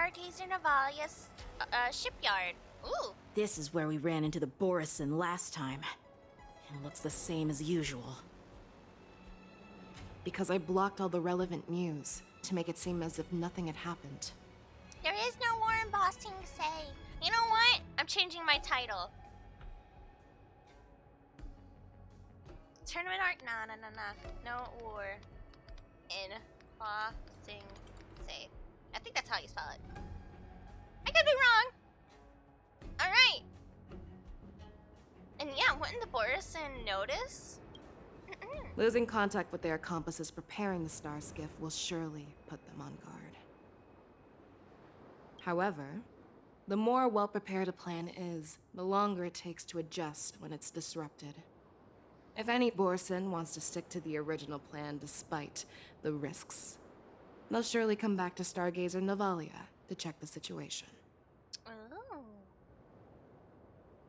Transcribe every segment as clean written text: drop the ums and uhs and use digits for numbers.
Stargazer Navalia's shipyard. Ooh. This is where we ran into the Borisin last time. It looks the same as usual. Because I blocked all the relevant news to make it seem as if nothing had happened. There is no war in Boston to say. You know what? I'm changing my title. Tournament art? No war in Boston say. I think that's how you spell it. I could be wrong. Alright. And yeah, wouldn't the Borisin notice? Losing contact with their accomplices preparing the star skiff will surely put them on guard. However, the more well-prepared a plan is, the longer it takes to adjust when it's disrupted. If any Borisin wants to stick to the original plan despite the risks, they'll surely come back to Stargazer Navalia to check the situation. Oh.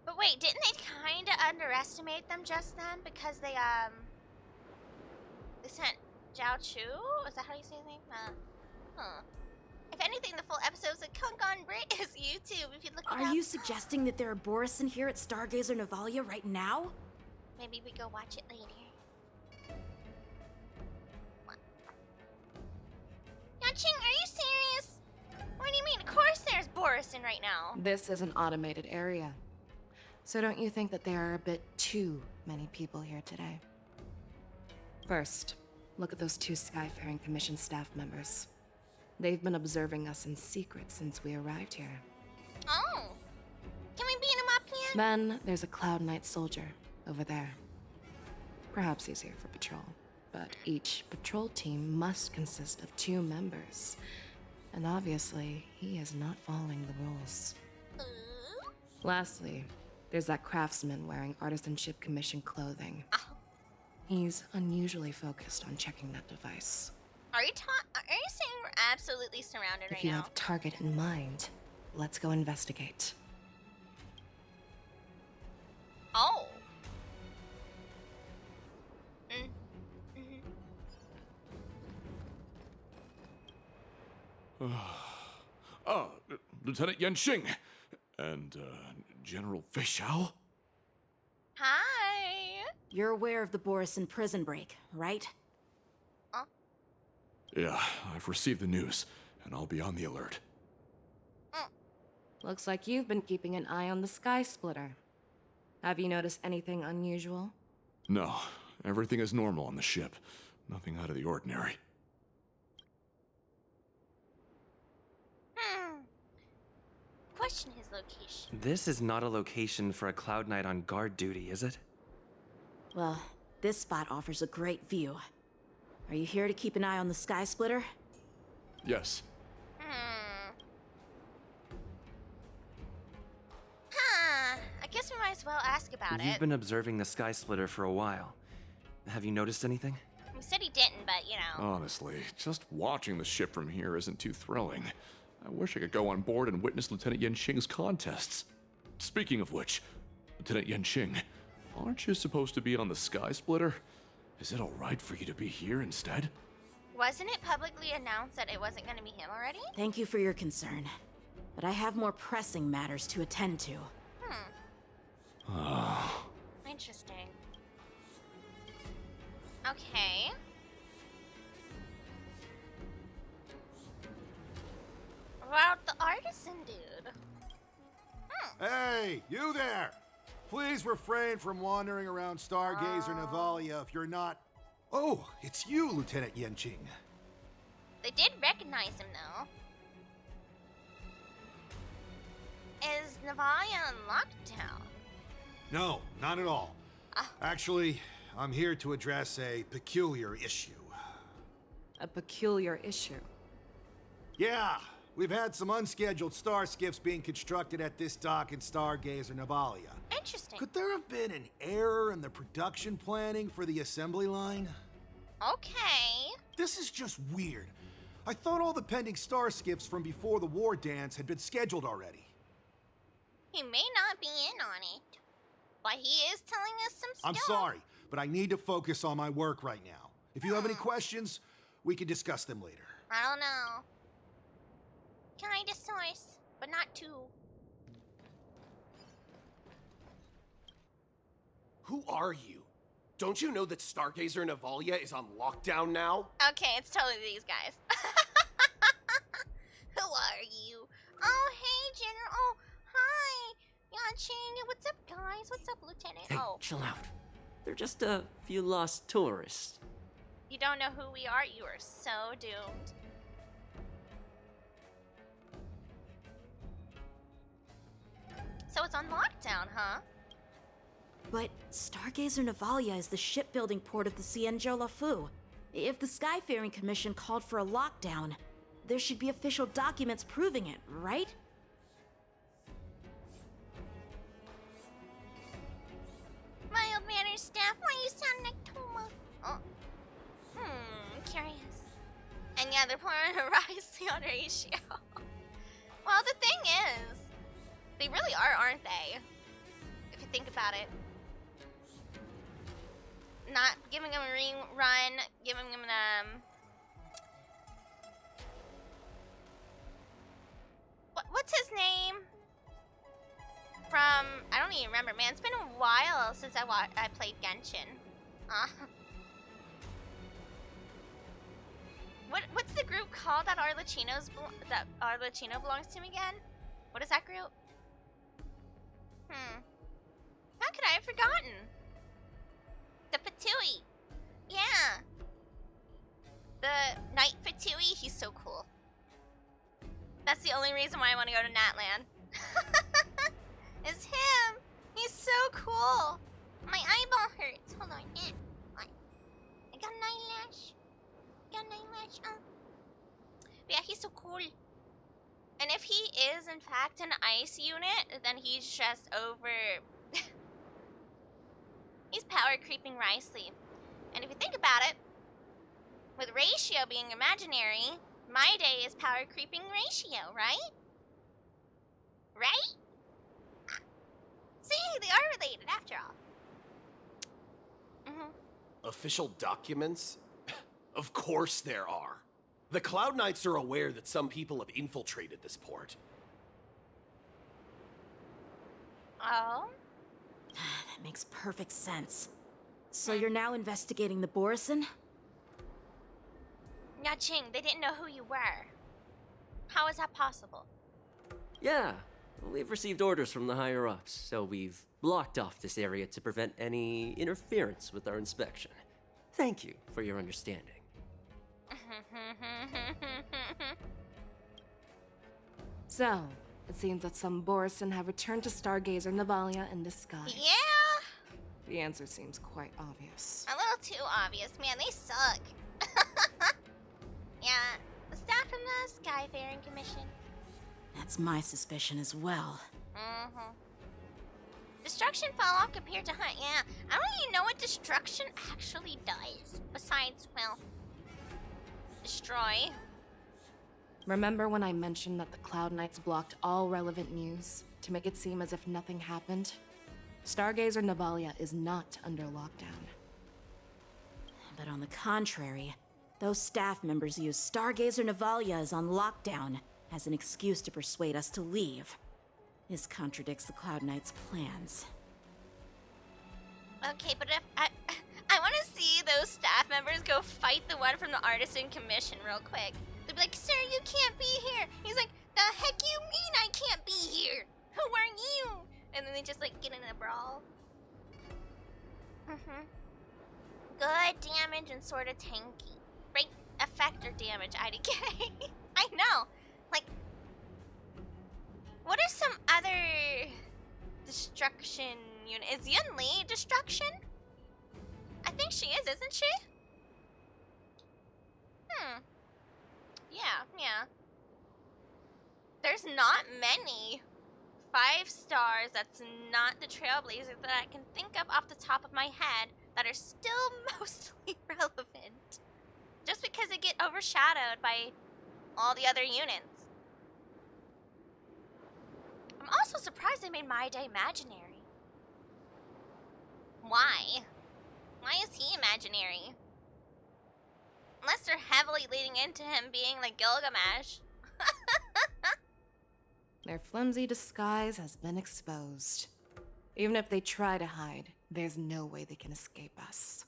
But wait, didn't they kinda underestimate them just then? Because they sent Jiaoqiu? Is that how you say his name? If anything, the full episodes of Honkai Brit is YouTube if you look it up. Are you suggesting that there are Borisin here at Stargazer Navalia right now? Maybe we go watch it later. Yaching, are you serious? What do you mean? Of course there's Borisin right now. This is an automated area. So don't you think that there are a bit too many people here today? First, look at those two Skyfaring Commission staff members. They've been observing us in secret since we arrived here. Oh. Can we beat him up yet? Then there's a Cloud Knight soldier over there. Perhaps he's here for patrol, but each patrol team must consist of 2 members. And obviously, he is not following the rules. Lastly, there's that craftsman wearing Artisanship Commission clothing. Oh. He's unusually focused on checking that device. Are you saying we're absolutely surrounded If right you now? have a target in mind, let's go investigate. Oh. Lieutenant Yanxing and General Feixiao. Hi. You're aware of the Borisin prison break, right? Yeah, I've received the news, and I'll be on the alert. Looks like you've been keeping an eye on the Sky Splitter. Have you noticed anything unusual? No, everything is normal on the ship. Nothing out of the ordinary. Question his location. This is not a location for a Cloud Knight on guard duty, is it? Well, this spot offers a great view. Are you here to keep an eye on the Sky Splitter? Yes. I guess we might as well ask about it. You've been observing the Sky Splitter for a while. Have you noticed anything? He said he didn't, but you know. Honestly, just watching the ship from here isn't too thrilling. I wish I could go on board and witness Lieutenant Yanxing's contests. Speaking of which, Lieutenant Yanxing, aren't you supposed to be on the Sky Splitter? Is it alright for you to be here instead? Wasn't it publicly announced that it wasn't going to be him already? Thank you for your concern. But I have more pressing matters to attend to. Interesting. Okay. About the artisan dude. Hey, you there! Please refrain from wandering around Stargazer Navalia if you're not... Oh, it's you, Lieutenant Yanxing. They did recognize him, though. Is Navalia in lockdown? No, not at all. Actually, I'm here to address a peculiar issue. A peculiar issue. Yeah, we've had some unscheduled star skiffs being constructed at this dock in Stargazer Navalia. Interesting. Could there have been an error in the production planning for the assembly line? Okay. This is just weird. I thought all the pending star skiffs from before the war dance had been scheduled already. He may not be in on it, but he is telling us some stuff. I'm sorry, but I need to focus on my work right now. If you have any questions, we can discuss them later. I don't know. Kinda source, but not too. Who are you? Don't you know that Stargazer Navalia is on lockdown now? Okay, it's totally these guys. Who are you? Oh, hey, General. Oh, hi. Yaching. What's up, guys? What's up, Lieutenant? Hey, Oh, chill out. They're just a few lost tourists. you don't know who we are? You are so doomed. So it's on lockdown, huh? But Stargazer Navalia is the shipbuilding port of the Cienjo Lafu. If the Skyfaring Commission called for a lockdown, there should be official documents proving it, right? Mild mannered staff, why you sound like Toma? Oh. Curious. And yeah, they're pouring a rice on ratio. Well, the thing is, they really are, aren't they? If you think about it. Not giving them a rerun, giving them what's his name? From, I don't even remember, man. It's been a while since I played Genshin. What's the group called that Arlecchino belongs to again? What is that group? How could I have forgotten? The Fatui. Yeah. The Knight Fatui, he's so cool. That's the only reason why I want to go to Natlan. It's him. He's so cool. My eyeball hurts. Hold on. I got an eyelash. Yeah, he's so cool. And if he is in fact an ice unit, then he's just over. He's power creeping Ricely. And if you think about it, with Ratio being imaginary, My Day is power creeping Ratio, right? Right? See, they are related after all. Official documents? Of course there are. The Cloud Knights are aware that some people have infiltrated this port. Oh? That makes perfect sense. So you're now investigating the Borison? Yaching, they didn't know who you were. How is that possible? Yeah, we've received orders from the higher-ups, so we've blocked off this area to prevent any interference with our inspection. Thank you for your understanding. So, it seems that some Borison have returned to Stargazer Navalia in disguise. Yeah? The answer seems quite obvious. A little too obvious. Man, they suck. Yeah, the staff from the Skyfaring Commission. That's my suspicion as well. Destruction fall off compared to hunt. Yeah, I don't even know what destruction actually does. Besides, well, destroy. Remember when I mentioned that the Cloud Knights blocked all relevant news to make it seem as if nothing happened? Stargazer Navalia is not under lockdown. But on the contrary, those staff members use Stargazer Navalia is on lockdown as an excuse to persuade us to leave. This contradicts the Cloud Knights' plans. Okay, but if I want to see those staff members go fight the one from the Artisan Commission real quick. They'll be like, "Sir, you can't be here." He's like, "The heck you mean I can't be here? Who are you?" And then they just like get in a brawl. Good damage and sort of tanky. Right effector damage, IDK. I know. Like, what are some other destruction unit? Is Yun Li destruction? I think she is, isn't she? Yeah. There's not many 5 stars that's not the Trailblazer that I can think of off the top of my head that are still mostly relevant. Just because they get overshadowed by all the other units. I'm also surprised they made My Day imaginary. Why? Why is he imaginary? Unless they're heavily leading into him being like Gilgamesh. Their flimsy disguise has been exposed. Even if they try to hide, there's no way they can escape us.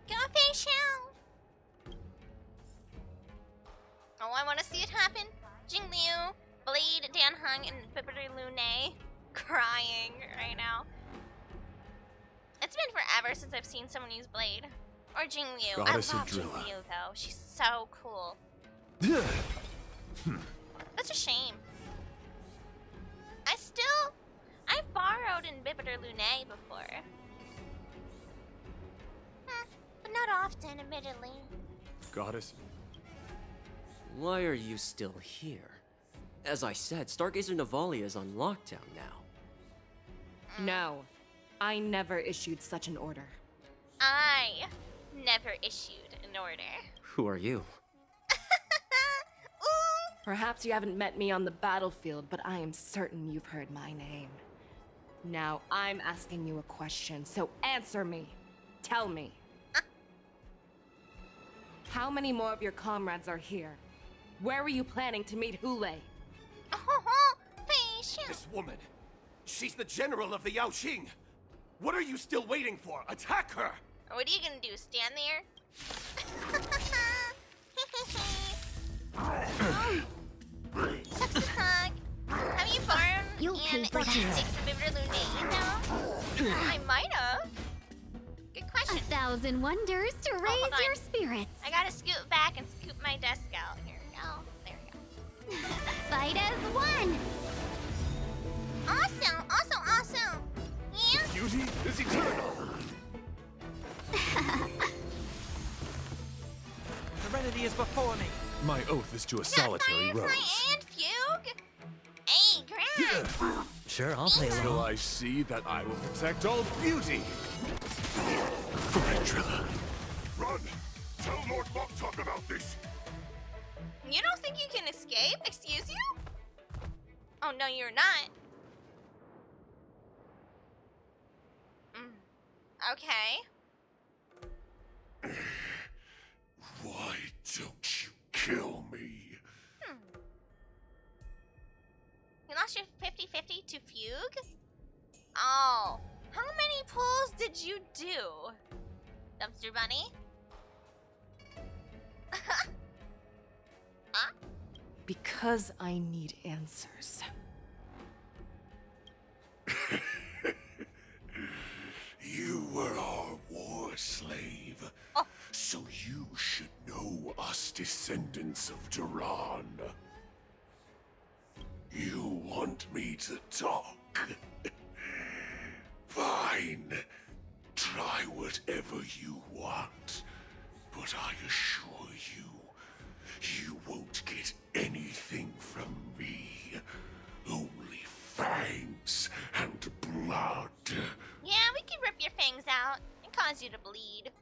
Go Feixiao! Oh, I want to see it happen. Jingliu, Blade, Danheng, and Bibbidi Lune crying right now. It's been forever since I've seen someone use Blade. Or Jingliu. Goddess I love Adrilla. Jingliu though. She's so cool. That's a shame. I've borrowed in Bibbidi Lune before. But not often, admittedly. Goddess. Why are you still here? As I said, Stargazer Navalia is on lockdown now. No, I never issued such an order. I never issued an order. Who are you? Ooh. Perhaps you haven't met me on the battlefield, but I am certain you've heard my name. Now I'm asking you a question, so answer me. Tell me. How many more of your comrades are here? Where were you planning to meet Hule? Feixiao. This woman, she's the general of the Yaoqiu. What are you still waiting for? Attack her! What are you gonna do? Stand there? Sucks to suck. Have you borrowed You'll pay in for that. 6 of Bibbidi Lune now? I might have. Good question. 1,000 wonders to hold raise on. your spirits. I gotta scoot back and scoop my desk out. Here we go. There we go. Fight as one. Awesome! Awesome! Awesome! Yeah? Beauty is eternal. Serenity is before me. My oath is to a Got solitary Firefly rose. and Fugue? Hey, Grant! Sure, I'll play Till along. I see that I will protect all beauty. Drilla. Run! Tell Lord Moktok about this! You don't think you can escape? Excuse you? Oh, no, you're not. Okay. Why don't you kill me? You lost your 50-50 to Fugue? Oh. How many pulls did you do? Dumpster Bunny? Huh? Because I need answers. You were our war slave, Oh. so you should know us descendants of Duran. You want me to talk? Fine. Try whatever you want, but I assure you, you won't get anything from me. Only fangs and blood. Yeah, we can rip your fangs out and cause you to bleed.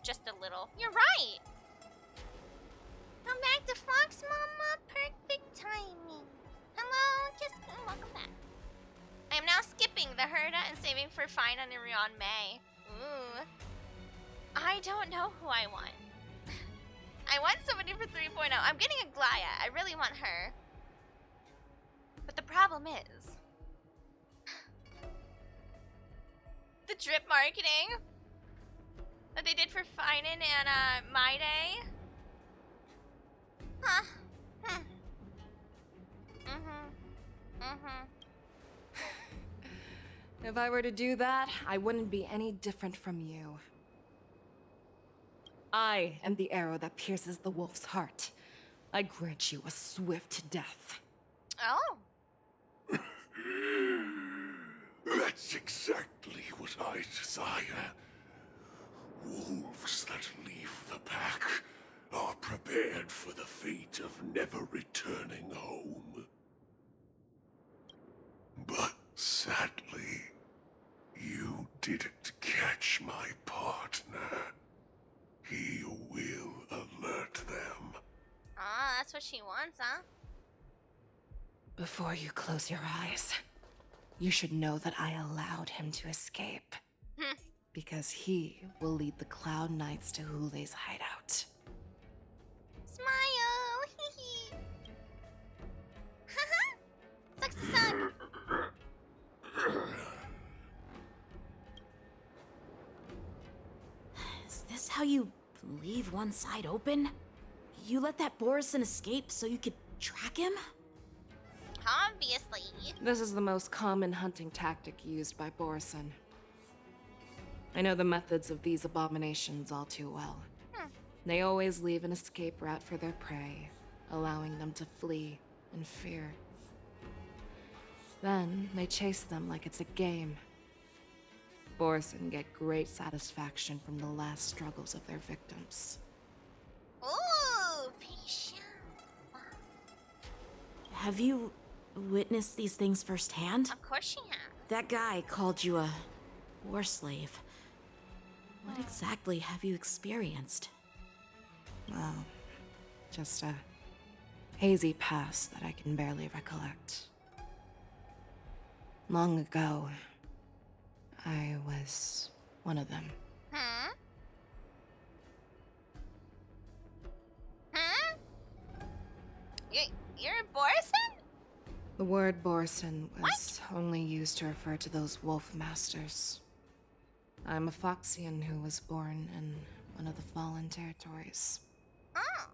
Just a little. You're right. Come back to Fox Mama. Perfect timing. Hello, just welcome back. I am now skipping the Herda and saving for Fine on Irion May. Ooh. I don't know who I want. I want somebody for 3.0. I'm getting a Glaya. I really want her. But the problem is the drip marketing that they did for Finan and My Day. Huh. If I were to do that, I wouldn't be any different from you. I am the arrow that pierces the wolf's heart. I grant you a swift death. Oh. That's exactly what I desire. Wolves that leave the pack are prepared for the fate of never returning home. But sadly, you didn't catch my partner. He will alert them. Ah, that's what she wants, huh? Before you close your eyes, you should know that I allowed him to escape. Because he will lead the Cloud Knights to Hule's hideout. Smile! how you leave one side open? You let that Borison escape so you could track him? Obviously. This is the most common hunting tactic used by Borison. I know the methods of these abominations all too well. They always leave an escape route for their prey, allowing them to flee in fear. Then they chase them like it's a game. Borison get great satisfaction from the last struggles of their victims. Ooh, Feixiao. Have you witnessed these things firsthand? Of course she has. That guy called you a war slave. What exactly have you experienced? Well, just a hazy past that I can barely recollect. Long ago, I was one of them. Hmm? You're a Borison? The word Borison was only used to refer to those wolf masters. I'm a Foxian who was born in one of the fallen territories. Oh.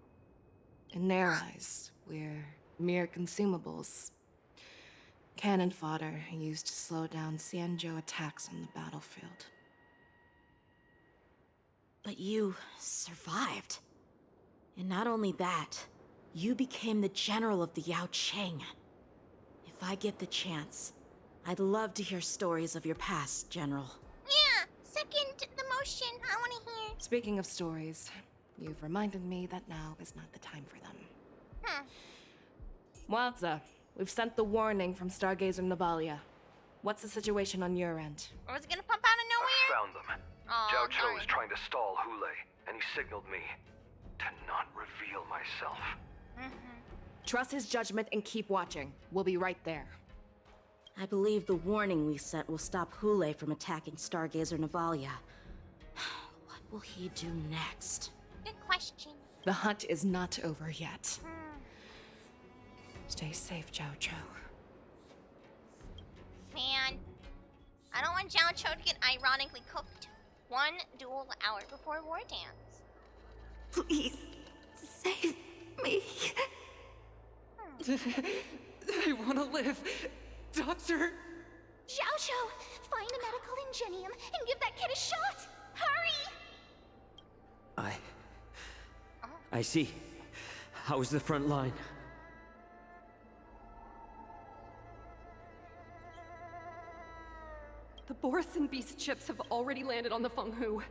In their eyes, we're mere consumables. Cannon fodder used to slow down Xianzhou attacks on the battlefield. But you survived. And not only that, you became the general of the Yaoqiu. If I get the chance, I'd love to hear stories of your past, General. Yeah, second the motion. I want to hear. Speaking of stories, you've reminded me that now is not the time for them. Wadza, we've sent the warning from Stargazer Navalia. What's the situation on your end? Or was it gonna pop out of nowhere? Found them. Oh, Jiaoqiu is trying to stall Hule, and he signaled me to not reveal myself. Trust his judgment and keep watching. We'll be right there. I believe the warning we sent will stop Hule from attacking Stargazer Navalia. What will he do next? Good question. The hunt is not over yet. Stay safe, Jiaoqiu. Man, I don't want Jiaoqiu to get ironically cooked. One duel hour before war dance. Please, save me. I want to live. Doctor! Jiaoqiu, find a medical ingenium and give that kid a shot! Hurry! I see. How is the front line? The Borison beast ships have already landed on the Fenghu.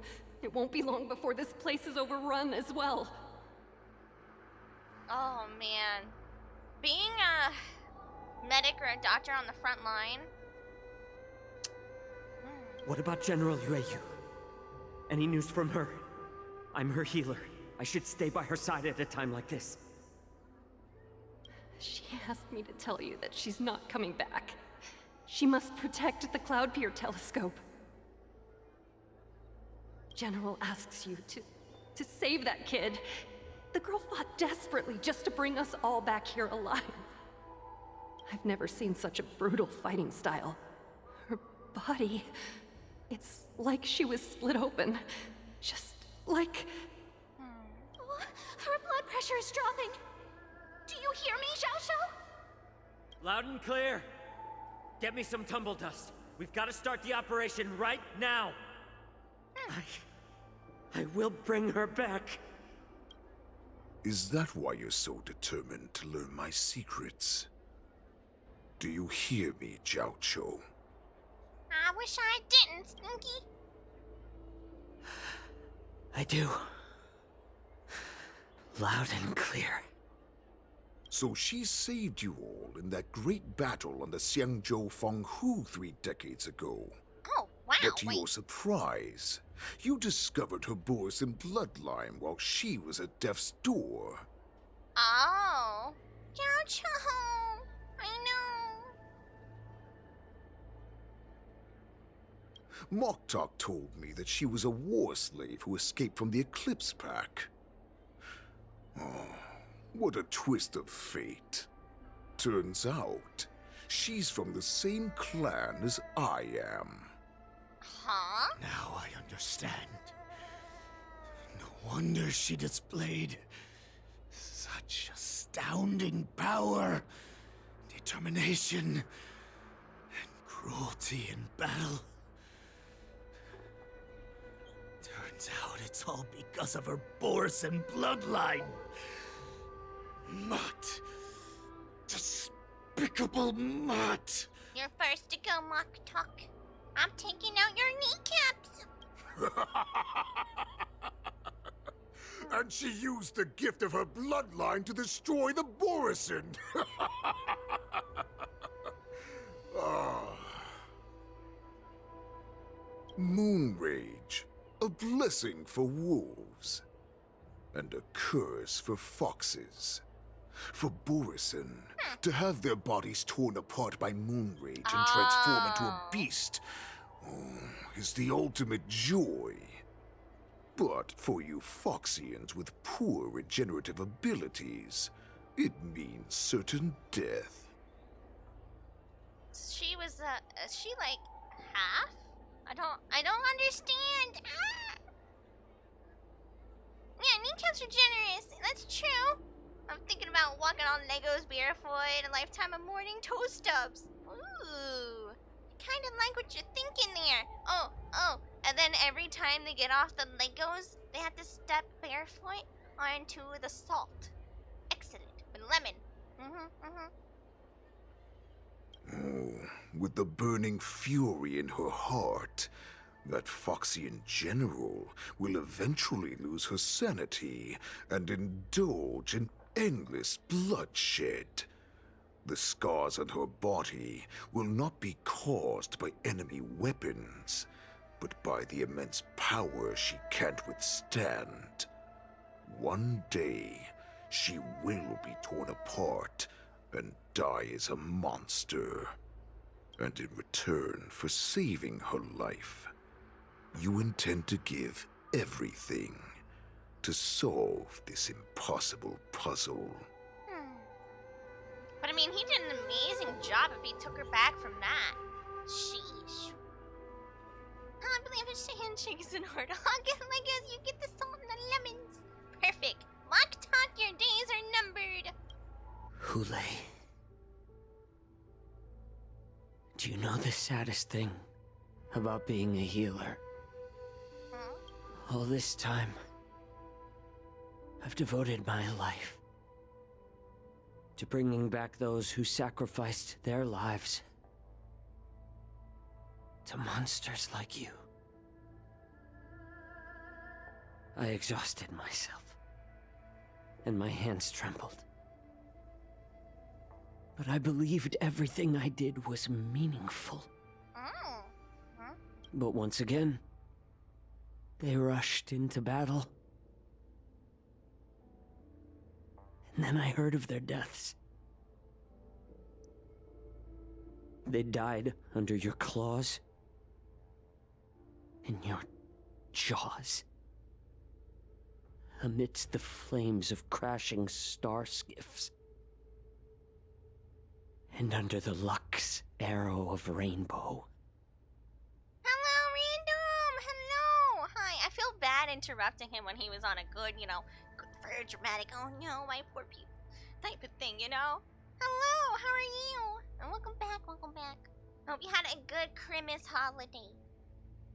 It won't be long before this place is overrun as well. Oh man. Being a medic or a doctor on the front line. What about General Jiaoqiu? Any news from her? I'm her healer. I should stay by her side at a time like this. She asked me to tell you that she's not coming back. She must protect the Cloud Pier telescope. General asks you to save that kid. The girl fought desperately just to bring us all back here alive. I've never seen such a brutal fighting style. Her body, it's like she was split open. Just like... Her blood pressure is dropping. Do you hear me, Jiaoqiu? Loud and clear. Get me some tumble dust. We've got to start the operation right now. I will bring her back. Is that why you're so determined to learn my secrets? Do you hear me, Jiaoqiu? I wish I didn't, Stinky. I do. Loud and clear. So she saved you all in that great battle on the Xiangzhou Fenghu 3 decades ago. Oh, wow. But to your surprise, you discovered her Borison bloodline while she was at death's door. Oh. Jiaoqiu. I know. Moktok told me that she was a war slave who escaped from the Eclipse Pack. Oh, what a twist of fate. Turns out, she's from the same clan as I am. Huh? Now I understand. wonder she displayed such astounding power, determination, and cruelty in battle. Turns out it's all because of her Borson bloodline. Mutt. Despicable mutt. You're first to go, Mock Talk. I'm taking out your kneecaps. And she used the gift of her bloodline to destroy the Borson. Moon Rage, a blessing for wolves, and a curse for foxes. For Borson, to have their bodies torn apart by Moon Rage and transform into a beast is the ultimate joy. But for you Foxians with poor regenerative abilities, it means certain death. She was, is she like half? I don't understand. Ah! Yeah, kneecaps are generous. That's true. I'm thinking about walking on Legos barefoot, a lifetime of morning toe stubs. Ooh, kind of like what you're thinking there. Oh, and then every time they get off the Legos, they have to step barefoot onto the salt. Excellent, with lemon. Oh, with the burning fury in her heart, that Foxian general will eventually lose her sanity and indulge in endless bloodshed. The scars on her body will not be caused by enemy weapons, but by the immense power she can't withstand. One day, she will be torn apart and die as a monster. And in return for saving her life, you intend to give everything to solve this impossible puzzle. But I mean, he did an amazing job if he took her back from that. Sheesh. I believe a handshake is in order. I'll get Legos, you get the salt and the lemons. Perfect. Mock Talk, your days are numbered. Hule. Do you know the saddest thing about being a healer? All this time, I've devoted my life to bringing back those who sacrificed their lives to monsters like you. I exhausted myself, and my hands trembled. But I believed everything I did was meaningful. But once again, they rushed into battle. And then I heard of their deaths. They died under your claws and your jaws, amidst the flames of crashing star skiffs, and under the Lux arrow of rainbow. Hello, Random! Hello! Hi, I feel bad interrupting him when he was on a good, good, very dramatic, oh no, my poor people, type of thing, Hello, how are you? And welcome back, welcome back. I hope you had a good Christmas holiday.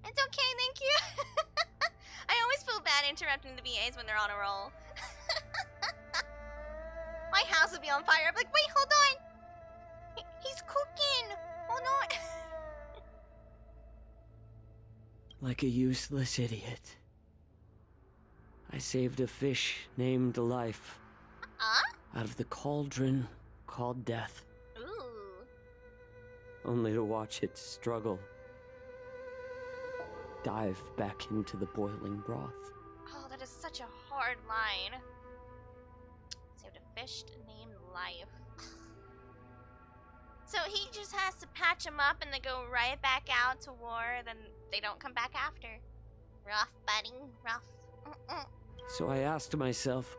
It's okay, thank you. I always feel bad interrupting the VAs when they're on a roll. My house would be on fire. I'm like, wait, hold on. He's cooking. Hold on. Like a useless idiot, I saved a fish named Life out of the cauldron called Death. Ooh. Only to watch it struggle, dive back into the boiling broth. Oh, that is such a hard line. Saved a fish named Life. So he just has to patch them up and they go right back out to war, then they don't come back after. Rough, buddy, rough. So I asked myself,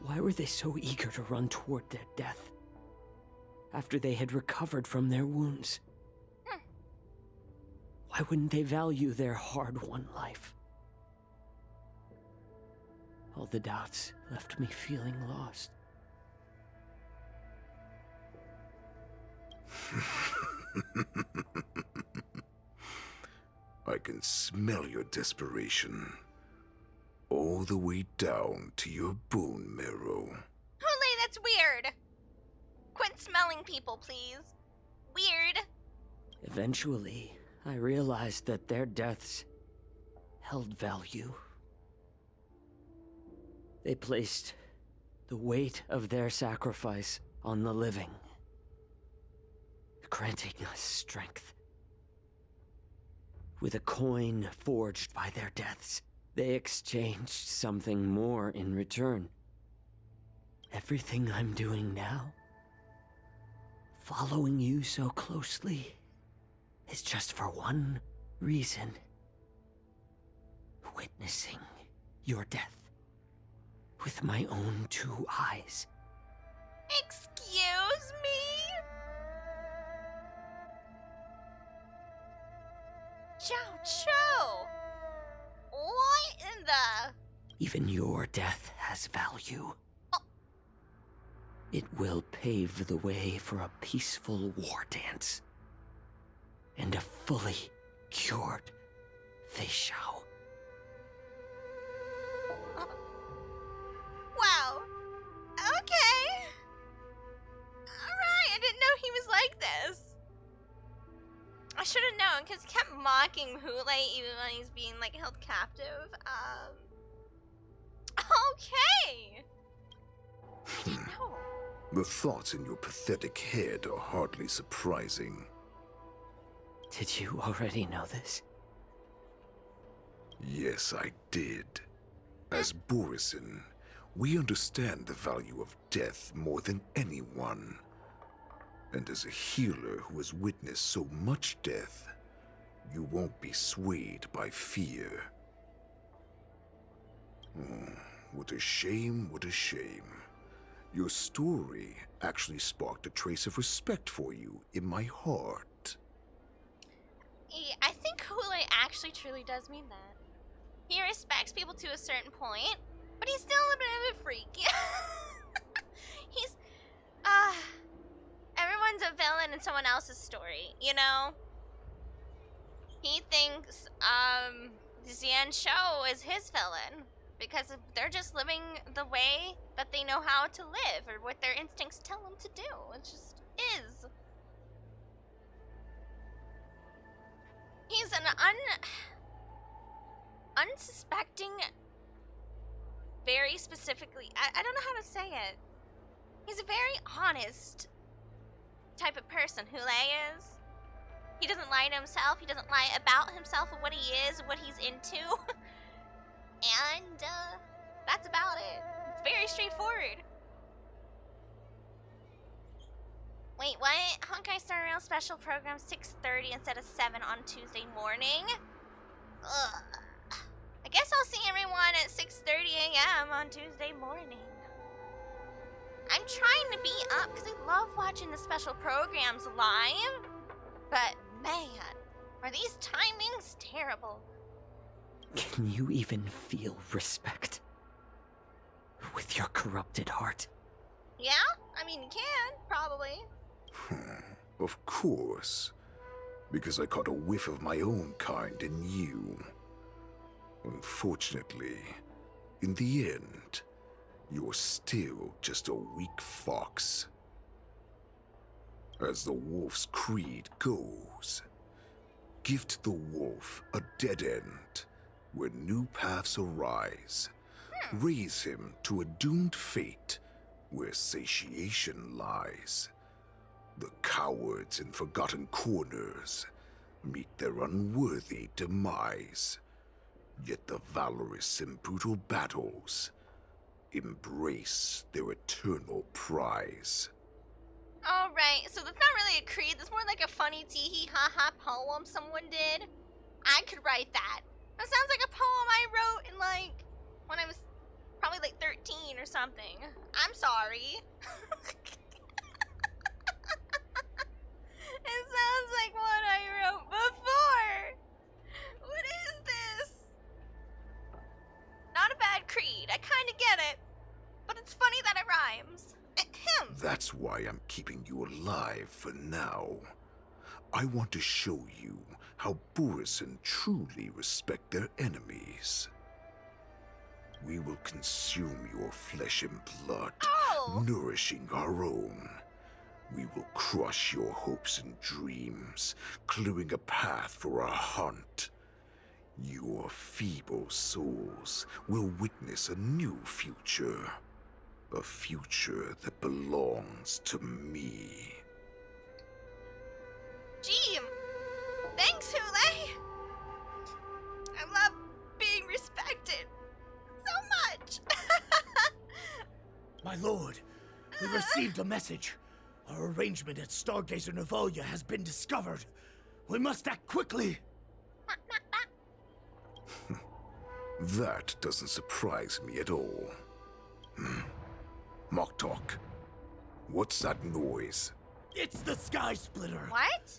why were they so eager to run toward their death after they had recovered from their wounds? Why wouldn't they value their hard-won life? All the doubts left me feeling lost. I can smell your desperation. All the way down to your bone marrow. Hule, that's weird. Quit smelling people, please. Weird. Eventually, I realized that their deaths held value. They placed the weight of their sacrifice on the living, granting us strength. With a coin forged by their deaths, they exchanged something more in return. Everything I'm doing now, following you so closely, is just for one reason. Witnessing your death with my own 2 eyes. Excuse me? Jiaoqiu! What in the... Even your death has value. Oh. It will pave the way for a peaceful war dance. And a fully cured Feixiao. Wow. Okay. Alright, I didn't know he was like this. I should have known, because he kept mocking Hule even when he's being, like, held captive. Okay. I didn't know. The thoughts in your pathetic head are hardly surprising. Did you already know this? Yes, I did. As Borisin, we understand the value of death more than anyone. And as a healer who has witnessed so much death, you won't be swayed by fear. Oh, what a shame, what a shame. Your story actually sparked a trace of respect for you in my heart. I think Hule actually truly does mean that. He respects people to a certain point, but he's still a bit of a freak. He's, everyone's a villain in someone else's story, you know? He thinks, Jiaoqiu is his villain, because they're just living the way that they know how to live, or what their instincts tell them to do. It just is. He's an unsuspecting, very specifically, I don't know how to say it. He's a very honest type of person, Hule is. He doesn't lie to himself, he doesn't lie about himself and what he is, what he's into. And, that's about it. It's very straightforward. Wait, what? Honkai Star Rail special program 6:30 instead of 7 on Tuesday morning? Ugh. I guess I'll see everyone at 6:30 a.m. on Tuesday morning. I'm trying to be up because I love watching the special programs live. But man, are these timings terrible. Can you even feel respect with your corrupted heart? Yeah? I mean, you can, probably. Of course. Because I caught a whiff of my own kind in you. Unfortunately, in the end, you're still just a weak fox. As the wolf's creed goes, gift the wolf a dead end where new paths arise. Raise him to a doomed fate where satiation lies. The cowards in forgotten corners meet their unworthy demise. Yet the valorous in brutal battles embrace their eternal prize. Alright, so that's not really a creed, that's more like a funny tee-hee-ha-ha poem someone did. I could write that. That sounds like a poem I wrote in, like, when I was probably like 13 or something. I'm sorry. It sounds like what I wrote before. What is this? Not a bad creed. I kinda get it. But it's funny that it rhymes. Ahem. That's why I'm keeping you alive for now. I want to show you how Borisin truly respect their enemies. We will consume your flesh and blood, nourishing our own. We will crush your hopes and dreams, clearing a path for our hunt. Your feeble souls will witness a new future. A future that belongs to me. Gee, thanks, Hule. I love being respected so much. My lord, we received a message. Our arrangement at Stargazer Navalia has been discovered. We must act quickly. That doesn't surprise me at all. Moktok, what's that noise? It's the Sky Splitter. What?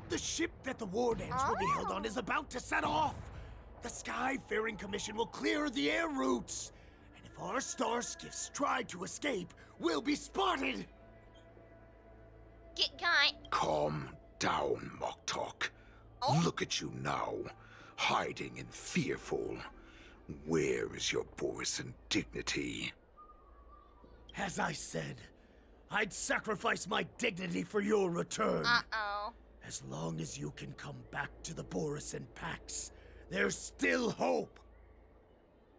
The ship that the war dance will be held on is about to set off. The Skyfaring Commission will clear the air routes. And if our star skiffs try to escape, we'll be spotted. Get got. Calm down, Moktok. Look at you now, hiding and fearful. Where is your Borisin dignity? As I said, I'd sacrifice my dignity for your return. Uh-oh. As long as you can come back to the Borisin Pax, there's still hope.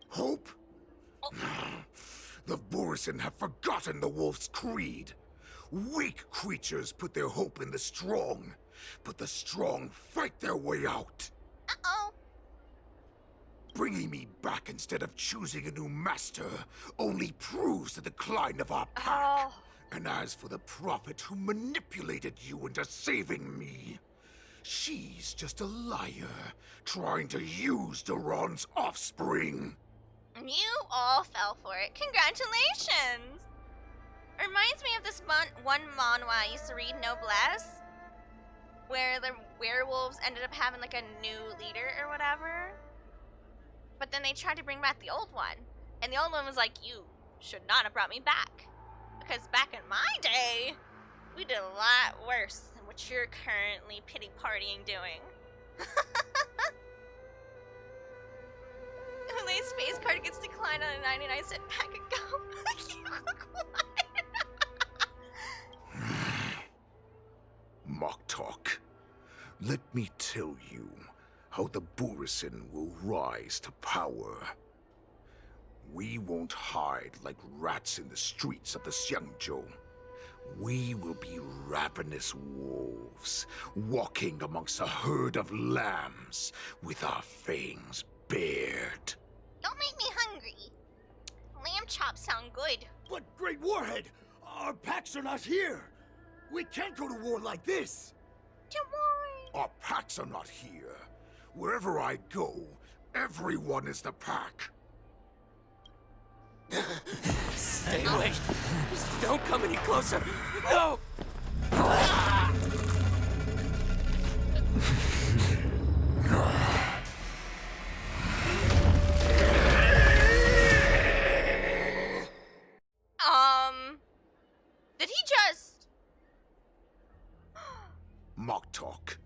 Hope? The Borisin have forgotten the Wolf's creed. Weak creatures put their hope in the strong, but the strong fight their way out. Uh-oh. Bringing me back instead of choosing a new master only proves the decline of our pack. And as for the prophet who manipulated you into saving me, she's just a liar trying to use Duran's offspring. You all fell for it. Congratulations! Reminds me of this one manhwa I used to read, Noblesse, where the werewolves ended up having like a new leader or whatever. But then they tried to bring back the old one. And the old one was like, you should not have brought me back. Because back in my day, we did a lot worse than what you're currently pity partying doing. Hule's space card gets declined on a 99-cent pack of gum. You look Moktok, let me tell you how the Borisin will rise to power. We won't hide like rats in the streets of the Xiangzhou. We will be ravenous wolves, walking amongst a herd of lambs with our fangs bared. Don't make me hungry. Lamb chops sound good. But Great Warhead, our packs are not here. We can't go to war like this. Don't worry. Our packs are not here. Wherever I go, everyone is the pack. Stay away. Just don't come any closer. No! Did he just... Moktok,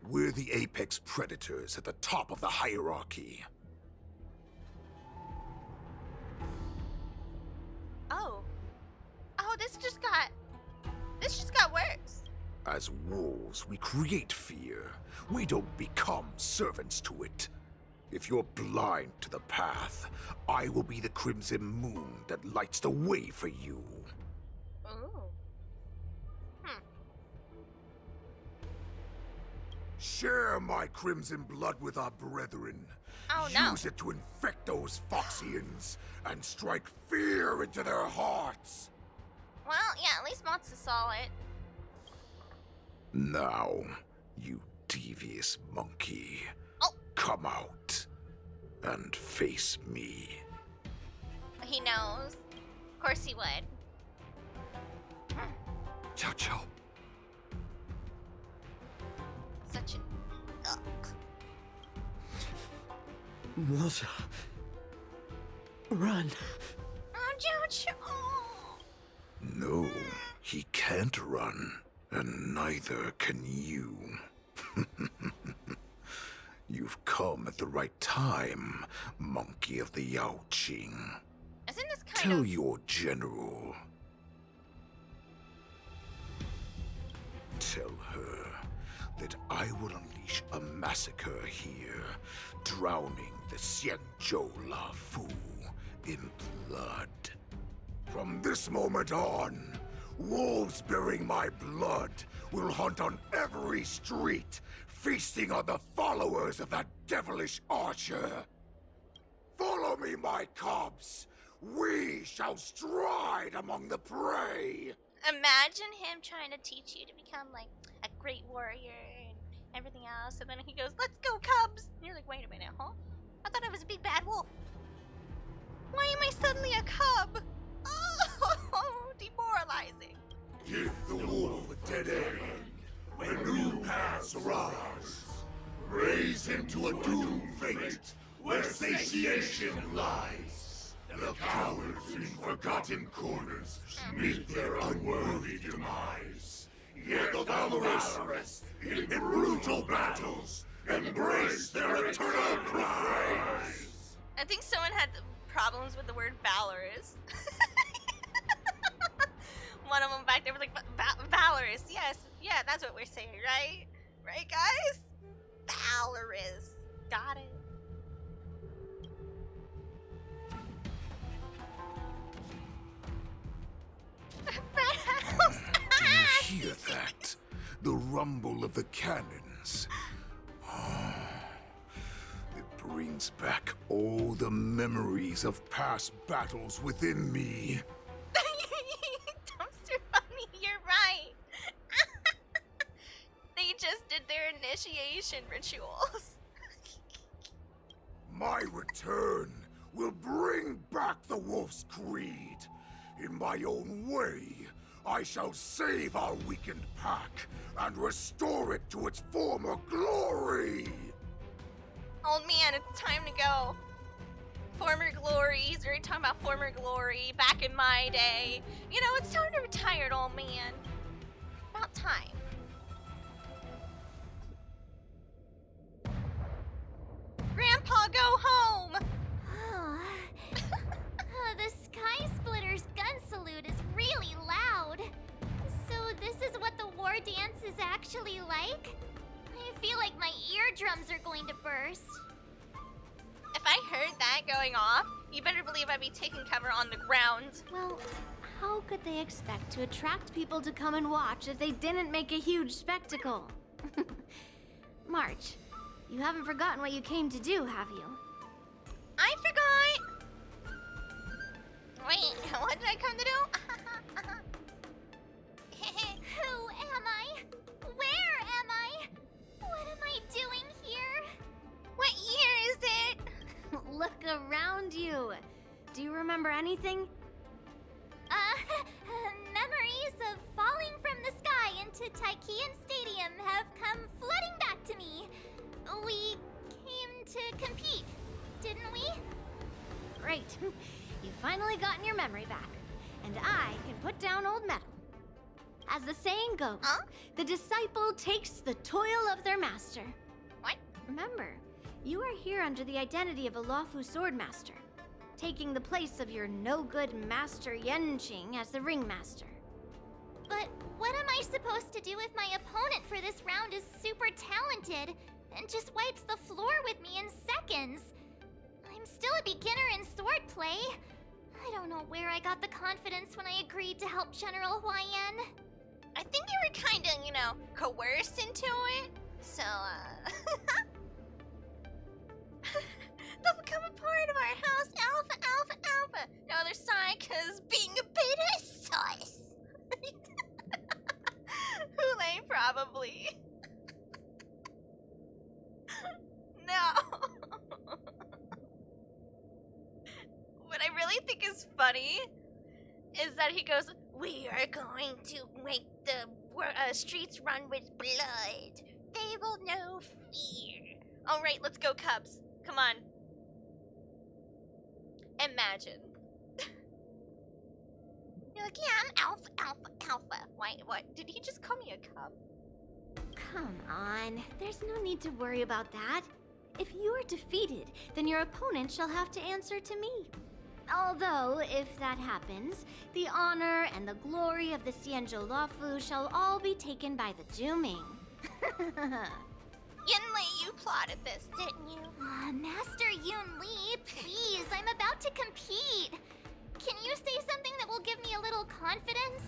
we're the apex predators at the top of the hierarchy. Oh, this just got worse. As wolves, we create fear. We don't become servants to it. If you're blind to the path, I will be the crimson moon that lights the way for you. Ooh. Share my crimson blood with our brethren. Oh, no. Use it to infect those Foxians and strike fear into their hearts. Well, yeah, at least Mott's saw it. Now, you devious monkey, come out and face me. He knows. Of course he would. Jiaoqiu. Such an... Ugh. Milja. Run. He can't run, and neither can you. You've come at the right time, monkey of the Jiaoqiu. Isn't this kind Tell of... your general. Tell her that I will unleash a massacre here, drowning the Xianzhou La Fu in blood. From this moment on, wolves bearing my blood will hunt on every street, feasting on the followers of that devilish archer. Follow me, my cubs. We shall stride among the prey. Imagine him trying to teach you to become like a great warrior and everything else, and then he goes, "Let's go, cubs!" And you're like, "Wait a minute, huh? I thought I was a big bad wolf. Why am I suddenly a cub?" Oh, demoralizing. Give the wolf a dead end when new paths arise. Raise him to a doomed fate where satiation lies. The cowards in forgotten corners meet their unworthy demise. Yet the valorous in brutal battles embrace their eternal prize. I think someone had problems with the word valorous. One of them back there was like, valorous. Yes, yeah, that's what we're saying, right? Right, guys? Valorous. Got it. Do you hear that? The rumble of the cannons. It brings back all the memories of past battles within me. Dumpster Bunny, you're right. They just did their initiation rituals. My return will bring back the wolf's creed. In my own way, I shall save our weakened pack and restore it to its former glory. Old man, it's time to go. Former glories, we're talking about former glory back in my day. You know, it's time to retire, old man. About time. Grandpa, go home! The Sky Splitter's gun salute is really loud. So this is what the war dance is actually like? I feel like my eardrums are going to burst. If I heard that going off, you better believe I'd be taking cover on the ground. Well, how could they expect to attract people to come and watch if they didn't make a huge spectacle? March, you haven't forgotten what you came to do, have you? I forgot! Wait, what did I come to do? Who am I? Where am I? What am I doing here? What year is it? Look around you. Do you remember anything? Memories of falling from the sky into Taikian Stadium have come flooding back to me. We came to compete, didn't we? Great. You've finally gotten your memory back. And I can put down old metal. As the saying goes, the disciple takes the toil of their master. What? Remember, you are here under the identity of a lawful swordmaster, taking the place of your no-good master Yenqing as the ringmaster. But what am I supposed to do if my opponent for this round is super talented and just wipes the floor with me in seconds? I'm still a beginner in swordplay. I don't know where I got the confidence when I agreed to help General Huaiyan. I think you were kinda, coerced into it. So, they'll become a part of our house, Alpha, Alpha, Alpha. No other side, cause being a beta is sus. Hule probably. No. What I really think is funny is that he goes, "We are going to make the streets run with blood. They will know fear." All right, let's go, Cubs. Come on. Imagine. You're like, yeah, I'm alpha. Wait, what? Did he just call me a cub? Come on, there's no need to worry about that. If you are defeated, then your opponent shall have to answer to me. Although, if that happens, the honor and the glory of the Xianzhou Luofu shall all be taken by the Zhuming. Yunli, you plotted this, didn't you? Master Yunli, please, I'm about to compete. Can you say something that will give me a little confidence?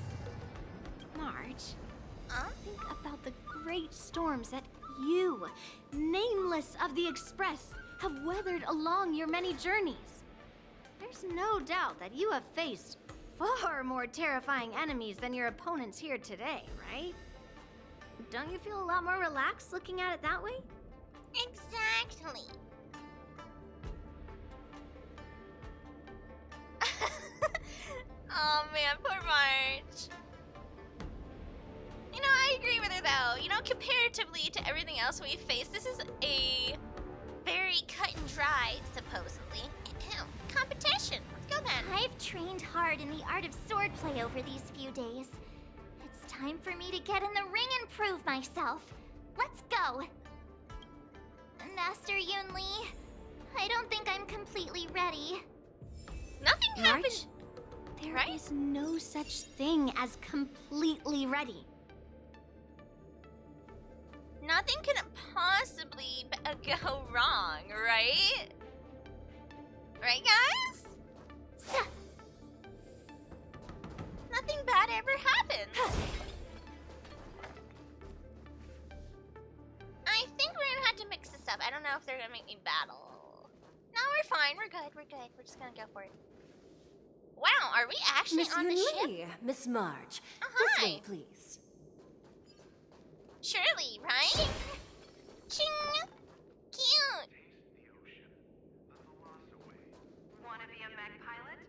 March, think about the great storms that you, nameless of the Express, have weathered along your many journeys. There's no doubt that you have faced far more terrifying enemies than your opponents here today, right? Don't you feel a lot more relaxed looking at it that way? Exactly. Oh man, poor March. You know, I agree with her though. You know, comparatively to everything else we've faced, this is a very cut and dry, supposedly, competition. Let's go then. I've trained hard in the art of swordplay over these few days. It's time for me to get in the ring and prove myself. Let's go. Master Yunli, I don't think I'm completely ready. Nothing March, happened. There is no such thing as completely ready. Nothing can possibly go wrong, right? Right, guys? Nothing bad ever happens. I think we're gonna have to mix this up. I don't know if they're gonna make me battle. No, we're fine. We're good. We're good. We're just gonna go for it. Wow, are we actually Miss on the Yunli, ship? Miss March. Hi. This way, please. Surely, right? Ching! Cute! Wanna be a mech pilot?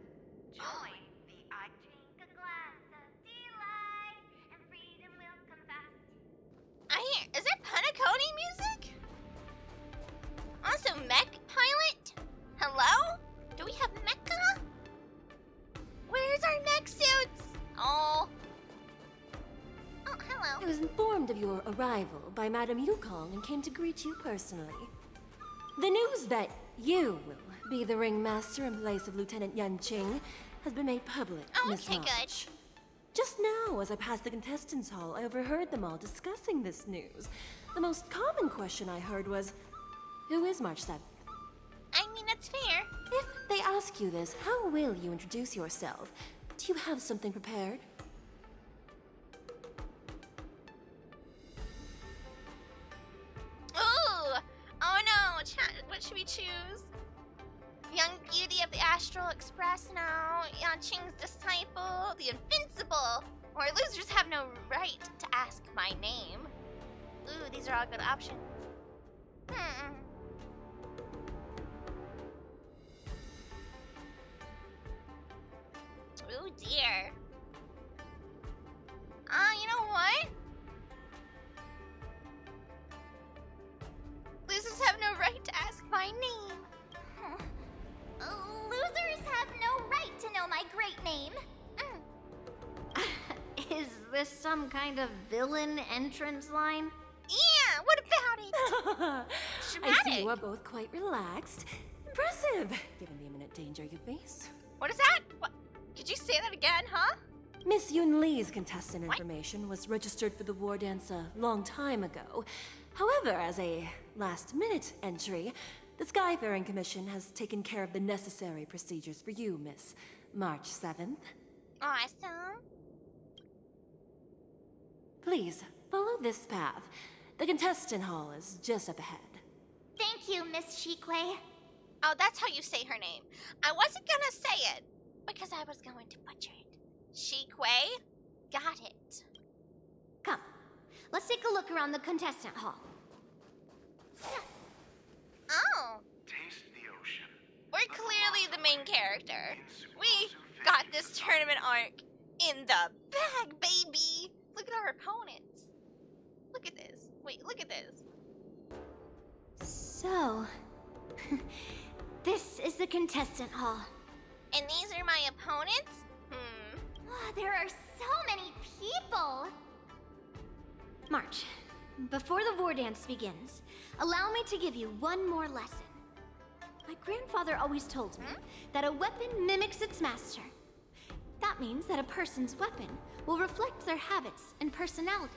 Join the I Drink a glass of delight, and freedom will come fast. I hear. Is that Panaconi music? Also, mech pilot? Hello? Do we have mecha? Where's our mech suits? Oh. Oh, hello. I was informed of your arrival by Madame Yukong and came to greet you personally. The news that you will be the ringmaster in place of Lieutenant Yanqing has been made public, Miss Okay, March. Just now, as I passed the contestants' hall, I overheard them all discussing this news. The most common question I heard was, who is March 7th? I mean, that's fair. If they ask you this, how will you introduce yourself? Do you have something prepared? Ooh! Oh no! What should we choose? Young beauty of the Astral Express now, Yanqing's disciple, the invincible, or losers have no right to ask my name. Ooh, these are all good options. Oh dear. You know what? Losers have no right to ask my name. Losers have no right to know my great name. Is this some kind of villain entrance line? Yeah, what about it? I see you are both quite relaxed. Impressive, given the imminent danger you face. What is that? What? Could you say that again, huh? Miss Yunli's contestant information was registered for the war dance a long time ago. However, as a last-minute entry, the Skyfaring Commission has taken care of the necessary procedures for you, Miss March 7th. Awesome. Please, follow this path. The contestant hall is just up ahead. Thank you, Miss Shikwe. Oh, that's how you say her name. I wasn't gonna say it, because I was going to butcher it. Shikwe? Got it. Come, let's take a look around the contestant hall. Oh. Taste the ocean. We're clearly the main character. We got this tournament arc in the bag, baby. Look at our opponents. Look at this. Wait, look at this. So, this is the contestant hall. And these are my opponents? There March, before the war dance begins, allow me to give you one more lesson. My grandfather always told me that a weapon mimics its master. That means that a person's weapon will reflect their habits and personality.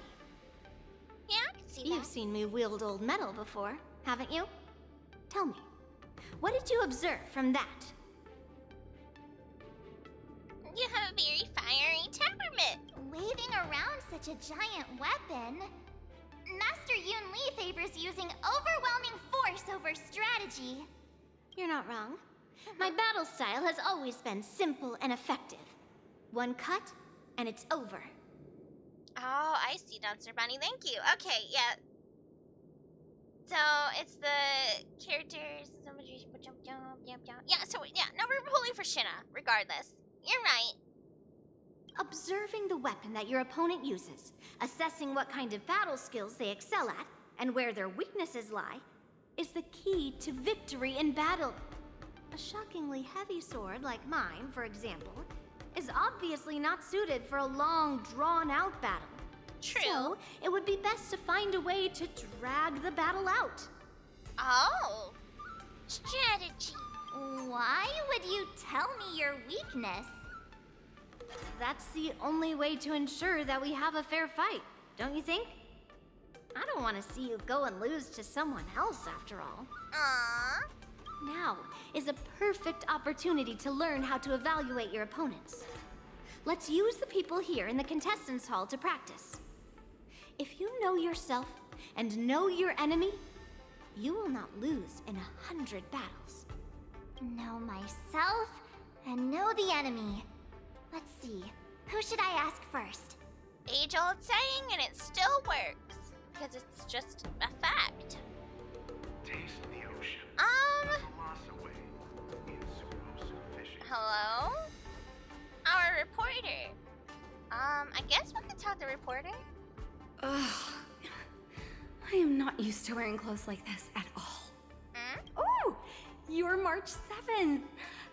Yeah, I can see that. You've seen me wield old metal before, haven't you? Tell me, what did you observe from that? You have a very fiery temperament. Waving around such a giant weapon. Master Yun Li favors using overwhelming force over strategy. You're not wrong. My battle style has always been simple and effective. One cut, and it's over. Oh, I see, Dumpster Bunny. Thank you. Okay, yeah. So, it's the characters. Yeah, so, yeah, no, we're pulling for Shinna, regardless. You're right. Observing the weapon that your opponent uses, assessing what kind of battle skills they excel at, and where their weaknesses lie, is the key to victory in battle. A shockingly heavy sword like mine, for example, is obviously not suited for a long, drawn-out battle. True. So, it would be best to find a way to drag the battle out. Oh. Strategy. Why would you tell me your weakness? That's the only way to ensure that we have a fair fight, don't you think? I don't want to see you go and lose to someone else, after all. Aww. Now is a perfect opportunity to learn how to evaluate your opponents. Let's use the people here in the contestants' hall to practice. If you know yourself and know your enemy, you will not lose in 100 battles. Know myself and know the enemy. Let's see, who should I ask first? Age-old saying, and it still works. Because it's just a fact. Taste the ocean. Hello? Our reporter. I guess we could talk to the reporter. Ugh. I am not used to wearing clothes like this at all. Oh, you're March 7th.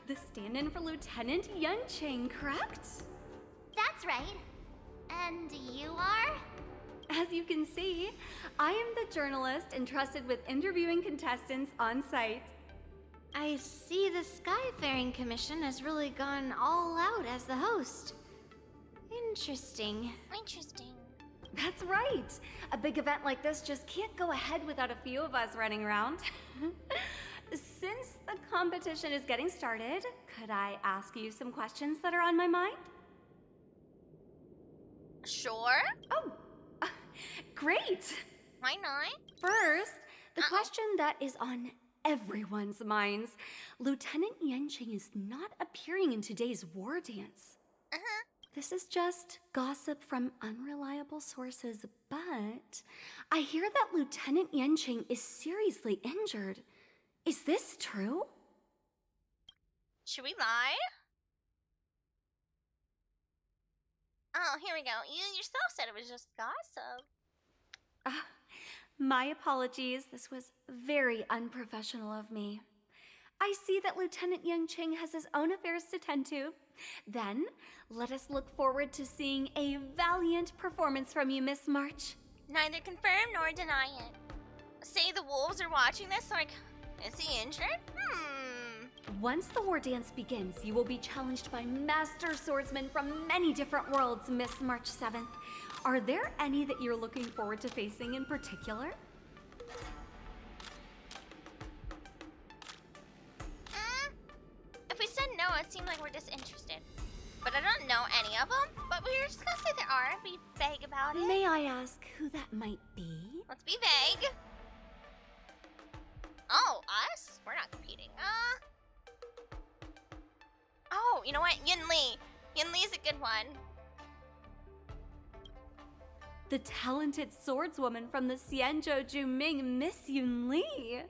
The stand-in for Lieutenant Yunqing, correct? That's right. And you are? As you can see, I am the journalist entrusted with interviewing contestants on site. I see the Skyfaring Commission has really gone all out as the host. Interesting. Interesting. That's right. A big event like this just can't go ahead without a few of us running around. Since the competition is getting started, could I ask you some questions that are on my mind? Sure. Oh, great. Why not? First, the question that is on everyone's minds. Lieutenant Yunqing is not appearing in today's war dance. This is just gossip from unreliable sources, but I hear that Lieutenant Yunqing is seriously injured. Is this true? Should we lie? Oh, here we go. You yourself said it was just gossip. My apologies. This was very unprofessional of me. I see that Lieutenant Yunqing has his own affairs to tend to. Then, let us look forward to seeing a valiant performance from you, Miss March. Neither confirm nor deny it. Say the wolves are watching this, like, is he injured? Once the war dance begins, you will be challenged by master swordsmen from many different worlds, Miss March 7th. Are there any that you're looking forward to facing in particular? If we said no, it seemed like we're disinterested. But I don't know any of them, but we're just gonna say there are and be vague about it. May I ask who that might be? Let's be vague. Oh, us? We're not competing. Oh, you know what? Yun Li. Yun Li's a good one. The talented swordswoman from the Xianzhou Juming, Miss Yun Li.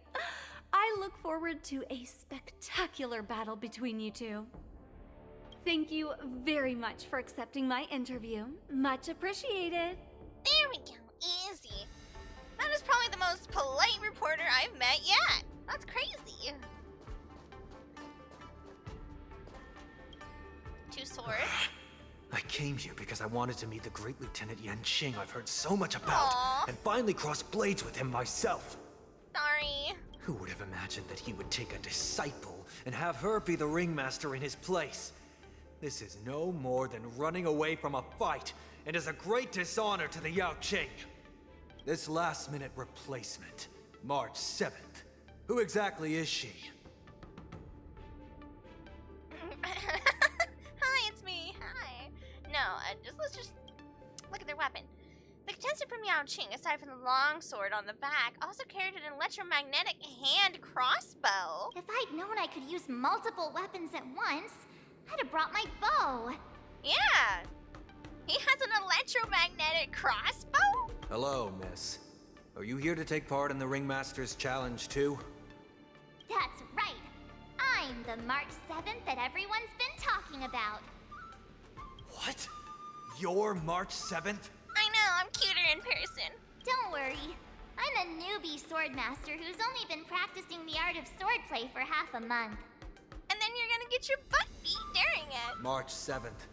I look forward to a spectacular battle between you two. Thank you very much for accepting my interview. Much appreciated. There we go. Easy. That is probably the most polite reporter I've met yet. That's crazy. Two swords. I I came here because I wanted to meet the great Lieutenant Yanqing I've heard so much about, Aww. and finally cross blades with him myself. Sorry. Who would have imagined that he would take a disciple and have her be the ringmaster in his place? This is no more than running away from a fight, and is a great dishonor to the Jiaoqiu. This last-minute replacement, March 7th. Who exactly is she? Hi, it's me. Hi. No, let's just look at their weapon. The contestant from Jiaoqiu, aside from the long sword on the back, also carried an electromagnetic hand crossbow. If I'd known I could use multiple weapons at once, I'd have brought my bow. Yeah. He has an electromagnetic crossbow? Hello, miss. Are you here to take part in the Ringmaster's Challenge too? That's right. I'm the March 7th that everyone's been talking about. What? You're March 7th? I know, I'm cuter in person. Don't worry. I'm a newbie swordmaster who's only been practicing the art of swordplay for half a month. And then you're gonna get your butt beat during it. March 7th.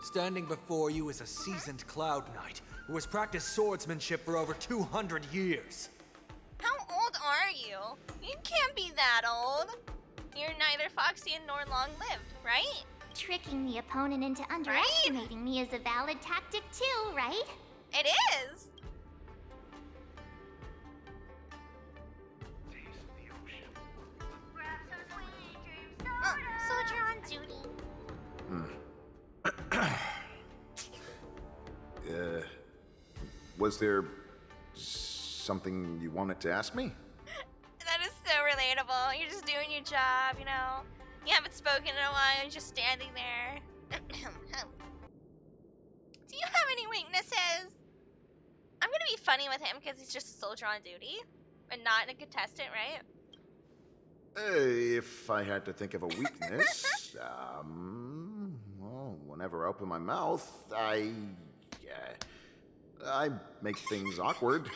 Standing before you is a seasoned Cloud Knight who has practiced swordsmanship for over 200 years. How old are you? You can't be that old. You're neither Foxian nor long-lived, right? Tricking the opponent into underestimating me is a valid tactic too, right? It is! Oh, soldier on duty. Was there something you wanted to ask me? That is so relatable. You're just doing your job, you know? You haven't spoken in a while, you're just standing there. Do you have any weaknesses? I'm gonna be funny with him because he's just a soldier on duty and not a contestant, right? If I had to think of a weakness, well, whenever I open my mouth, I make things awkward.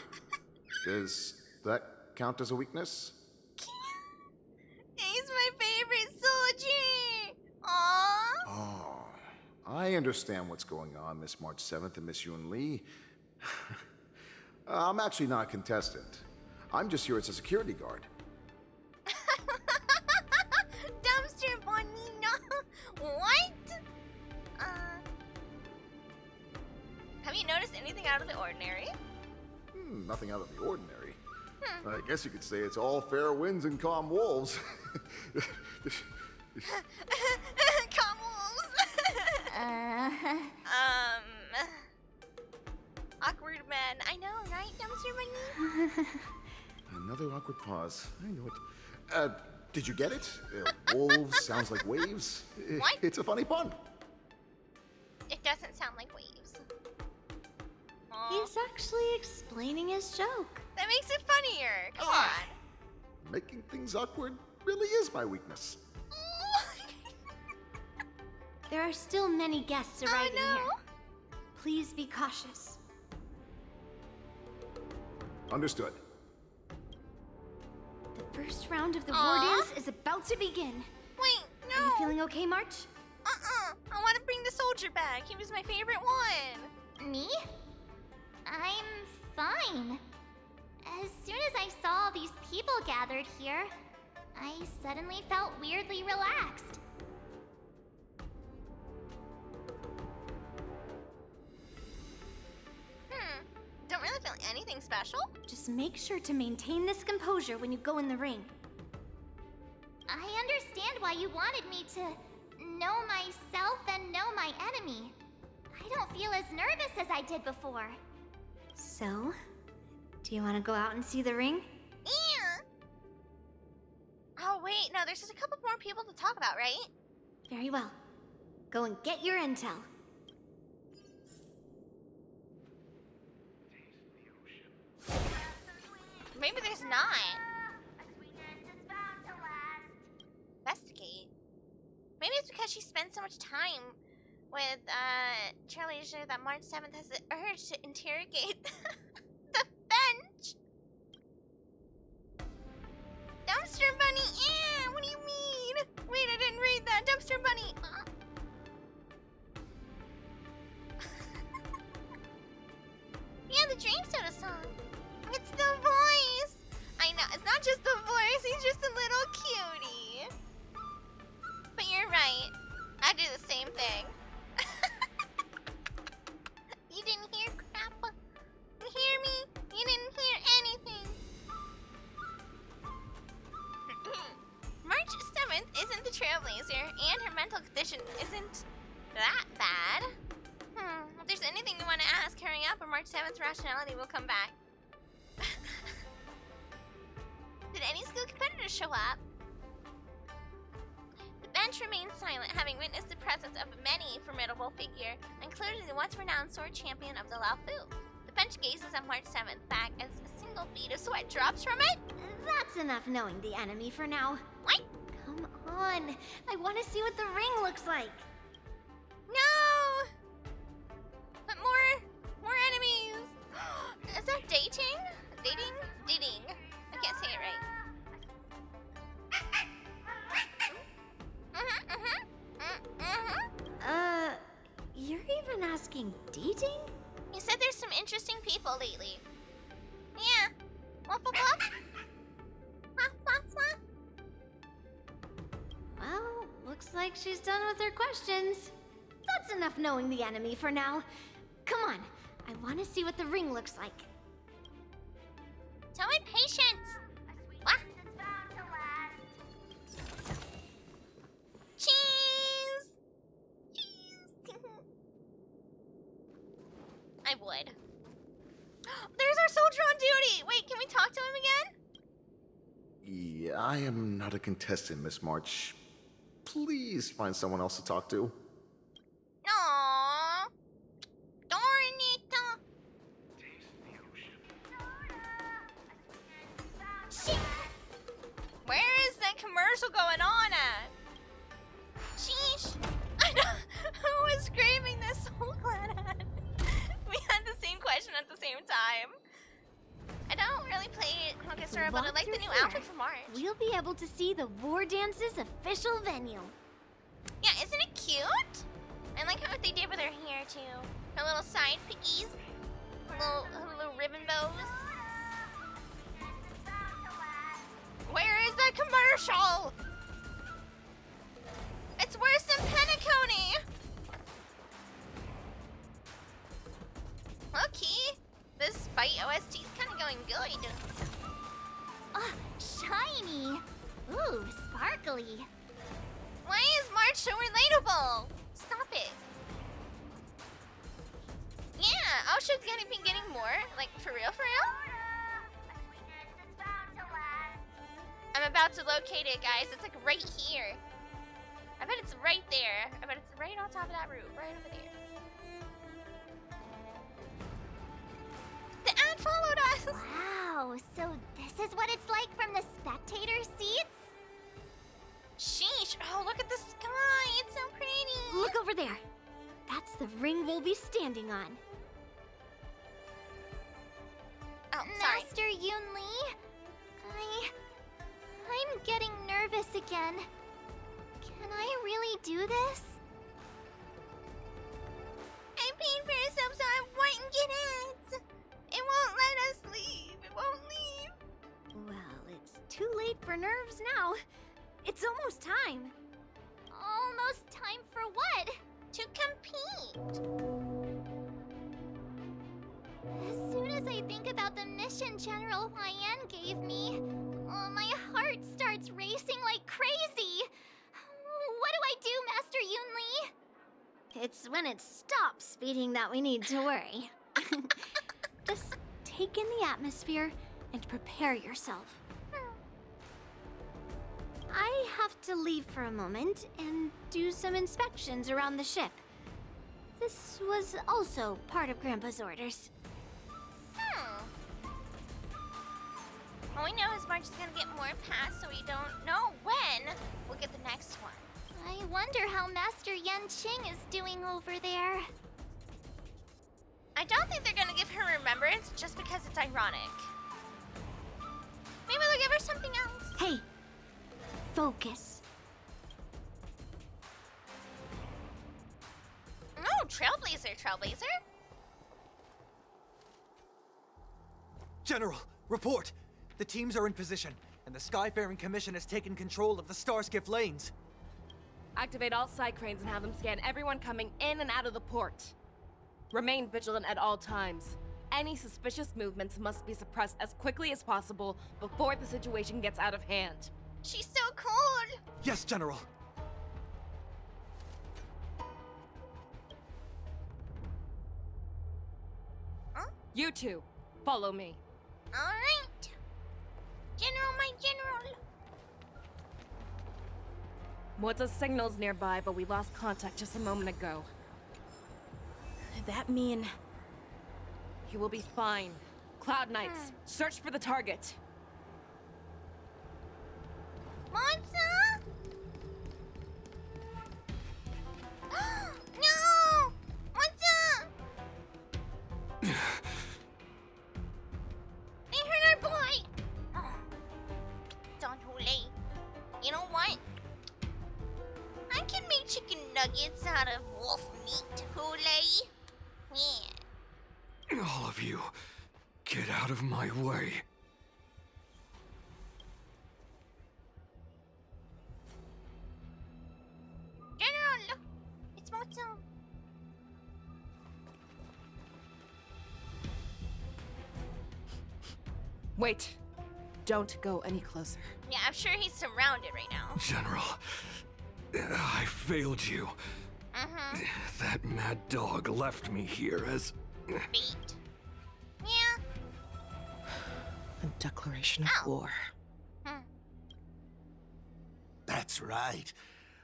Does that count as a weakness? He's my favorite soldier! Aww! Oh, I understand what's going on, Miss March 7th and Miss Yun Li. I'm actually not a contestant. I'm just here as a security guard. Dumpster Bonino! What? Have you noticed anything out of the ordinary? Nothing out of the ordinary. I guess you could say it's all fair winds and calm wolves. Calm wolves! Awkward man. I know, right, Dumpster Bonino? Another awkward pause. I know it. Did you get it? Wolves sounds like waves. What? It's a funny pun. It doesn't sound like waves. Aw. He's actually explaining his joke. That makes it funnier. Come on. Making things awkward really is my weakness. There are still many guests arriving no. here. Please be cautious. Understood. The first round of the Aw. war dance is about to begin. Wait, no. Are you feeling okay, March? I want to bring the soldier back. He was my favorite one. Me? I'm fine. As soon as I saw all these people gathered here, I suddenly felt weirdly relaxed. Don't really feel anything special. Just make sure to maintain this composure when you go in the ring. I understand why you wanted me to know myself and know my enemy. I don't feel as nervous as I did before. So, do you want to go out and see the ring? Yeah. Oh, wait, no, there's just a couple more people to talk about, right? Very well. Go and get your intel. Maybe there's not. Investigate. Maybe it's because she spends so much time with Charlie that March 7th has the urge to interrogate the bench. Dumpster Bunny, yeah, what do you mean? Wait, I didn't read that. Dumpster Bunny. Dream Soda song. It's the voice. I know, it's not just the voice, he's just a little cutie. But you're right. I do the same thing. You didn't hear crap. You hear me? You didn't hear anything. March 7th isn't the Trailblazer, and her mental condition isn't that bad. If there's anything you want to ask, hurry up, or March 7th rationality will come back. Did any school competitors show up? The bench remains silent, having witnessed the presence of many formidable figure, including the once-renowned sword champion of the Lao Fu. The bench gazes at March 7th back as a single bead of sweat drops from it. That's enough knowing the enemy for now. What? Come on. I want to see what the ring looks like. No! But more enemies. Is that dating? Dating? I can't say it right. You're even asking dating? You said there's some interesting people lately. Yeah. Woof woof woof. Woof woof woof. Well, looks like she's done with her questions. That's enough knowing the enemy for now. Come on, I want to see what the ring looks like. Tell my patience. What? Cheese. I would. There's our soldier on duty. Wait, can we talk to him again? Yeah, I am not a contestant, Miss March. Please find someone else to talk to. Aww. Darn it. Shit. Where is that commercial going on at? Sheesh. I know. Who was screaming this so glad at? We had the same question at the same time. I don't really play Honkai Star Rail, but I like the new outfit for March. We'll be able to see the War Dance's official venue. Yeah, isn't it cute? I like how what they did with her hair too. Her little side pickies, her little ribbon bows. Where is that commercial? It's worse than Penacony. Okay, this fight OST is kind of going good. Shiny. Ooh, sparkly. Why is March so relatable? Stop it. Yeah, Osho's gonna be getting more. Like, for real, for real? I'm about to locate it, guys. It's like right here. I bet it's right there. I bet it's right on top of that roof. Right over there. The ad followed us! Wow, so this is what it's like from the spectator seats? Sheesh. Oh, look at the sky. It's so pretty. Look over there. That's the ring we'll be standing on. Oh, sorry. Master Yoon Lee? I'm getting nervous again. Can I really do this? I'm paying for a sub so I won't get ads. It won't let us leave. It won't leave. Well, it's too late for nerves now. It's almost time. Almost time for what? To compete. As soon as I think about the mission General Huayan gave me, my heart starts racing like crazy. What do I do, Master Yoon Lee? It's when it stops beating that we need to worry. Just take in the atmosphere and prepare yourself. I have to leave for a moment and do some inspections around the ship. This was also part of Grandpa's orders. All we know is March is gonna get more pass, so we don't know when we'll get the next one. I wonder how Master Yan Qing is doing over there. I don't think they're gonna give her remembrance just because it's ironic. Maybe they'll give her something else. Hey, focus. Oh, Trailblazer. General, report! The teams are in position, and the Skyfaring Commission has taken control of the Starskiff lanes. Activate all side cranes and have them scan everyone coming in and out of the port. Remain vigilant at all times. Any suspicious movements must be suppressed as quickly as possible before the situation gets out of hand. She's so cool! Yes, General. Huh? You two, follow me. Alright. General, my general. Moza's signal's nearby, but we lost contact just a moment ago. Could that mean... He will be fine. Cloud Knights, search for the target. Monza? No! Monza! They hurt our boy! Don Hule. You know what? I can make chicken nuggets out of wolf meat, Hule. Yeah. All of you, get out of my way. General, it's Monza. Wait. Don't go any closer. Yeah, I'm sure he's surrounded right now. General, I failed you. That mad dog left me here as... Bait. Yeah. A declaration of war. That's right.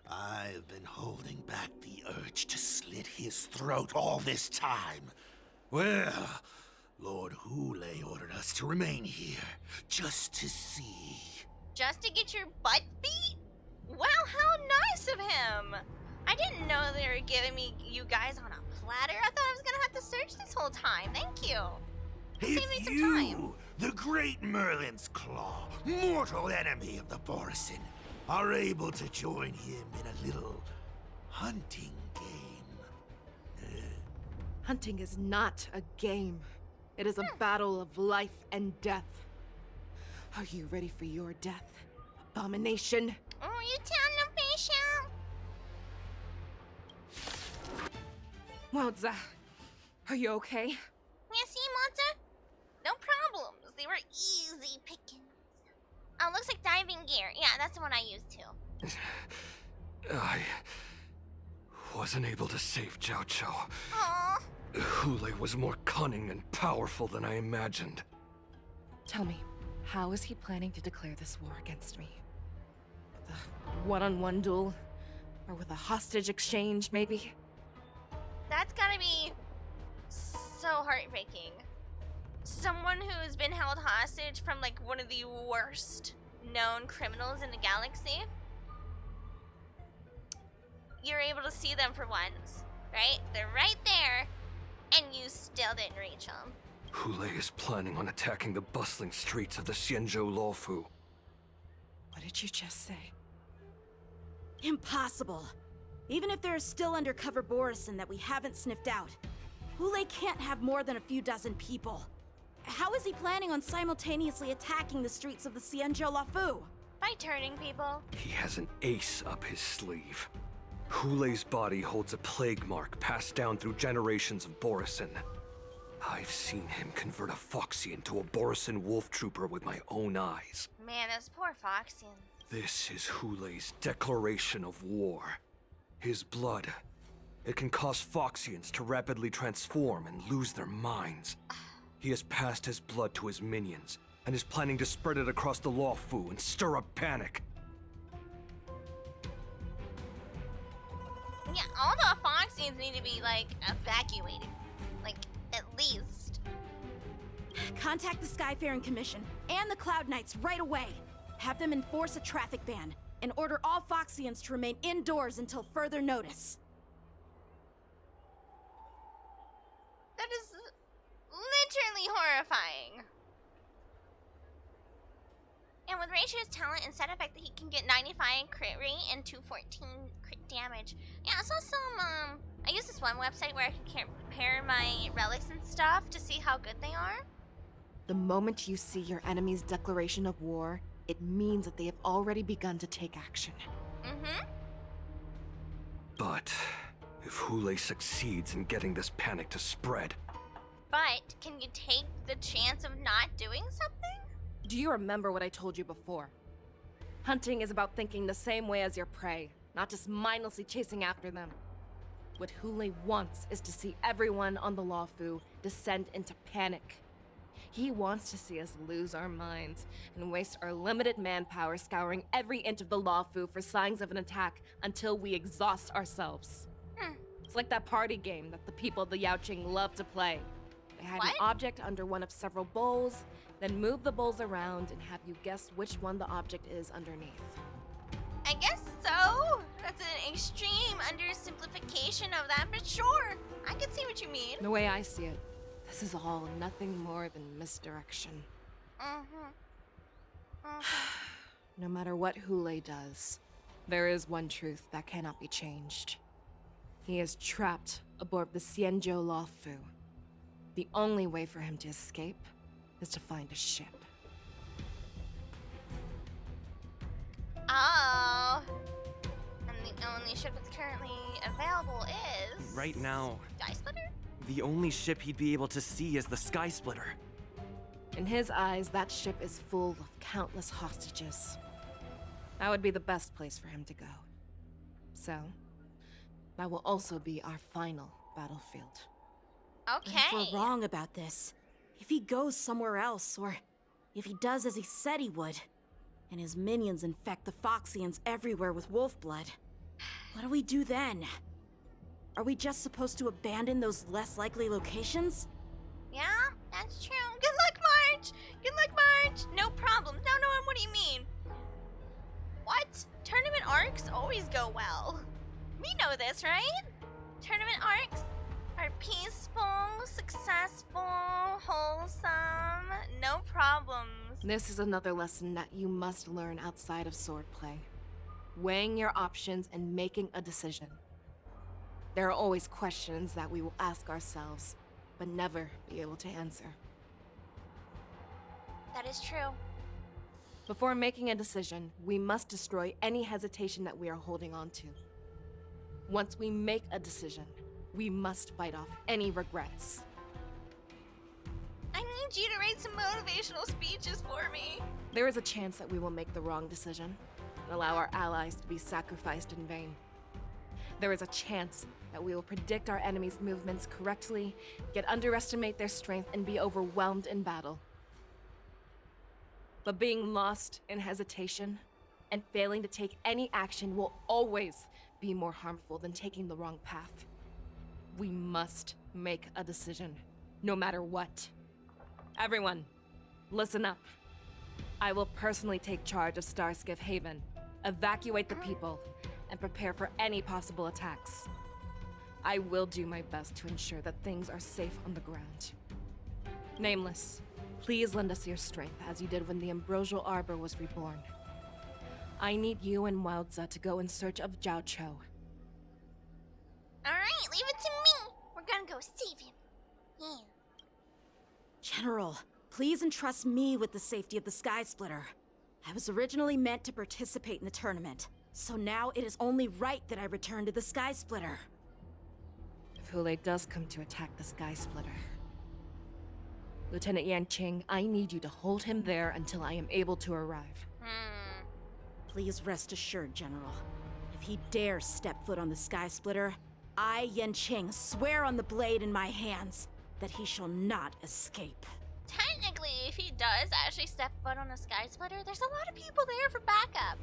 I've been holding back the urge to slit his throat all this time. Well, Lord Hule ordered us to remain here, just to see. Just to get your butt beat? Wow, how nice of him! I didn't know they were giving me you guys on a platter. I thought I was gonna have to search this whole time. Thank you. Save me some time. The great Merlin's Claw, mortal enemy of the Borisin, are able to join him in a little hunting game. Hunting is not a game. It is a battle of life and death. Are you ready for your death, abomination? Oh, you telling them, Feixiao? Moza, are you okay? Yeah, see, Monza? No problems. They were easy pickings. Oh, looks like diving gear. Yeah, that's the one I used too. I wasn't able to save Jiaoqiu. Aww. Hule was more cunning and powerful than I imagined. Tell me, how is he planning to declare this war against me? With a one-on-one duel? Or with a hostage exchange, maybe? That's gotta be so heartbreaking. Someone who's been held hostage from like one of the worst known criminals in the galaxy. You're able to see them for once, right? They're right there, and you still didn't reach them. Hule is planning on attacking the bustling streets of the Xianzhou Luofu. What did you just say? Impossible. Even if there are still undercover Borisin that we haven't sniffed out, Hule can't have more than a few dozen people. How is he planning on simultaneously attacking the streets of the Xianzhou Luofu? By turning people. He has an ace up his sleeve. Hule's body holds a plague mark passed down through generations of Borisin. I've seen him convert a Foxy into a Borisin wolf trooper with my own eyes. Man, those poor Foxians. This is Hule's declaration of war. His blood. It can cause Foxians to rapidly transform and lose their minds. He has passed his blood to his minions, and is planning to spread it across the Luofu and stir up panic. Yeah, all the Foxians need to be, like, evacuated. Like, at least. Contact the Skyfaring Commission and the Cloud Knights right away. Have them enforce a traffic ban and order all Foxians to remain indoors until further notice. That is literally horrifying. And with Reisha's talent and side effect that he can get 95 crit rate and 214 crit damage. Yeah, I saw some, I use this one website where I can compare my relics and stuff to see how good they are. The moment you see your enemy's declaration of war, it means that they have already begun to take action. Mm-hmm. But if Hule succeeds in getting this panic to spread, But can you take the chance of not doing something? Do you remember what I told you before? Hunting is about thinking the same way as your prey, not just mindlessly chasing after them. What Hule wants is to see everyone on the Luofu descend into panic. He wants to see us lose our minds and waste our limited manpower scouring every inch of the Luofu for signs of an attack until we exhaust ourselves. It's like that party game that the people of the Yaoqiu love to play. They hide an object under one of several bowls, then move the bowls around and have you guess which one the object is underneath. I guess so. That's an extreme undersimplification of that, but sure. I can see what you mean. The way I see it, this is all nothing more than misdirection. No matter what Hule does, there is one truth that cannot be changed. He is trapped aboard the Xianzhou Luofu. The only way for him to escape is to find a ship. Oh. And the only ship that's currently available is... Right now, Sky Splitter? the only ship he'd be able to see is the Sky Splitter. In his eyes, that ship is full of countless hostages. That would be the best place for him to go. So, that will also be our final battlefield. But if we're wrong about this, if he goes somewhere else, or if he does as he said he would, and his minions infect the Foxians everywhere with wolf blood, what do we do then? Are we just supposed to abandon those less likely locations? Yeah, that's true. Good luck, March! Good luck, March! No problem. No, what do you mean? What? Tournament arcs always go well. We know this, right? Tournament arcs are peaceful, successful, wholesome, no problems. This is another lesson that you must learn outside of swordplay. Weighing your options and making a decision. There are always questions that we will ask ourselves, but never be able to answer. That is true. Before making a decision, we must destroy any hesitation that we are holding on to. Once we make a decision, we must fight off any regrets. I need you to write some motivational speeches for me. There is a chance that we will make the wrong decision and allow our allies to be sacrificed in vain. There is a chance that we will predict our enemies' movements correctly, yet underestimate their strength and be overwhelmed in battle. But being lost in hesitation and failing to take any action will always be more harmful than taking the wrong path. We must make a decision, no matter what. Everyone, listen up. I will personally take charge of Starskiff Haven, evacuate the people, and prepare for any possible attacks. I will do my best to ensure that things are safe on the ground. Nameless, please lend us your strength as you did when the Ambrosial Arbor was reborn. I need you and Wildza to go in search of Jiaoqiu. Alright, leave it to me. We're gonna go save him. Yeah. General, please entrust me with the safety of the Sky Splitter. I was originally meant to participate in the tournament, so now it is only right that I return to the Sky Splitter. If Hule does come to attack the Sky Splitter, Lieutenant Yanqing, I need you to hold him there until I am able to arrive. Please rest assured, General. If he dares step foot on the Sky Splitter, I, Yanqing, swear on the blade in my hands that he shall not escape. Technically, if he does actually step foot on a Sky Splitter, there's a lot of people there for backup.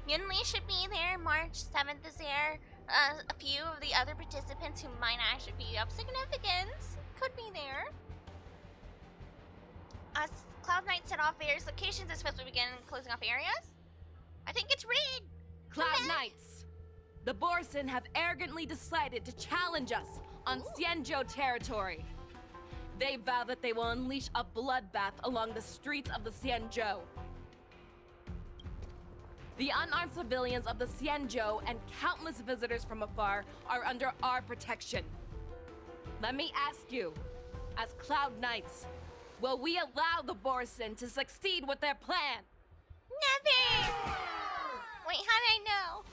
Yunli should be there, March 7th is there, a few of the other participants who might actually be of significance could be there. Cloud Knight set off various locations, especially begin closing off areas. I think it's rigged. Cloud Knights, the Borson have arrogantly decided to challenge us on Xianzhou territory. They vow that they will unleash a bloodbath along the streets of the Xianzhou. The unarmed civilians of the Xianzhou and countless visitors from afar are under our protection. Let me ask you, as Cloud Knights, Will we allow the Borson to succeed with their plan? Never! Wait, how did I know?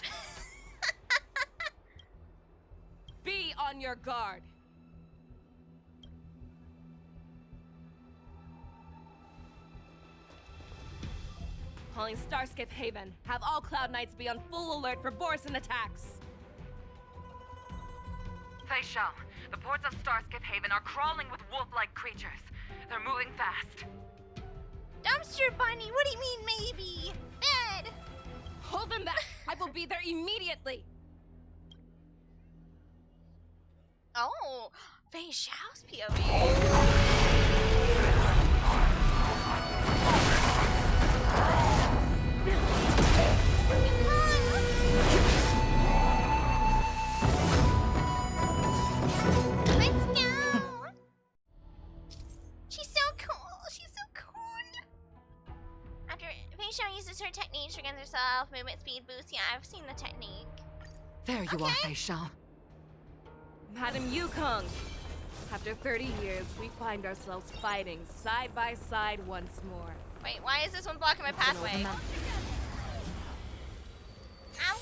Be on your guard. Calling Starskip Haven. Have all Cloud Knights be on full alert for Borson attacks. Feixiao, the ports of Starskip Haven are crawling with wolf-like creatures. They're moving fast. Dumpster Bunny, what do you mean maybe? Bed! Hold them back! I will be there immediately! Oh, Feixiao's POV. Let's go! She's so cool. She's so cool. After Feixiao uses her technique to against herself, movement speed boost. Yeah, I've seen the technique. There you are, Feixiao. Madam Yukong, after 30 years, we find ourselves fighting side by side once more. Wait, why is this one blocking my pathway? Ow!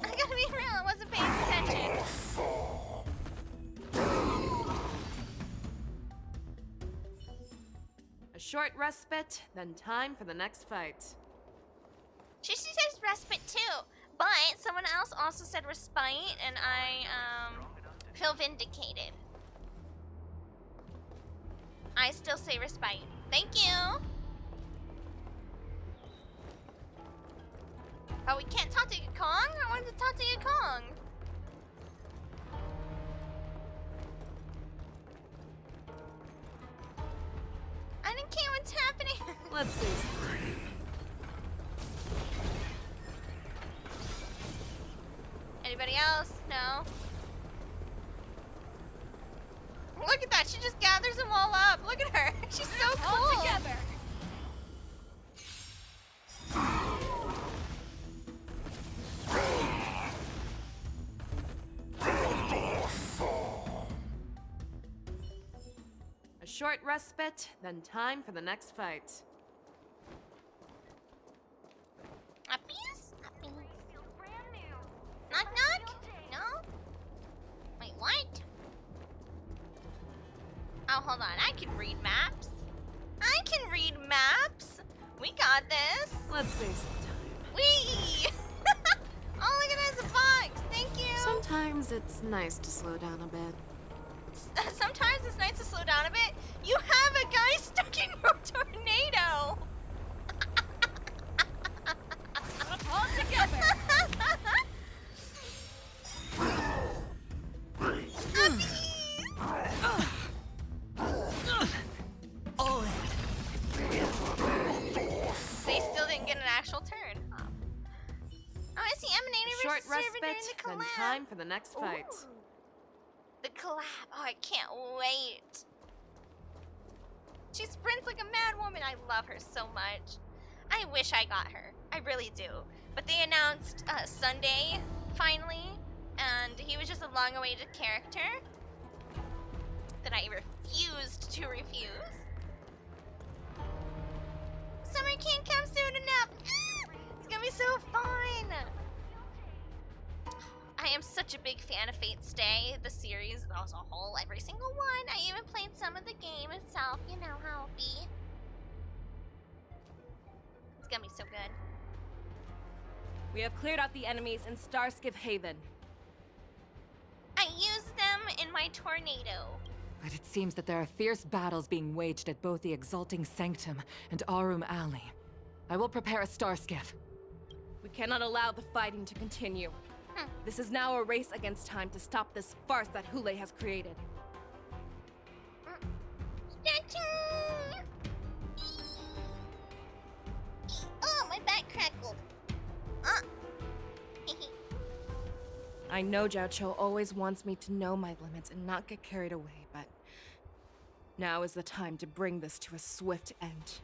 I gotta be real, I wasn't paying attention. A short respite, then time for the next fight. She says respite too, but someone else also said respite, and I feel vindicated. I still say respite. Thank you. Oh, we can't talk to Yukong? I wanted to talk to Yukong. I didn't care what's happening. Let's see. Anybody else? No? Look at that, she just gathers them all up. Look at her. She's so cool. All together. A short respite, then time for the next fight. Uppies? Knock knock? No? Wait, what? Oh, hold on. I can read maps. I can read maps. We got this. Let's save some time. Wee! Oh, look at this, a box. Thank you. Sometimes it's nice to slow down a bit. Sometimes it's nice to slow down a bit. You have a guy stuck in your tornado. All together. They still didn't get an actual turn. Huh. Oh, I see Emanator Short versus Servitor in respite, the then collab. time for the next fight. Ooh. The collab. Oh, I can't wait. She sprints like a mad woman. I love her so much. I wish I got her. I really do. But they announced Sunday, finally, and he was just a long-awaited character that I refused to refuse. Summer can't come soon enough. It's gonna be so fun. I am such a big fan of Fate Stay, the series as a whole, every single one. I even played some of the game itself. You know how it be. It's gonna be so good. We have cleared out the enemies in Starskip Haven. I used them in my tornado. But it seems that there are fierce battles being waged at both the Exalting Sanctum and Arum Alley. I will prepare a star skiff. We cannot allow the fighting to continue. This is now a race against time to stop this farce that Hule has created. Oh, my back crackled. I know Jiaoqiu always wants me to know my limits and not get carried away, but now is the time to bring this to a swift end.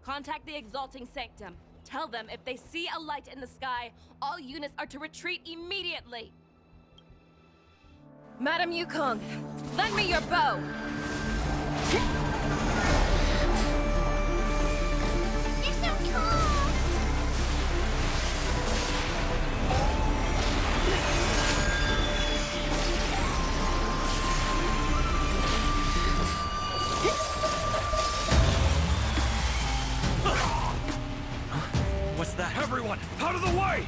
Contact the Exalting Sanctum. Tell them if they see a light in the sky, all units are to retreat immediately. Madam Yukong, Lend me your bow! You're so cool! What's that? Everyone, out of the way!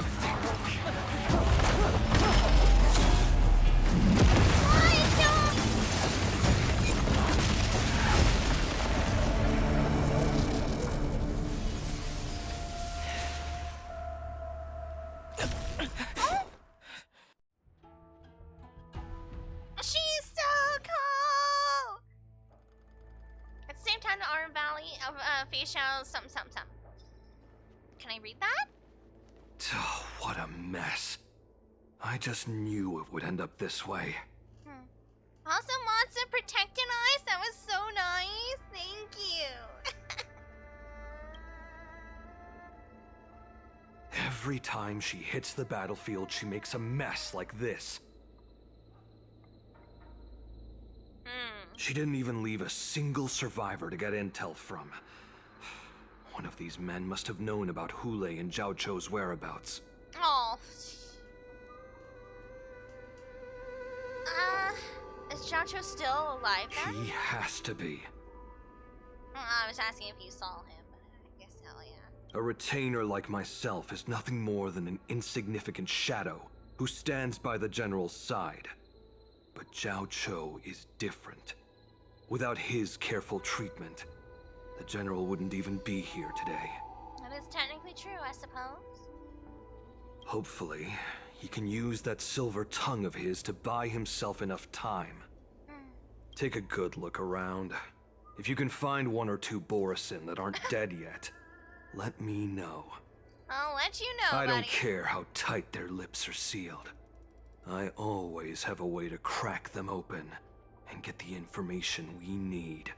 She's so cool! At the same time, the Arm Valley of Feixiao, something. Can I read that? Oh, what a mess. I just knew it would end up this way. Also, Monster protecting us. That was so nice. Thank you. Every time she hits the battlefield, she makes a mess like this. She didn't even leave a single survivor to get intel from. One of these men must have known about Hule and Jiaoqiu's whereabouts. Oh. Is Jiaoqiu still alive then? He has to be. I was asking if you saw him, but I guess hell yeah. A retainer like myself is nothing more than an insignificant shadow who stands by the general's side. But Jiaoqiu is different. Without his careful treatment, the general wouldn't even be here today. That is technically true, I suppose. Hopefully, he can use that silver tongue of his to buy himself enough time. Take a good look around. If you can find one or two Borisin that aren't dead yet, let me know. I'll let you know, I buddy. don't care how tight their lips are sealed. I always have a way to crack them open and get the information we need.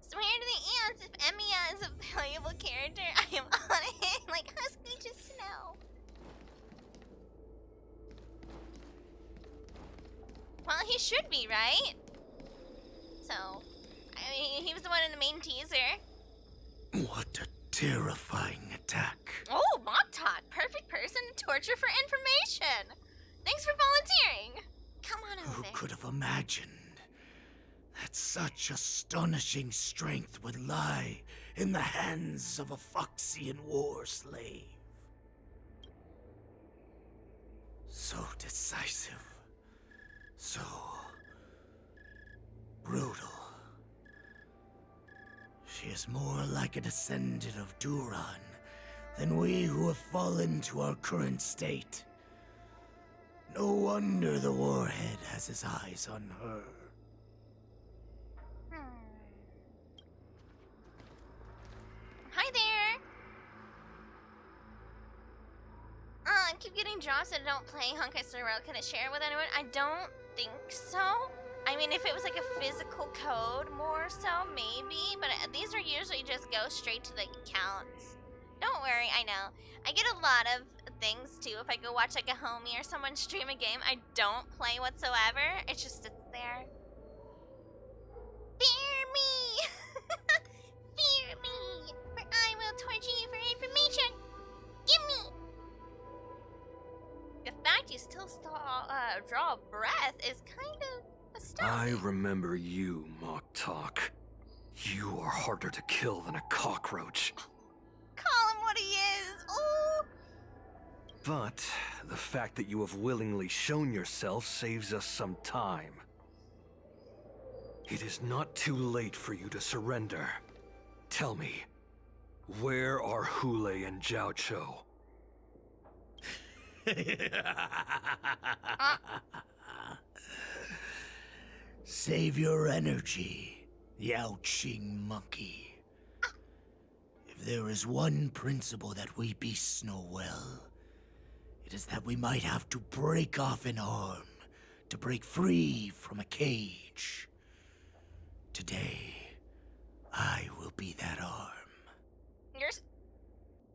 Swear to the ants, if Emiya is a valuable character, I am on it like husky to snow. Well, he should be, right? So, I mean, he was the one in the main teaser. What a terrifying attack. Oh, Mock Talk, perfect person to torture for information. Thanks for volunteering. Come on over. Who could have imagined that such astonishing strength would lie in the hands of a Foxian war slave? So decisive. So brutal. She is more like a descendant of Duran than we who have fallen to our current state. No wonder the Warhead has his eyes on her. Hi there. I keep getting drops that I don't play Honkai Star Rail. Can I share it with anyone? I don't think so. I mean, if it was like a physical code more so, maybe. But these are usually just go straight to the accounts. Don't worry, I know. I get a lot of things too. If I go watch like a homie or someone stream a game I don't play whatsoever, it just sits there. Fear me! Fear me! For I will torture you for information! Give me! The fact you still draw a breath is kind of astounding. I remember you, Mock Talk. You are harder to kill than a cockroach. Call him what he is! Ooh! But the fact that you have willingly shown yourself saves us some time. It is not too late for you to surrender. Tell me, where are Hule and Jiaoqiu? Save your energy, Yaoqing monkey. If there is one principle that we beasts know well, it is that we might have to break off an arm to break free from a cage. Today, I will be that arm.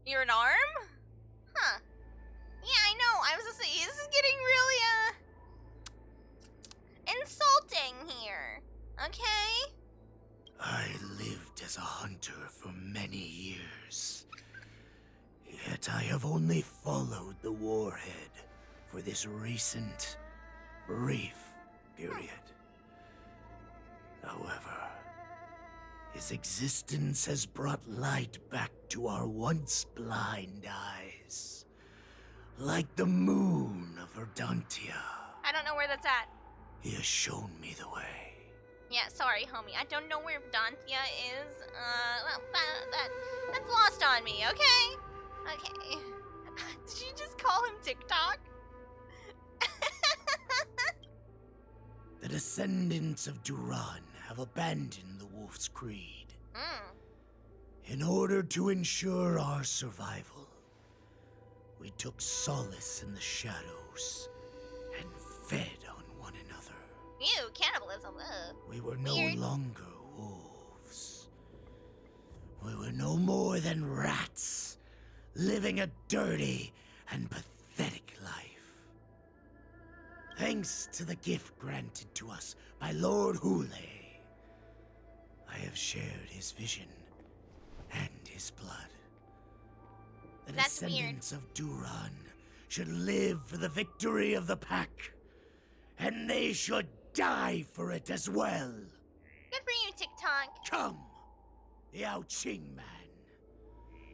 You're an arm? Huh. Yeah, I know. I was gonna say, this is getting really, Okay. I lived as a hunter for many years. Yet I have only followed the warhead for this recent, brief period. However, his existence has brought light back to our once blind eyes. Like the moon of Verdantia. I don't know where that's at. He has shown me the way. Yeah, sorry, homie. I don't know where Dantia is. Well, that's lost on me, okay? Okay. Did you just call him TikTok? The descendants of Duran have abandoned the Wolf's Creed. In order to ensure our survival, we took solace in the shadows and fed on one another. Ew, cannibalism. Ugh. We were no Weird. longer wolves. We were no more than rats, living a dirty and pathetic life. Thanks to the gift granted to us by Lord Hule, I have shared his vision and his blood. The That's weird. descendants of Duran should live for the victory of the pack, and they should die for it as well. Good for you, TikTok. Come, Jiaoqiu man.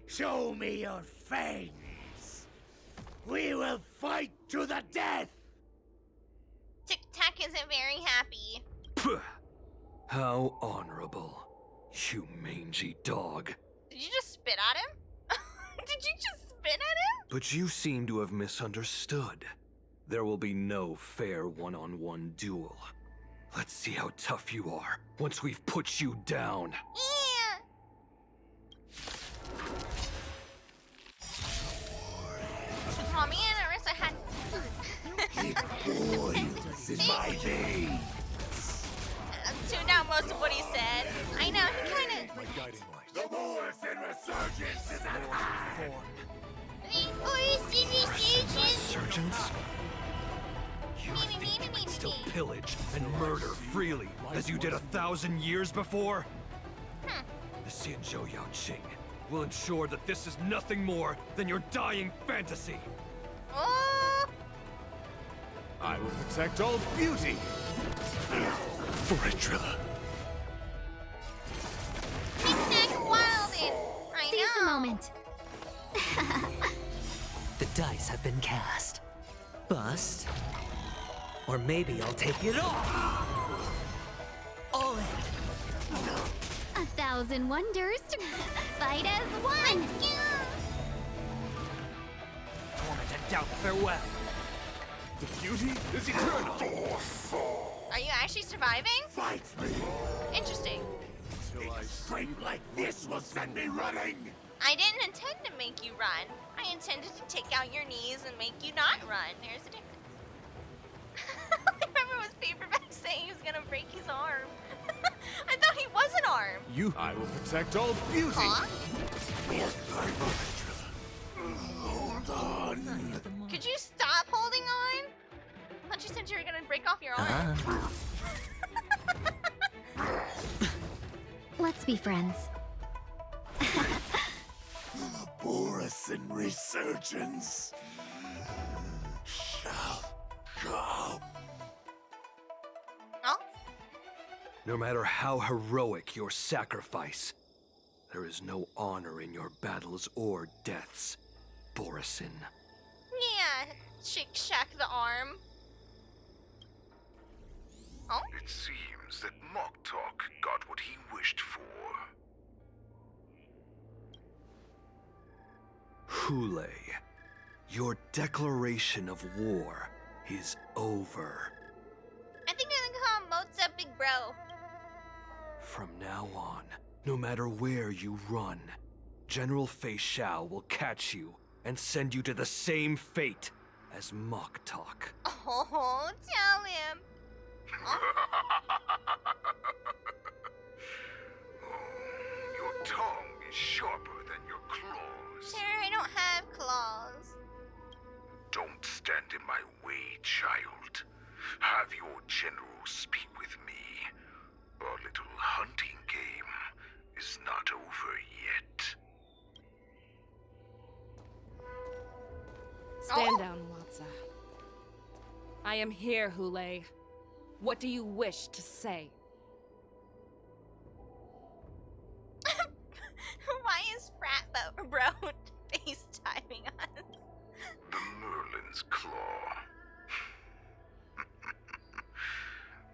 Show me your fangs. We will fight to the death. TikTok isn't very happy. Pugh. How honorable, you mangy dog. Did you just spit at him? Did you just spit at him? But you seem to have misunderstood. There will be no fair one-on-one duel. Let's see how tough you are once we've put you down. Yeah. Oh man, Arissa had. Boils in my veins. Tuned out most of what he said. I know, he kind of. My guiding light. The Morrison resurgence is at hand. Resurgence? You think you can still pillage and murder freely as you did 1,000 years before? The Xianzhou Yaoqing will ensure that this is nothing more than your dying fantasy. Oh! I will protect all beauty. For it, Trilla. Tic-tac wildin'. I Seize know. the moment. The dice have been cast. Bust. Or maybe I'll take it all. All in. 1,000 wonders. Fight as one. Torment and doubt farewell. The beauty is eternal. Are you actually surviving? Fight me. Interesting. Strength like this will send me running. I didn't intend to make you run. I intended to take out your knees and make you not run. There's a difference. I remember was Paperback saying he was gonna break his arm. I thought he was an arm. I will protect all beauty. Huh? Hold on. Could you stop holding on? I thought you said you were gonna break off your arm. Let's be friends. The Morrison resurgence shall come. Oh? No matter how heroic your sacrifice, there is no honor in your battles or deaths, Borisin. Yeah, Shake Shack the arm. Oh? It seems that Moktok got what he wished for. Hule, your declaration of war is over. I think I'm gonna call him Moza Big Bro. From now on, no matter where you run, General Feixiao will catch you and send you to the same fate as Moktok. Oh, tell him. Your tongue is sharper than your claws. Sir, I don't have claws. Don't stand in my way, child. Have your general speak with me, Our little hunting game is not over yet. Stand down, Watsa. I am here, Hule. What do you wish to say? Why is Frat Bro FaceTiming us? The Merlin's Claw.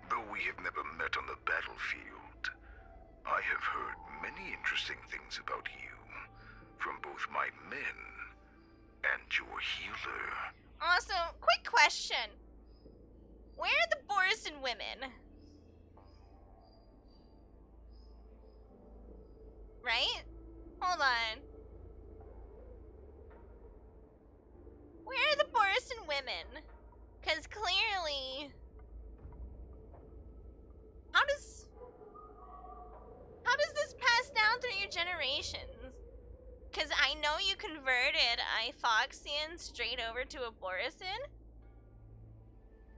Though we have never met on the battlefield, I have heard many interesting things about you from both my men and your healer. Also, quick question. Where are the Borison women? Right? Hold on. Where are the Borison women? Because clearly... How does this pass down through your generations? Because I know you converted a Foxian straight over to a Borison.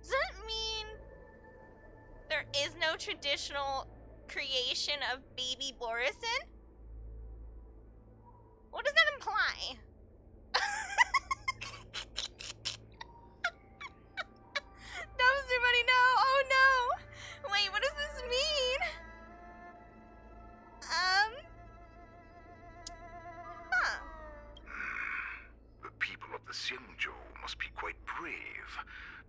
Does that mean there is no traditional creation of baby Borison? What does that imply? Dumpster buddy, no! Oh no! Wait, what does this mean? The people of the Xiangzhou must be quite brave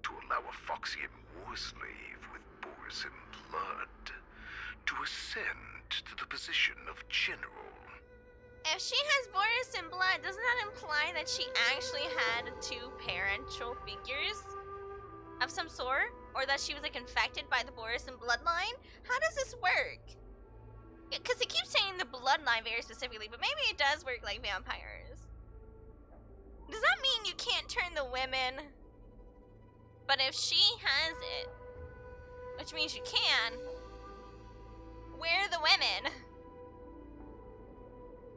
to allow a Foxian war slave with Borison blood to ascend to the position of general. If she has Borison blood, doesn't that imply that she actually had two parental figures of some sort? Or that she was like infected by the Borison bloodline? How does this work? Because it keeps saying the bloodline very specifically, but maybe it does work like vampires. Does that mean you can't turn the women? But if she has it, which means you can, where are the women?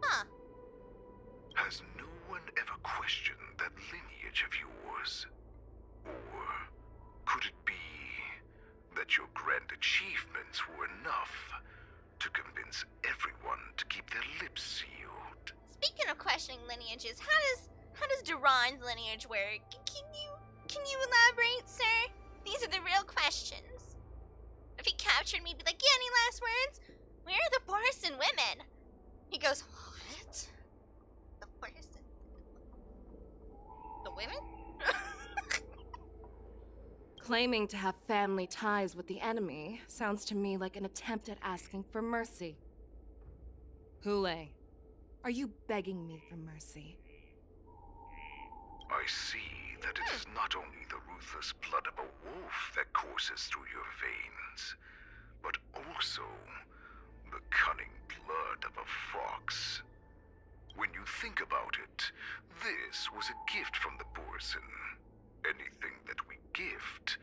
Huh. Has no one ever questioned that lineage of yours? Or could it be that your grand achievements were enough to convince everyone to keep their lips sealed? Speaking of questioning lineages, how does Duran's lineage work? Can you elaborate, sir? These are the real questions. If he captured me, be like, yeah, any last words? Where are the Borison women? He goes, what? The Borison? The women? Claiming to have family ties with the enemy sounds to me like an attempt at asking for mercy. Hule, are you begging me for mercy? I see that it is not only the ruthless blood of a wolf that courses through your veins, but also the cunning blood of a fox. When you think about it, this was a gift from the Borison. Anything that we gift,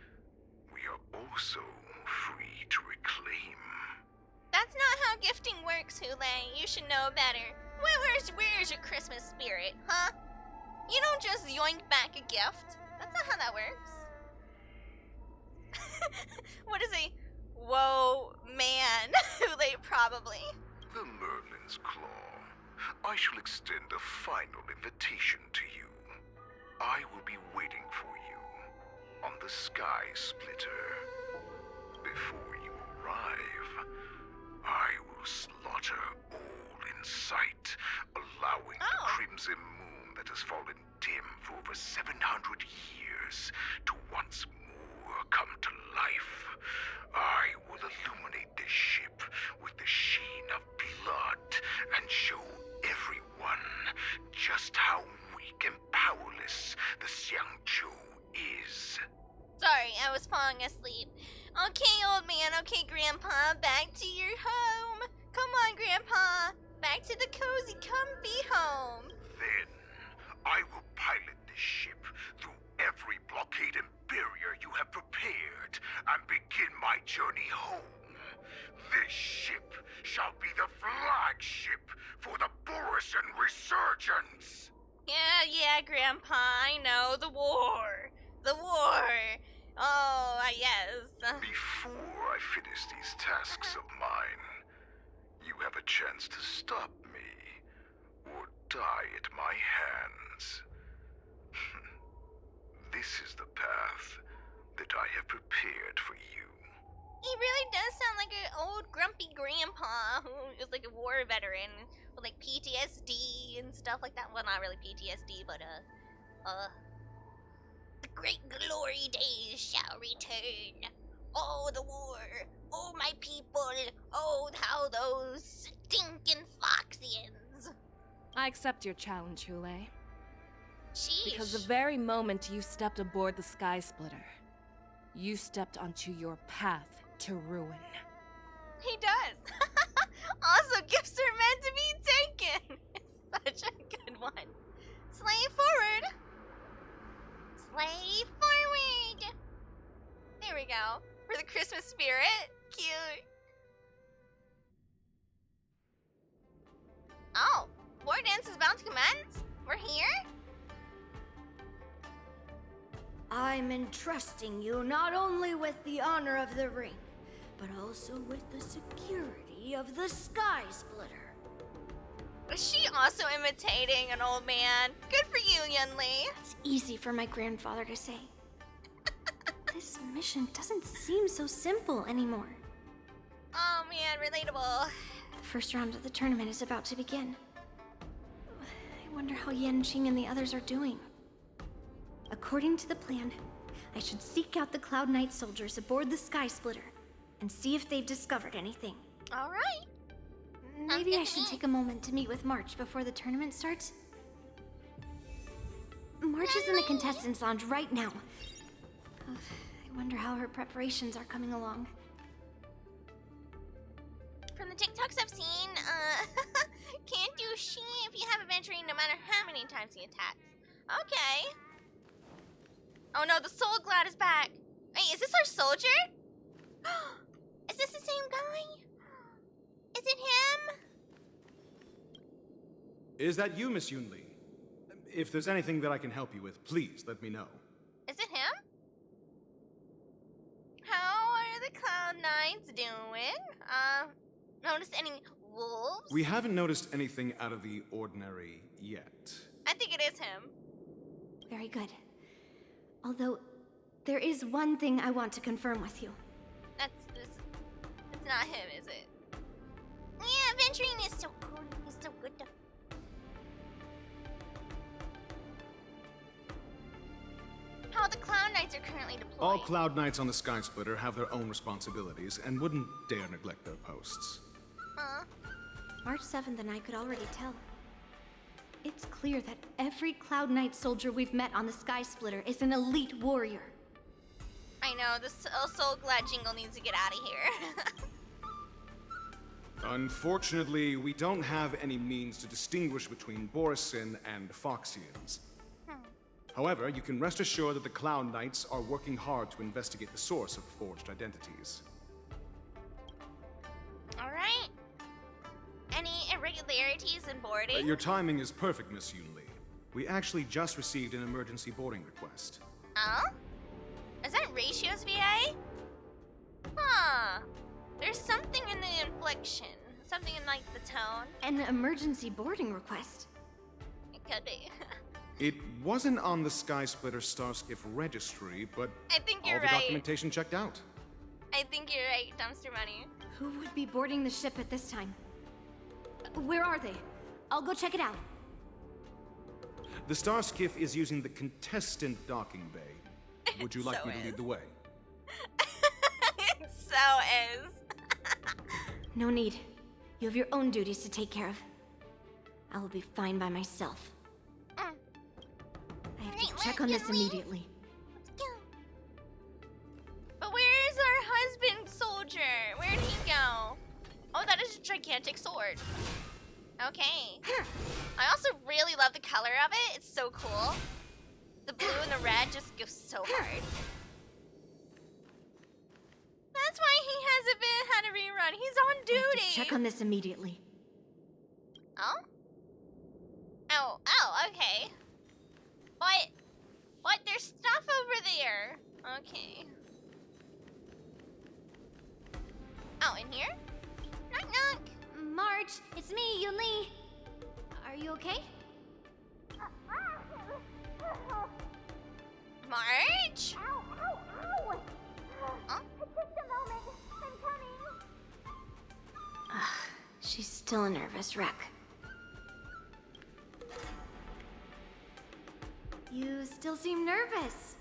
we are also free to reclaim. That's not how gifting works, Hule. You should know better. Where's your Christmas spirit, huh? You don't just yoink back a gift. That's not how that works. What is a whoa man? Hule, probably. The Merlin's Claw. I shall extend a final invitation to you. I will be waiting for you on the Sky Splitter. Before you arrive, I will slaughter all in sight, allowing the crimson moon that has fallen dim for over 700 years to once more come to life. I will illuminate this ship with the sheen of blood and show everyone just how weak and powerless the Xiangzhou is. Sorry, I was falling asleep. Okay, old man. Okay, Grandpa. Back to your home. Come on, Grandpa. Back to the cozy, comfy home. Then, I will pilot this ship through every blockade and barrier you have prepared and begin my journey home. This ship shall be the flagship for the Borison Resurgence. Yeah, Grandpa. I know. The war. Yes. Before I finish these tasks of mine, you have a chance to stop me, or die at my hands. This is the path that I have prepared for you. He really does sound like an old grumpy grandpa who is like a war veteran with like PTSD and stuff like that. Well, not really PTSD, but the great glory days shall return. Oh, the war. Oh, my people. Oh, how those stinking Foxians. I accept your challenge, Hule. Sheesh. Because the very moment you stepped aboard the Sky Splitter, you stepped onto your path to ruin. He does. Also, gifts are meant to be taken. It's such a good one. Slay forward. Slay forward. There we go. For the Christmas spirit. Cute. Oh, war dance is about to commence? We're here? I'm entrusting you not only with the honor of the ring, but also with the security of the Sky Splitter. Is she also imitating an old man? Good for you, Yunli. It's easy for my grandfather to say. This mission doesn't seem so simple anymore. Oh man, relatable. The first round of the tournament is about to begin. I wonder how Yanqing and the others are doing. According to the plan, I should seek out the Cloud Knight soldiers aboard the Sky Splitter and see if they've discovered anything. All right. Maybe I should take a moment to meet with March before the tournament starts. March is in the contestants' lounge right now. I wonder how her preparations are coming along. From the TikToks I've seen, can't do shit if you have adventuring no matter how many times he attacks. Okay. Oh no, the Soul Glad is back. Wait, is this our soldier? Is this the same guy? Is it him? Is that you, Miss Yunli? If there's anything that I can help you with, please let me know. Is it him? How are the Cloud Knights doing? Noticed any wolves? We haven't noticed anything out of the ordinary yet. I think it is him. Very good. Although, there is one thing I want to confirm with you. It's not him, is it? Yeah, adventuring is so cool. He's so good. How the Cloud Knights are currently deployed. All Cloud Knights on the Sky Splitter have their own responsibilities and wouldn't dare neglect their posts. March 7th and I could already tell. It's clear that every Cloud Knight soldier we've met on the Sky Splitter is an elite warrior. I know, the Soul Glad jingle needs to get out of here. Unfortunately, we don't have any means to distinguish between Borisin and Foxians. However, you can rest assured that the Cloud Knights are working hard to investigate the source of forged identities. Alright. Any irregularities in boarding? Your timing is perfect, Miss Yunli. We actually just received an emergency boarding request. Oh? Is that Ratio's VA? Huh. There's something in the inflection. Something in, like, the tone. An emergency boarding request? It could be. It wasn't on the Sky Splitter Starskiff registry, but I think you're all the right. documentation checked out. I think you're right, Dumpster Money. Who would be boarding the ship at this time? Where are they? I'll go check it out. The Starskiff is using the contestant docking bay. Would you like me to lead the way? It so is. No need. You have your own duties to take care of. I will be fine by myself. I have to check on this immediately. But where is our husband soldier? Where did he go? Oh, that is a gigantic sword. Okay. I also really love the color of it. It's so cool. The blue and the red just go so hard. That's why he hasn't had a rerun. He's on duty. I have to check on this immediately. Oh? Oh, okay. What? There's stuff over there. Okay. Oh, in here? Knock knock. March, it's me, Yunli. Are you okay? March? Ow, ow, ow! Huh? Just a moment. I'm coming. Ugh, she's still a nervous wreck. You still seem nervous.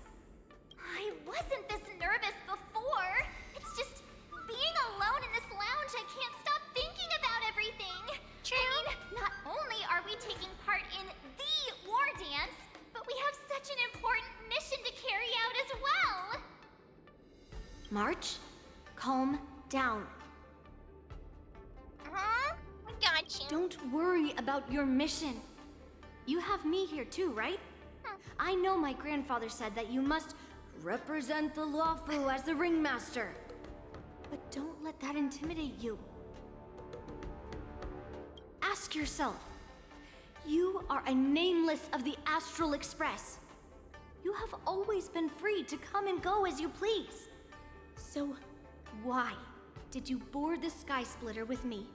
I wasn't this nervous before. It's just being alone in this lounge, I can't stop thinking about everything. True. I mean, not only are we taking part in the war dance, but we have such an important mission to carry out as well. March, calm down. Huh? I got you. Don't worry about your mission. You have me here too, right? I know my grandfather said that you must represent the Luofu as the ringmaster. But don't let that intimidate you. Ask yourself, you are a nameless of the Astral Express. You have always been free to come and go as you please. So why did you board the Sky Splitter with me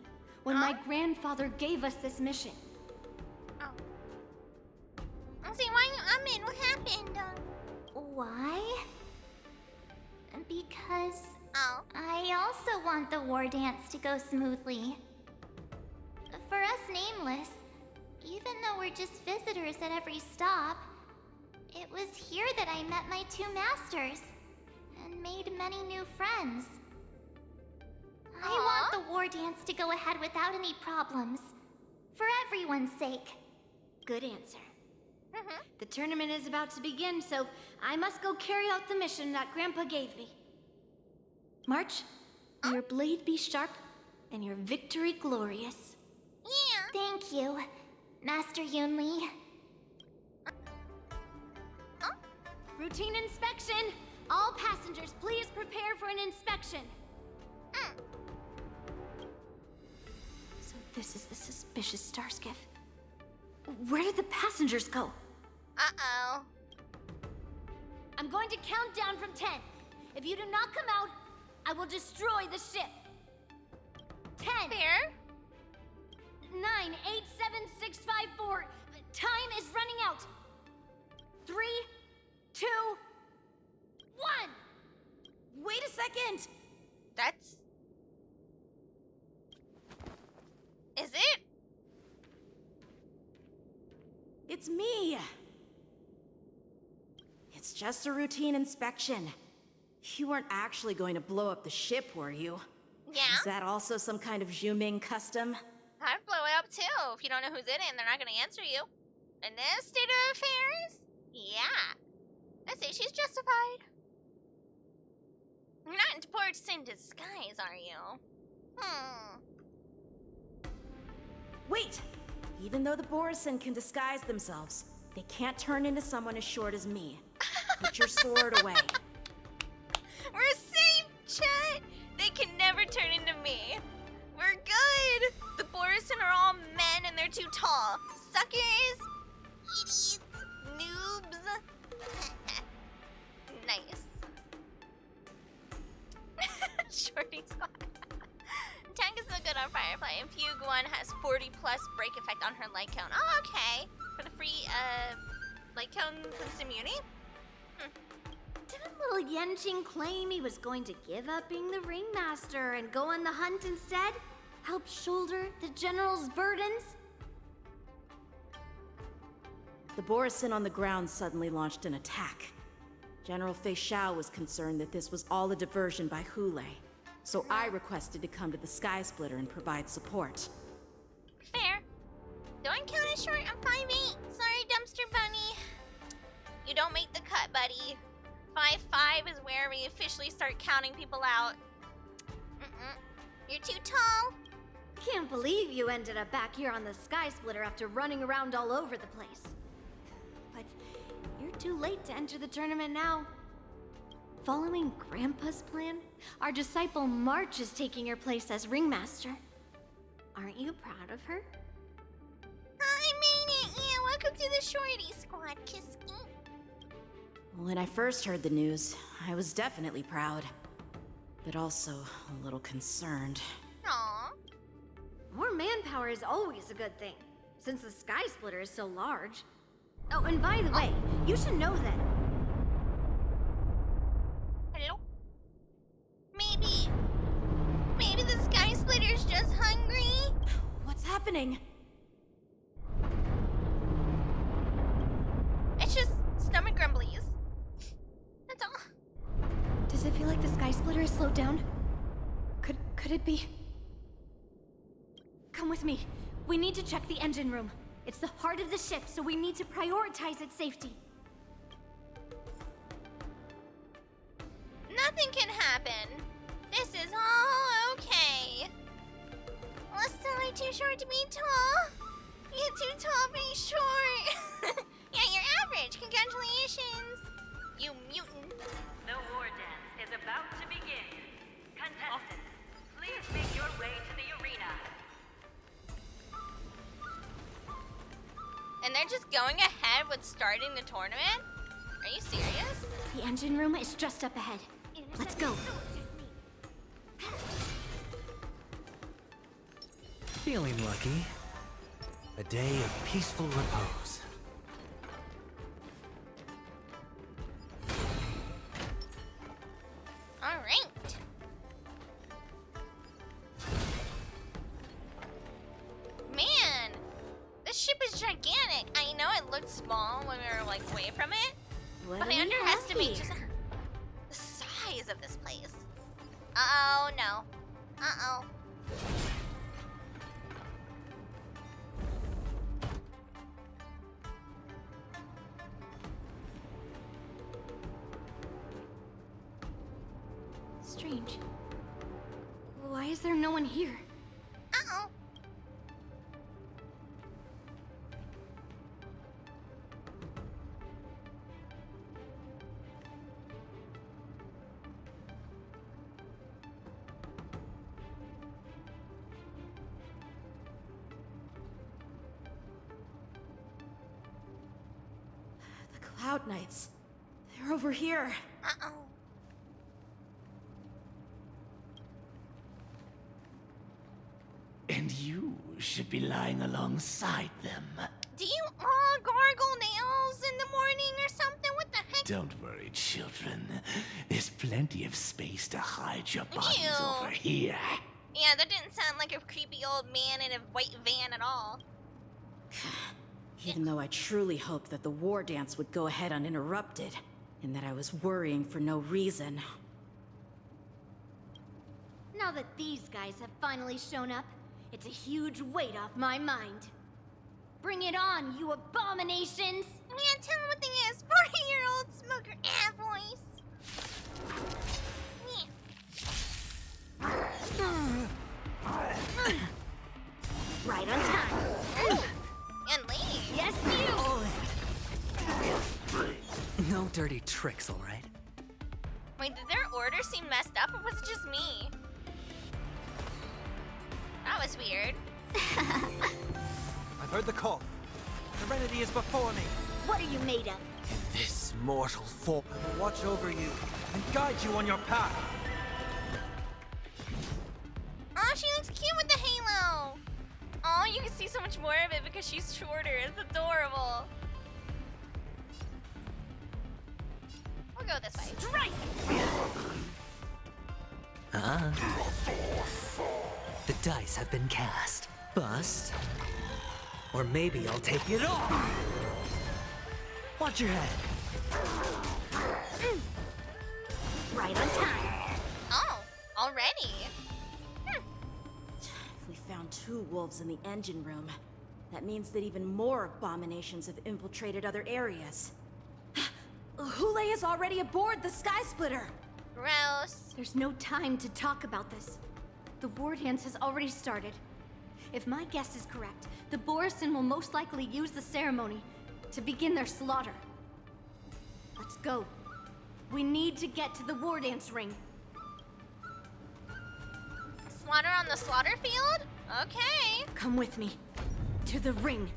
when my grandfather gave us this mission? See, why I'm in? What happened? Why? Because I also want the war dance to go smoothly. For us Nameless, even though we're just visitors at every stop, it was here that I met my two masters and made many new friends. I want the war dance to go ahead without any problems, for everyone's sake. Good answer. The tournament is about to begin, so I must go carry out the mission that Grandpa gave me. March, may your blade be sharp and your victory glorious. Yeah. Thank you, Master Yunli. Routine inspection! All passengers, please prepare for an inspection. So this is the suspicious star skiff. Where did the passengers go? Uh-oh. I'm going to count down from 10. If you do not come out, I will destroy the ship. 10. Fair. 9, 8, 7, 6, 5, 4. Time is running out. 3, 2, 1. Wait a second. That's... Is it? It's me! It's just a routine inspection. You weren't actually going to blow up the ship, were you? Yeah. Is that also some kind of Zhuming custom? I'd blow it up too if you don't know who's in it and they're not gonna answer you. In this state of affairs? Yeah. I say she's justified. You're not into ports in disguise, are you? Wait! Even though the Borisin can disguise themselves, they can't turn into someone as short as me. Put your sword away. We're safe, chat! They can never turn into me. We're good! The Borisin are all men and they're too tall. Suckers! Idiots! Noobs! Nice. Shorty squad. Tank is so good on Firefly, and Fugue 1 has 40 plus break effect on her light count. Oh, okay. For the free, light count from Simuni? Didn't little Yenjing claim he was going to give up being the ringmaster and go on the hunt instead? Help shoulder the general's burdens? The Borisin on the ground suddenly launched an attack. General Feixiao was concerned that this was all a diversion by Hule, so I requested to come to the Sky Splitter and provide support. Fair. Don't count as short, I'm 5'8". Sorry, Dumpster Bunny. You don't make the cut, buddy. 5'5" is where we officially start counting people out. You're too tall. Can't believe you ended up back here on the Sky Splitter after running around all over the place. But you're too late to enter the tournament now. Following Grandpa's plan, our disciple March is taking your place as ringmaster. Aren't you proud of her? I made it! Yeah, welcome to the Shorty Squad, Kiski. When I first heard the news, I was definitely proud, but also a little concerned. Aww. More manpower is always a good thing, since the Sky Splitter is so large. Oh, and by the way, you should know that... Hello? Maybe the Sky Splitter's just hungry? What's happening? It's just stomach grumblies. That's all. Does it feel like the Sky Splitter is slowed down? Could it be? Come with me. We need to check the engine room. It's the heart of the ship, so we need to prioritize its safety. Nothing can happen. This is all okay. Was Sally too short to be tall? You're too tall to be short. Yeah, you're average. Congratulations. You mutant. The war dance is about to begin. Contestants, please make your way to the arena. And they're just going ahead with starting the tournament? Are you serious? The engine room is just up ahead. Let's go. Feeling lucky. A day of peaceful repose. All right. Man, this ship is gigantic. I know it looked small when we were like away from it, What but do I we underestimate have just here? the size of this place. Uh-oh, no. Uh-oh. Strange. Why is there no one here? Uh-oh. The Cloud Knights. They're over here. Uh-oh. And you should be lying alongside them. Do you all gargle nails in the morning or something? What the heck? Don't worry, children. There's plenty of space to hide your bodies Ew. over here. Yeah, that didn't sound like a creepy old man in a white van at all. Even though I truly hoped that the war dance would go ahead uninterrupted, and that I was worrying for no reason. Now that these guys have finally shown up, it's a huge weight off my mind. Bring it on, you abominations! Man, tell him what thing is. 40-year-old smoker ass voice. Right on time. And leave. Yes, you! No dirty tricks, all right? Wait, did their order seem messed up or was it just me? That was weird. I've heard the call. Serenity is before me. What are you made of? This mortal form will watch over you and guide you on your path. Oh, she looks cute with the halo. Oh, you can see so much more of it because she's shorter. It's adorable. We'll go this way. Strike! The dice have been cast. Bust. Or maybe I'll take it off. Watch your head. Right on time. Oh, already? If we found 2 wolves in the engine room, that means that even more abominations have infiltrated other areas. Hule is already aboard the Sky Splitter! Gross. There's no time to talk about this. The war dance has already started. If my guess is correct, the Borisin will most likely use the ceremony to begin their slaughter. Let's go. We need to get to the war dance ring. Slaughter on the slaughter field? Okay. Come with me. To the ring.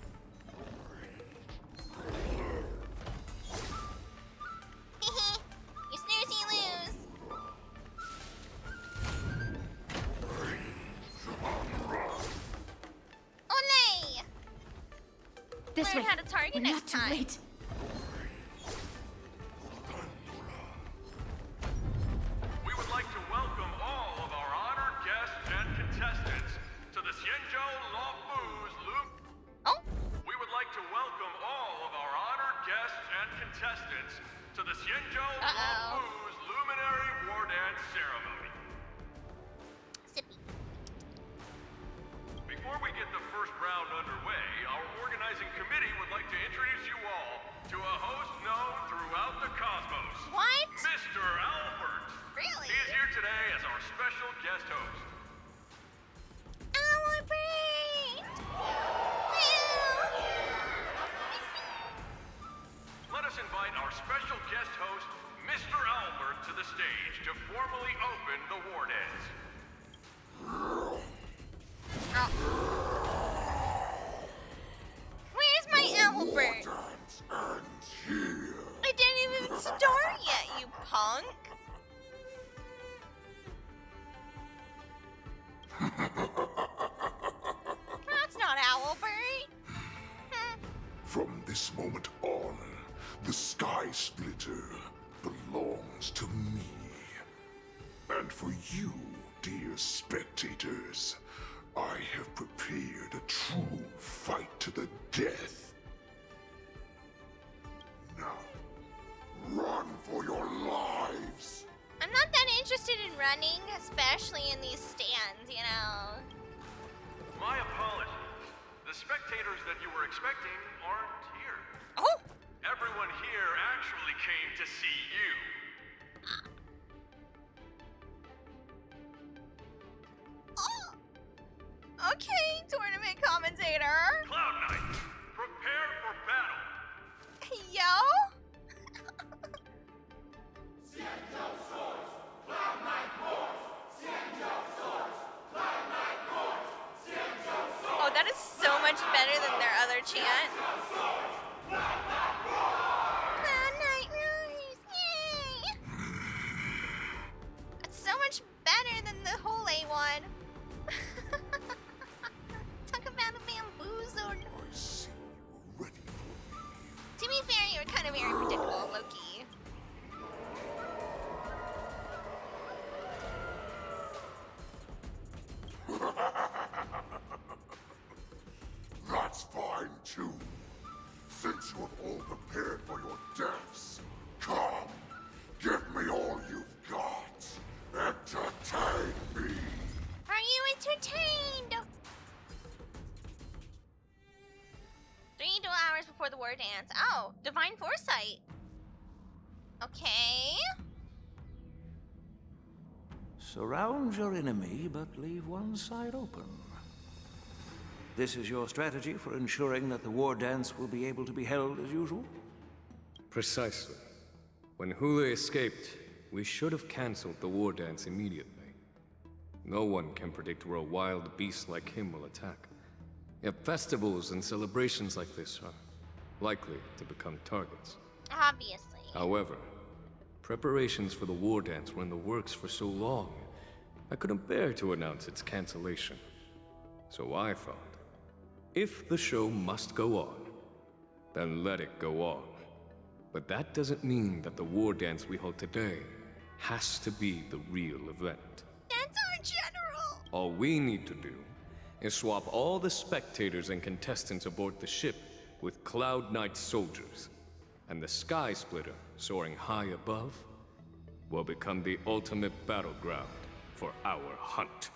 learn how to target We're next not too time. late. We would like to welcome all of our honored guests and contestants to the Xianzhou Lawfu's Loop. Oh. We would like to welcome all of our honored guests and contestants to the Xianzhou Lawfu's Luminary War Dance Ceremony. Sippy. Before we get the first round underway, our organizing committee would like to introduce you all to a host known throughout the cosmos. What? Mr. Albert. Really? He is here today as our special guest host. Albert! Let us invite our special guest host, Mr. Albert, to the stage to formally open the war dance. Where's my Albert? I didn't even start yet, you punk. That's not Albert. From this moment on, the Sky Splitter belongs to me. And for you, dear spectators, I have prepared a true fight to the death. Now, run for your lives! I'm not that interested in running, especially in these stands, you know. My apologies. The spectators that you were expecting aren't here. Oh! Everyone here actually came to see you. Okay, tournament commentator. Cloud Knight, prepare for battle. Yo? Oh, that is so much better than their other chant. Cloud Knight Rise, yay! It's so much better than the whole A one. Talk about a bamboozled. To be fair, you were kind of very predictable, Loki. That's fine too. Since you have all prepared for your deaths, come, give me all you've got. Entertain me. Are you entertained? 3 dual hours before the war dance. Oh, divine foresight. Okay. Surround your enemy, but leave one side open. This is your strategy for ensuring that the war dance will be able to be held as usual? Precisely. When Hule escaped, we should have cancelled the war dance immediately. No one can predict where a wild beast like him will attack. Yet festivals and celebrations like this are likely to become targets. Obviously. However, preparations for the war dance were in the works for so long, I couldn't bear to announce its cancellation. So I thought, if the show must go on, then let it go on. But that doesn't mean that the war dance we hold today has to be the real event. That's our general. All we need to do is swap all the spectators and contestants aboard the ship with Cloud Knight soldiers, and the Sky Splitter, soaring high above, will become the ultimate battleground for our hunt.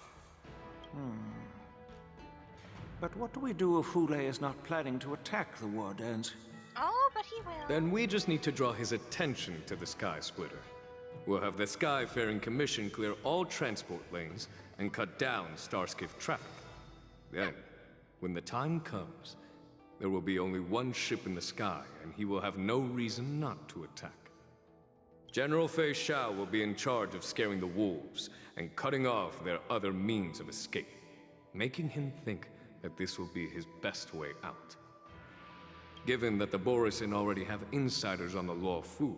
But what do we do if Hule is not planning to attack the war dance? Oh, but he will. Then we just need to draw his attention to the Sky Splitter. We'll have the Skyfaring Commission clear all transport lanes and cut down Starskiff traffic. Then, when the time comes, there will be only one ship in the sky, and he will have no reason not to attack. General Feixiao will be in charge of scaring the wolves and cutting off their other means of escape, making him think that this will be his best way out. Given that the Borisin already have insiders on the Law Fu,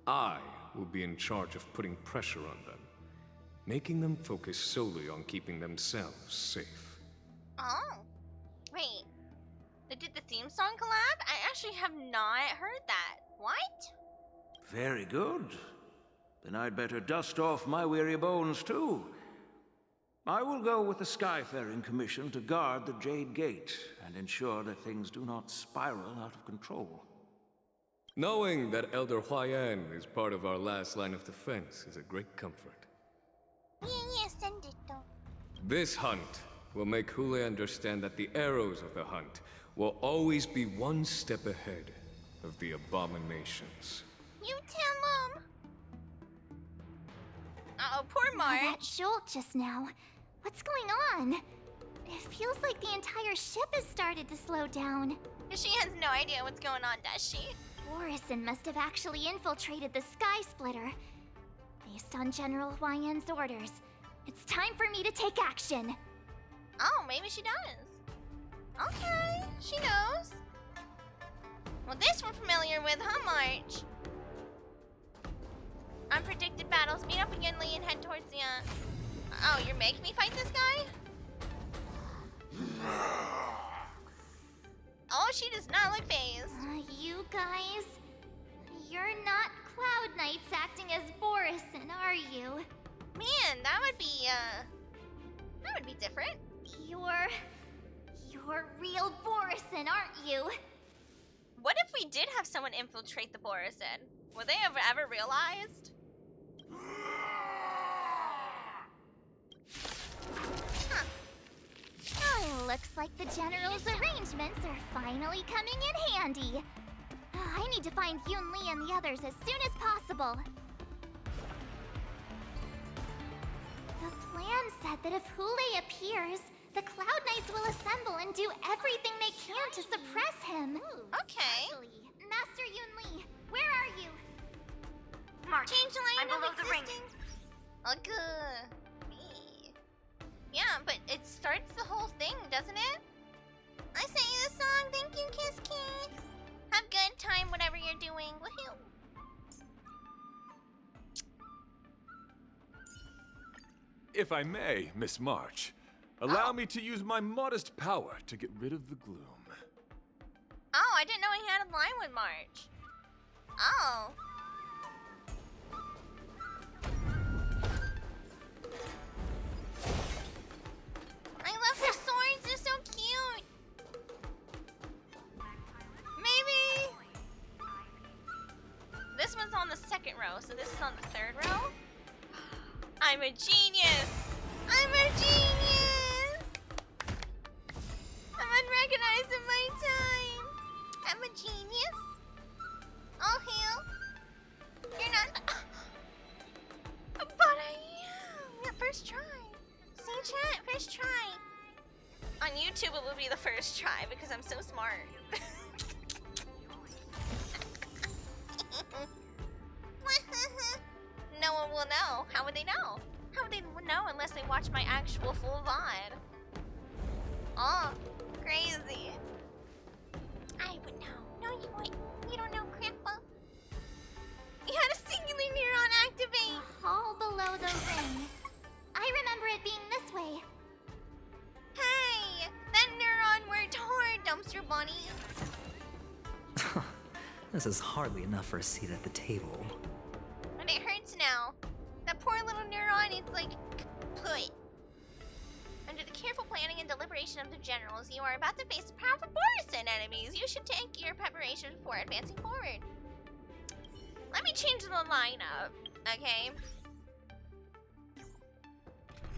I will be in charge of putting pressure on them, making them focus solely on keeping themselves safe. Oh. Wait. They did the theme song collab? I actually have not heard that. What? Very good. Then I'd better dust off my weary bones too. I will go with the Skyfaring Commission to guard the Jade Gate and ensure that things do not spiral out of control. Knowing that Elder Huayan is part of our last line of defense is a great comfort. Yeah, send it though. This hunt will make Hule understand that the arrows of the hunt will always be one step ahead of the abominations. You tell him. Uh-oh, poor March. That jolt just now. What's going on? It feels like the entire ship has started to slow down. She has no idea what's going on, does she? Orison must have actually infiltrated the Sky Splitter. Based on General Huayan's orders, it's time for me to take action. Oh, maybe she does. Okay, she knows. Well, this we're familiar with, huh, March? Unpredicted battles. Meet up again, Lee, and head towards the, Oh, you're making me fight this guy? Oh, she does not look phased. You guys... You're not Cloud Knights acting as Borison, are you? Man, that would be different. You're real Borison, aren't you? What if we did have someone infiltrate the Borison? Would they have ever realized? Huh. Oh, looks like the General's arrangements are finally coming in handy. I need to find Yun Li and the others as soon as possible. The plan said that if Hule appears, the Cloud Knights will assemble and do everything they can to suppress him. Okay. Master Yun Li, where are you? March, Change the I'm line below of the ring. existing. Good. Yeah, but it starts the whole thing, doesn't it? I sang you the song. Thank you, Kiss Key. Have good time, whatever you're doing. Woohoo! If I may, Miss March, allow me to use my modest power to get rid of the gloom. Oh, I didn't know he had a line with March. Oh. I love her swords, they're so cute. Maybe. This one's on the second row, so this is on the third row. I'm a genius. I'm a genius. I'm unrecognized in my time. I'm a genius. Oh, hell. You're not. But I am. Yeah, first try. See, chat? First try. On YouTube, it would be the first try because I'm so smart. No one will know. How would they know? How would they know unless they watch my actual full VOD? Oh, crazy. I would know. No, you wouldn't. You don't know, Grandpa. You had a singular neuron activate. Hall below the ring. I remember it being this way. Hey, that neuron worked hard, Dumpster Bunny. This is hardly enough for a seat at the table. And it hurts now. That poor little neuron is like kaput. Under the careful planning and deliberation of the generals, you are about to face powerful Borison enemies. You should take your preparation before advancing forward. Let me change the lineup, okay?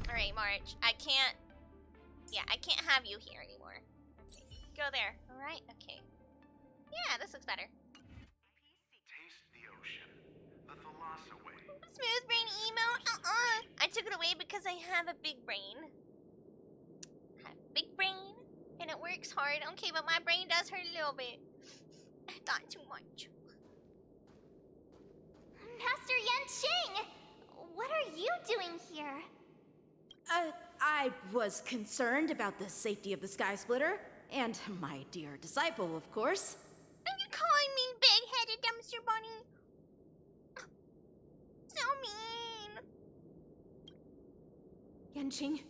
Alright, March. I can't have you here anymore. Okay. Go there. Alright, okay. Yeah, this looks better. Taste the ocean. The Thalassa way. Smooth brain emo? I took it away because I have a big brain. I have a big brain, and it works hard. Okay, but my brain does hurt a little bit. I thought too much. Master Yanqing! What are you doing here? I was concerned about the safety of the Sky Splitter, and my dear disciple, of course. Are you calling me big-headed dumpster bunny? So mean. Yanqing,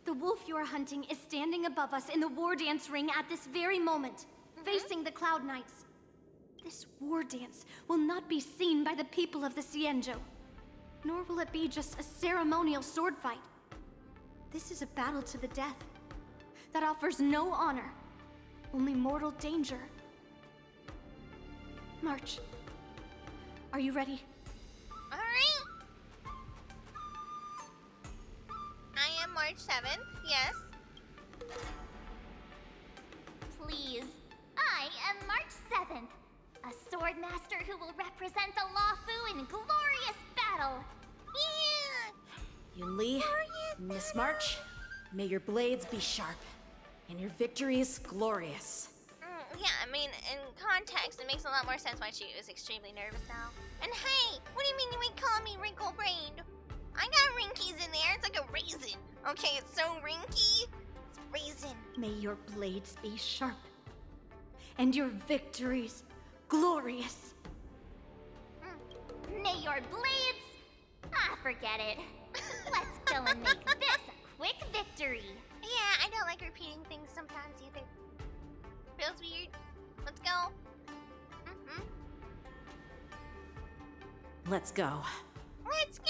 The wolf you are hunting is standing above us in the war dance ring at this very moment, facing the Cloud Knights. This war dance will not be seen by the people of the Xianzhou, nor will it be just a ceremonial sword fight. This is a battle to the death that offers no honor, only mortal danger. March, are you ready? Alright. I am March 7th, yes. Please. I am March 7th, a sword master who will represent the Luofu in glorious battle. Yeah. Yunli, Miss March, may your blades be sharp, and your victories glorious. Yeah, I mean, in context, it makes a lot more sense why she is extremely nervous now. And hey, what do you mean you ain't calling me wrinkle-brained? I got wrinkles in there. It's like a raisin. Okay, it's so wrinky. It's raisin. May your blades be sharp, and your victories glorious. May your blades... Ah, forget it. Let's go and make this a quick victory. Yeah, I don't like repeating things sometimes either. Feels weird. Let's go. Let's go. Let's go!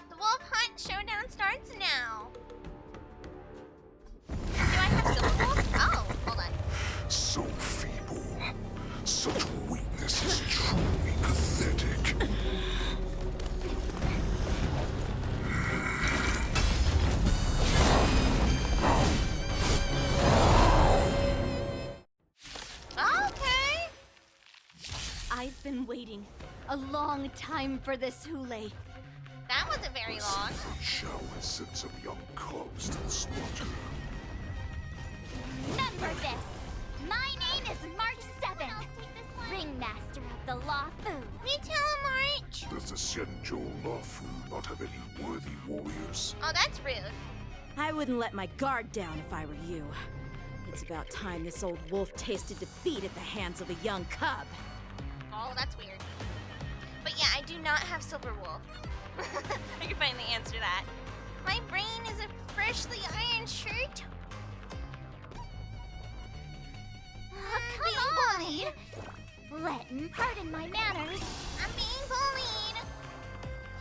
The Wolf Hunt Showdown starts now. Do I have Silver Wolf? Oh, hold on. So feeble. Such weakness is truly pathetic. Okay. I've been waiting a long time for this Hule. That wasn't very long. Feixiao has sent some young cubs to the slaughter. Remember this. My name is March 7th, Ringmaster of the Luofu. Me too, March. Does the Xianzhou Luofu not have any worthy warriors? Oh, that's rude. I wouldn't let my guard down if I were you. It's about time this old wolf tasted defeat at the hands of a young cub. Oh, that's weird. But yeah, I do not have Silver Wolf. I can finally answer that. My brain is a freshly ironed shirt. Come on! Pardon my manners. I'm being bullied.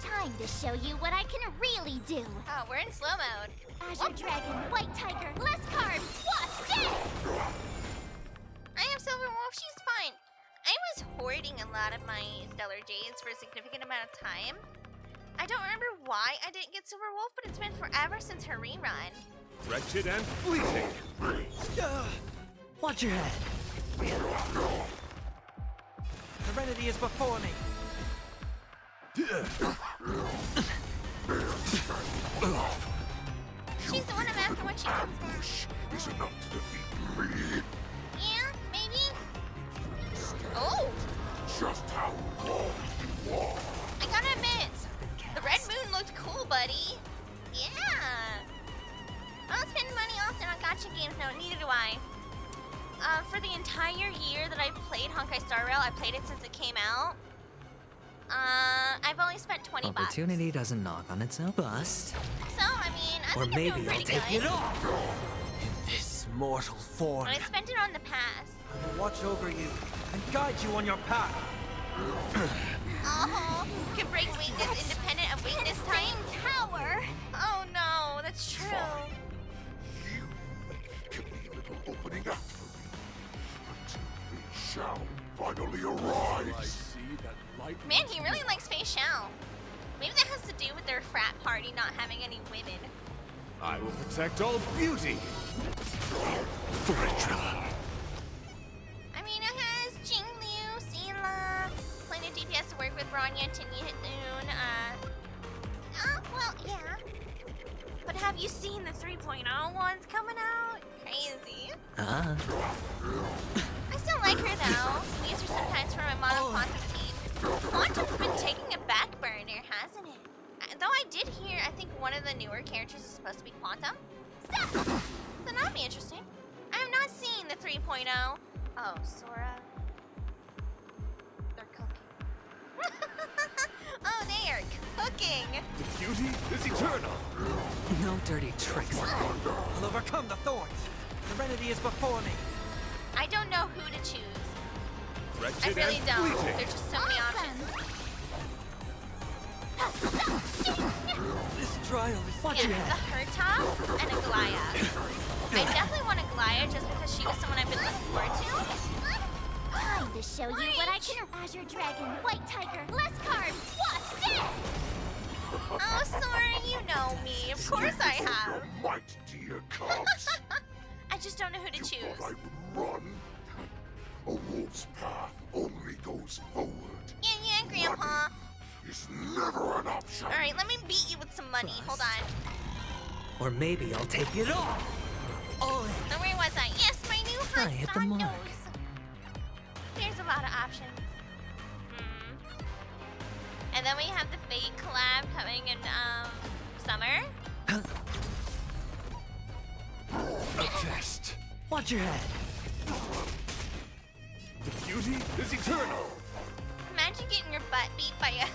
Time to show you what I can really do. Oh, we're in slow mode. Azure Dragon, White Tiger, less carbs, watch this! I have Silver Wolf, she's fine. I was hoarding a lot of my Stellar Jades for a significant amount of time. I don't remember why I didn't get Silver Wolf, but it's been forever since her rerun. Wretched and fleeting. Watch your head. Serenity is before me. She's the one I'm after when she comes down. Is enough to defeat me. Yeah, maybe. Oh! Just how long you want. I gotta admit, the red moon looked cool, buddy. Yeah. I don't spend money often on gacha games, no, neither do I. For the entire year that I've played Honkai Star Rail, I played it since it came out. I've only spent 20 bucks. Opportunity doesn't knock on its own. Bust. So, I mean, I Or think I'm doing maybe I'll pretty take good. it off. In this mortal form. But I spent it on the pass. I will watch over you and guide you on your path. Oh, you can break weakness independent of weakness type. Power! Oh no, that's true. Give me a little opening up for me. Until Feixiao finally arrives. Man, he really likes Feixiao. Maybe that has to do with their frat party not having any women. I will protect all beauty. I mean, it has Jingliu, Sela, plenty of DPS to work with Bronya, Tinyi, Hitun, well, yeah. But have you seen the 3.0 ones coming out? Crazy. I still like her though. We use her sometimes for my Mono Quantum team. Quantum's been taking a back burner, hasn't it? Though I did hear, I think one of the newer characters is supposed to be Quantum. Then that'd be interesting. I have not seen the 3.0. Oh, Sora. They're cooking. Oh, they are cooking. looking? The beauty is eternal. No dirty tricks. I'll overcome the thorns. Serenity is before me. I don't know who to choose. I Wretched really and don't. fleeting. There's just so many options. This trial is Yeah, the Hertog and a Goliath. I definitely want a Goliath just because she was someone I've been looking forward to. Time to show you what I can. Azure Dragon, White Tiger, less carbs. Watch this! Oh, Sora, you know me. Of course I have. Might, dear cubs. I just don't know who to You choose. thought I would run? A wolf's path only goes forward. Yeah, Grandpa. Is never an option. Alright, let me beat you with some money. Hold on. Or maybe I'll take it all. Oh, Now, where was I? Yes, my new I hit the mark. Hondos. There's a lot of options. And then we have the Fate collab coming in summer. A test. Watch your head. The beauty is eternal. Imagine getting your butt beat by a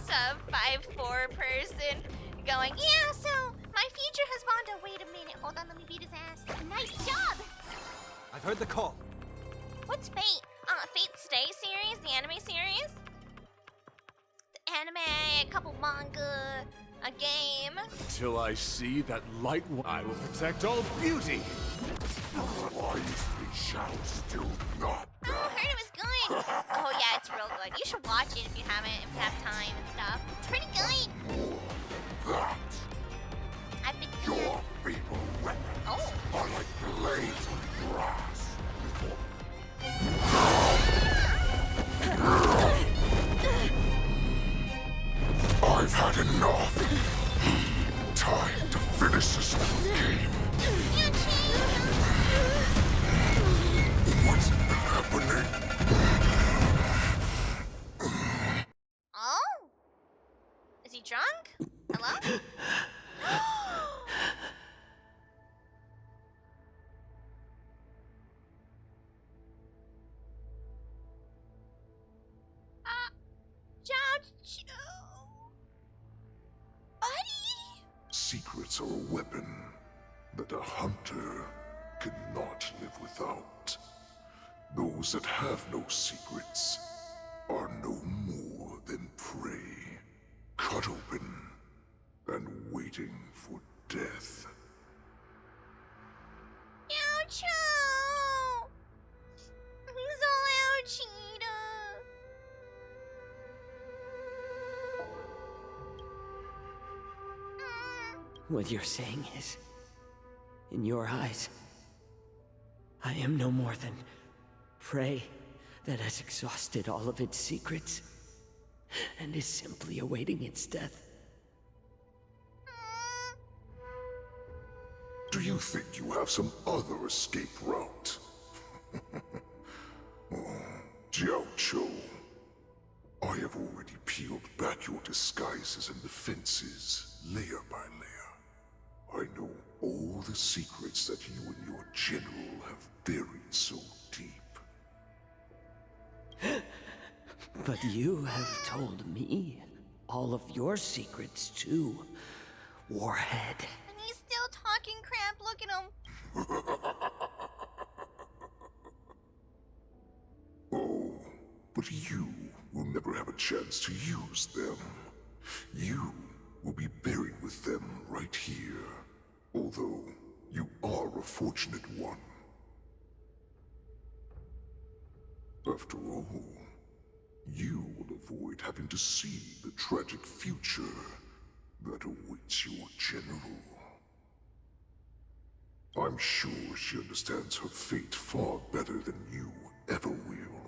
sub 5'4" person going, yeah, so my future husband. Wait a minute, hold on, let me beat his ass. Nice job! I've heard the call. What's Fate? Fate Stay series, the anime series? The anime, a couple manga, a game. Till I see that light, I will protect all beauty. Otherwise, we shall still not. Oh, I heard it was good. Oh yeah, it's real good. You should watch it if you haven't, if you have time and stuff. It's pretty good. That I've been your feeble weapons are like blades of grass. I've had enough. Time to finish this game. What's happening? Oh? Is he drunk? Hello? Jiaoqiu. Buddy? Secrets are a weapon that a hunter cannot live without. Those that have no secrets are no more than prey, cut open and waiting for death. Jiaoqiu! Who's all out, cheetah? What you're saying is, in your eyes, I am no more than prey that has exhausted all of its secrets and is simply awaiting its death. Do you think you have some other escape route? Jiaoqiu, I have already peeled back your disguises and defenses, layer by layer. I know all the secrets that you and your general have buried so deep. But you have told me all of your secrets too, Warhead. And he's still talking crap. Look at him. Oh, but you will never have a chance to use them. You will be buried with them right here. Although, you are a fortunate one. After all, you will avoid having to see the tragic future that awaits your general. I'm sure she understands her fate far better than you ever will.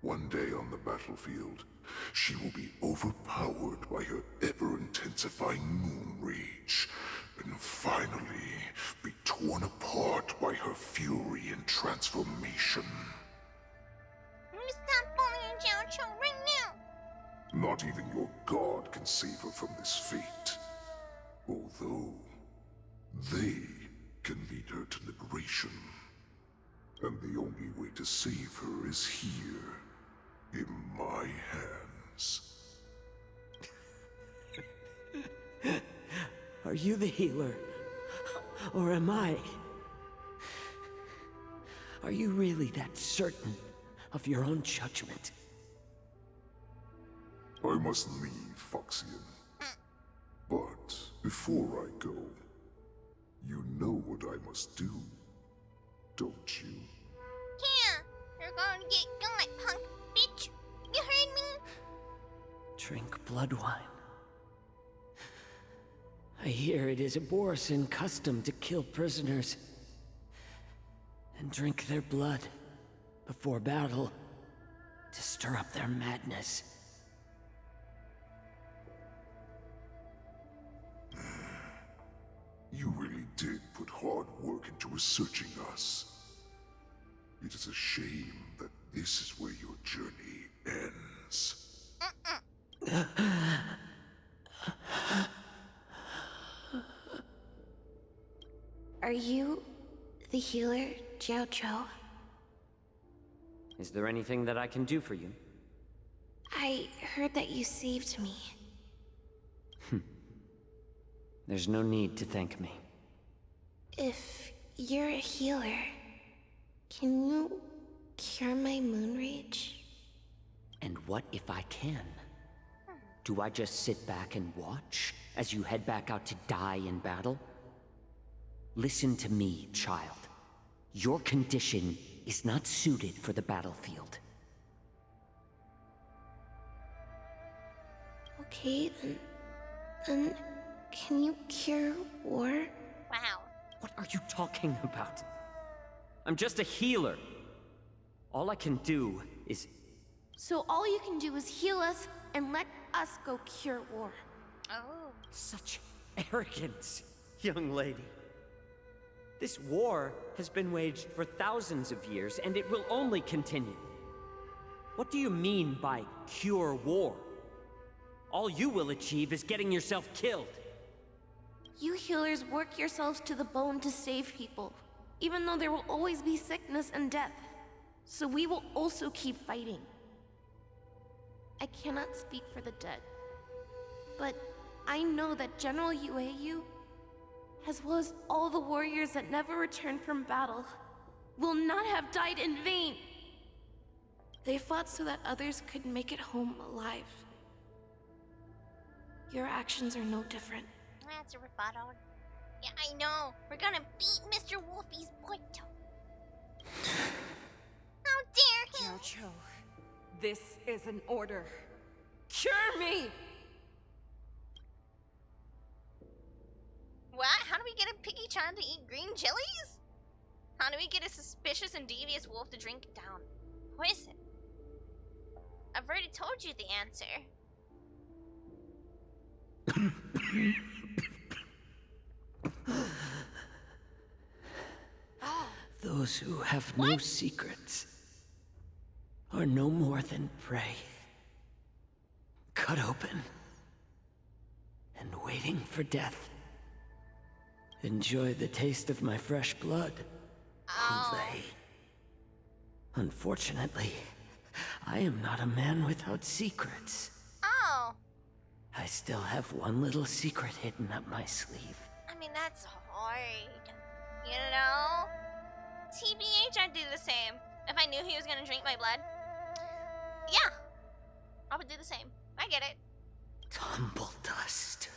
One day on the battlefield, she will be overpowered by her ever-intensifying moon rage, and finally be torn apart by her fury and transformation. I'm gonna stop bullying Jiaoqiu right now. Not even your god can save her from this fate. Although, they can lead her to liberation. And the only way to save her is here, in my hands. Are you the healer? Or am I? Are you really that certain of your own judgment? I must leave, Foxian. But before I go, you know what I must do, don't you? Yeah, you're going to get got, punk bitch. You heard me? Drink blood wine. I hear it is a Borisin custom to kill prisoners and drink their blood before battle to stir up their madness. You really did put hard work into researching us. It is a shame that this is where your journey ends. Are you the healer, Jiaoqiu? Is there anything that I can do for you? I heard that you saved me. There's no need to thank me. If you're a healer, can you cure my moon rage? And what if I can? Do I just sit back and watch as you head back out to die in battle? Listen to me, child. Your condition is not suited for the battlefield. Okay, then can you cure war? Wow. What are you talking about? I'm just a healer. All I can do is... So all you can do is heal us and let us go cure war. Oh. Such arrogance, young lady. This war has been waged for thousands of years, and it will only continue. What do you mean by cure war? All you will achieve is getting yourself killed. You healers work yourselves to the bone to save people, even though there will always be sickness and death. So we will also keep fighting. I cannot speak for the dead, but I know that General Jiaoqiu, as well as all the warriors that never returned from battle, will not have died in vain. They fought so that others could make it home alive. Your actions are no different. That's a rebuttal. Yeah, I know. We're gonna beat Mr. Wolfie's butt. How dare him! Jiaoqiu, this is an order. Cure me! What? How do we get a Piggy-chan to eat green chilies? How do we get a suspicious and devious wolf to drink down poison? I've already told you the answer. Those who have no secrets are no more than prey. Cut open and waiting for death. Enjoy the taste of my fresh blood, Kool-Aid. Unfortunately, I am not a man without secrets. Oh. I still have one little secret hidden up my sleeve. I mean, that's hard. You know? TBH, I'd do the same. If I knew he was gonna drink my blood. Yeah. I would do the same. I get it. Tumble dust.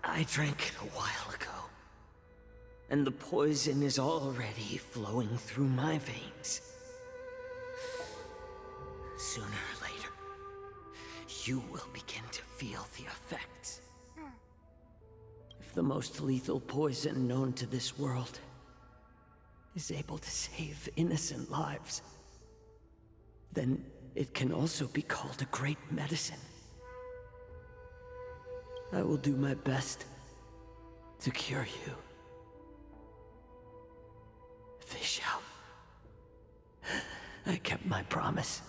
I drank it a while ago, and the poison is already flowing through my veins. Sooner or later, you will begin to feel the effects. If the most lethal poison known to this world is able to save innocent lives, then it can also be called a great medicine. I will do my best to cure you. Feixiao. I kept my promise.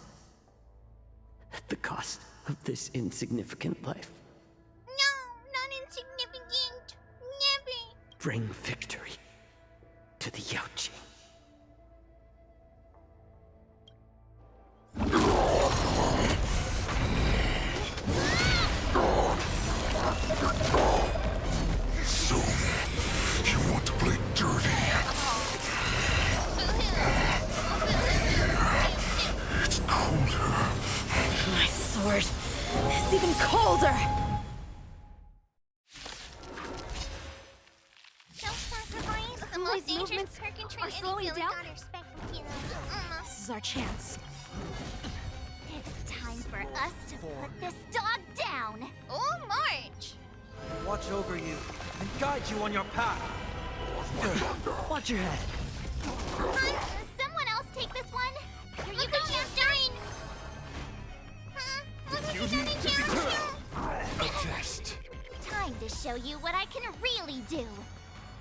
At the cost of this insignificant life. No, not insignificant. Never. Bring victory to the Jiaoqiu. colder! Self-sacrifice, the Hule's most dangerous movements circuitry are any slowing villain down. gotta respect from heroes. This is our chance. It's time for us to put this dog down. Oh, March! Watch over you and guide you on your path. Watch your head. Someone else take this one. Here you go, Jiaoqiu. Look what you've done in Jiaoqiu! A test. Time to show you what I can really do.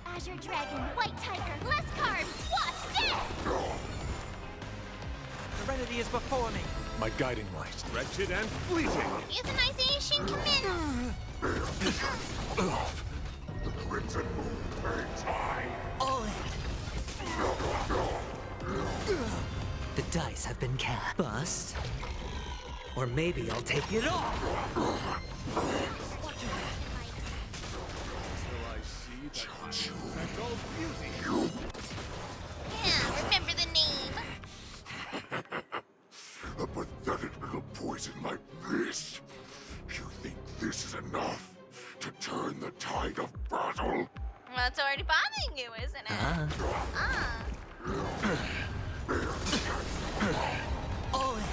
Azure Dragon, White Tiger, less carbs. Watch this! Serenity is before me. My guiding light. Wretched and fleeting. Euthanization commence! The crimson moon burns high. All in. The dice have been cast. Bust. Or maybe I'll take it all. Yeah, remember the name. A pathetic little poison like this. You think this is enough to turn the tide of battle? Well, it's already bothering you, isn't it? Ah. All in.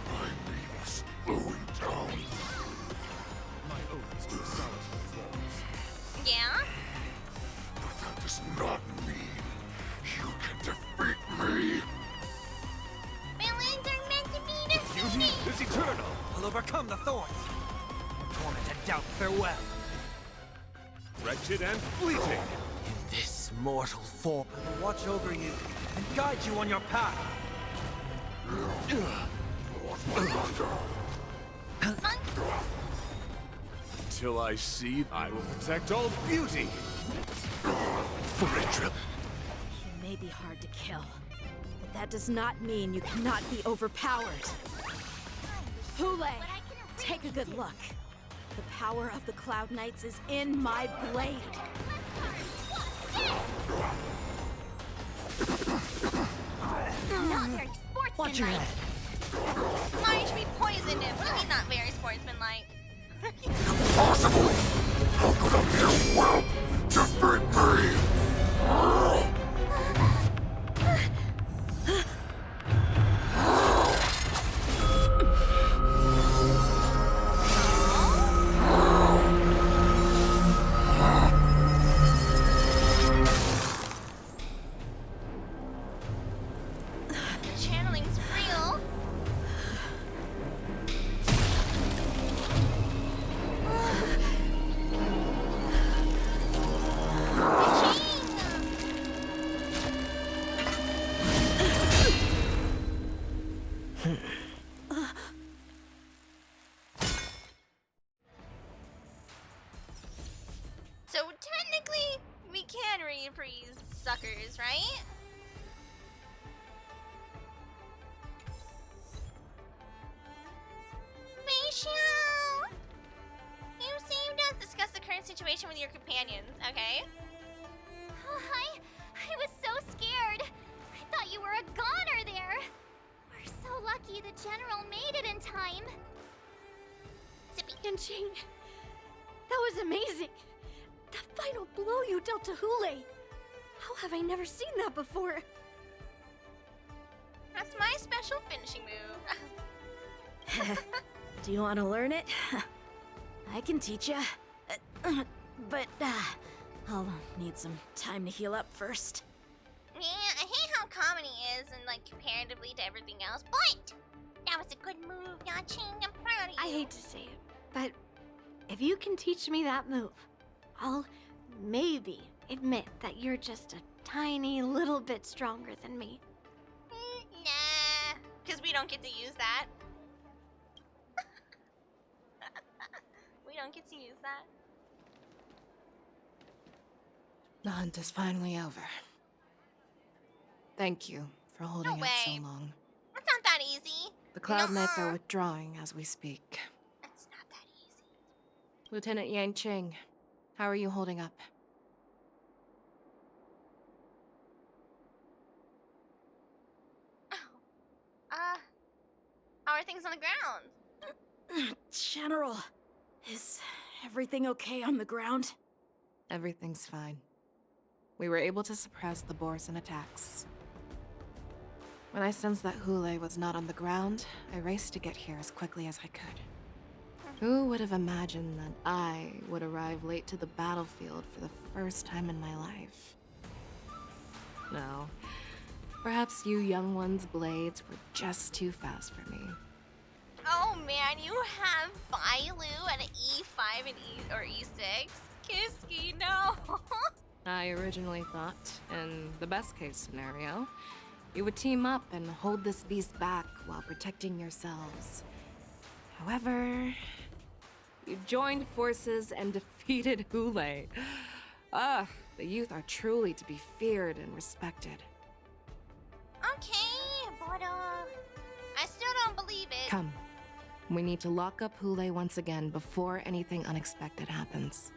I mean slowing down. My oath is to the solid walls. Yeah? But that does not mean you can defeat me. Villains are meant to be Beauty defeated! is eternal. Will overcome the thorns. Torment and doubt farewell. Wretched and fleeting. In this mortal form. Watch over you and guide you on your path. Until I see, I will protect all beauty. You may be hard to kill, but that does not mean you cannot be overpowered. Hule, take a good look. The power of the Cloud Knights is in my blade. Not very sportsmanlike. Watch your head. Marge, we poisoned him. What do you mean not very sportsmanlike? Impossible! How could a mere whelp defeat me? The channeling's real. So technically, we can refreeze suckers, right? Feixiao! You saved us. Discuss the current situation with your companions, okay? Oh, I was so scared. I thought you were a goner there. We're so lucky the General made it in time. Yanqing, that was amazing. The final blow you dealt to Hule. How have I never seen that before? That's my special finishing move. Do you want to learn it? I can teach you. But I'll need some time to heal up first. Yeah, I hate how common he is and like comparatively to everything else, but that was a good move, Yanqing. I'm proud of you. I hate to say it, but if you can teach me that move, I'll maybe admit that you're just a tiny little bit stronger than me. Nah, because we don't get to use that. We don't get to use that. The hunt is finally over. Thank you for holding out so long. That's not that easy. The Cloud Knights are withdrawing as we speak. That's not that easy. Lieutenant Yanqing, how are you holding up? everything's on the ground. General, is everything okay on the ground? Everything's fine. We were able to suppress the Borson attacks. When I sensed that Hule was not on the ground, I raced to get here as quickly as I could. Who would have imagined that I would arrive late to the battlefield for the first time in my life? No. Perhaps you young ones' blades were just too fast for me. Oh man, you have Bailu at an E5 and or E6? Kiski, no! I originally thought, in the best case scenario, you would team up and hold this beast back while protecting yourselves. However, you joined forces and defeated Hule. Ah, the youth are truly to be feared and respected. Okay, but I still don't believe it. Come. We need to lock up Hule once again before anything unexpected happens.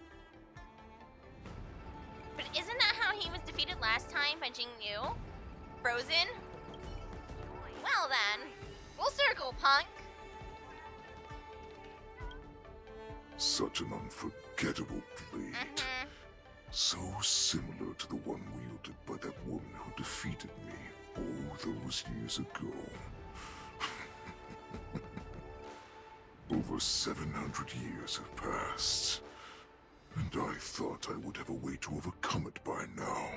But isn't that how he was defeated last time by Jiaoqiu? Frozen? Well then, full circle, punk. Such an unforgettable blade. So similar to the one wielded by that woman who defeated me all those years ago. Over 700 years have passed, and I thought I would have a way to overcome it by now.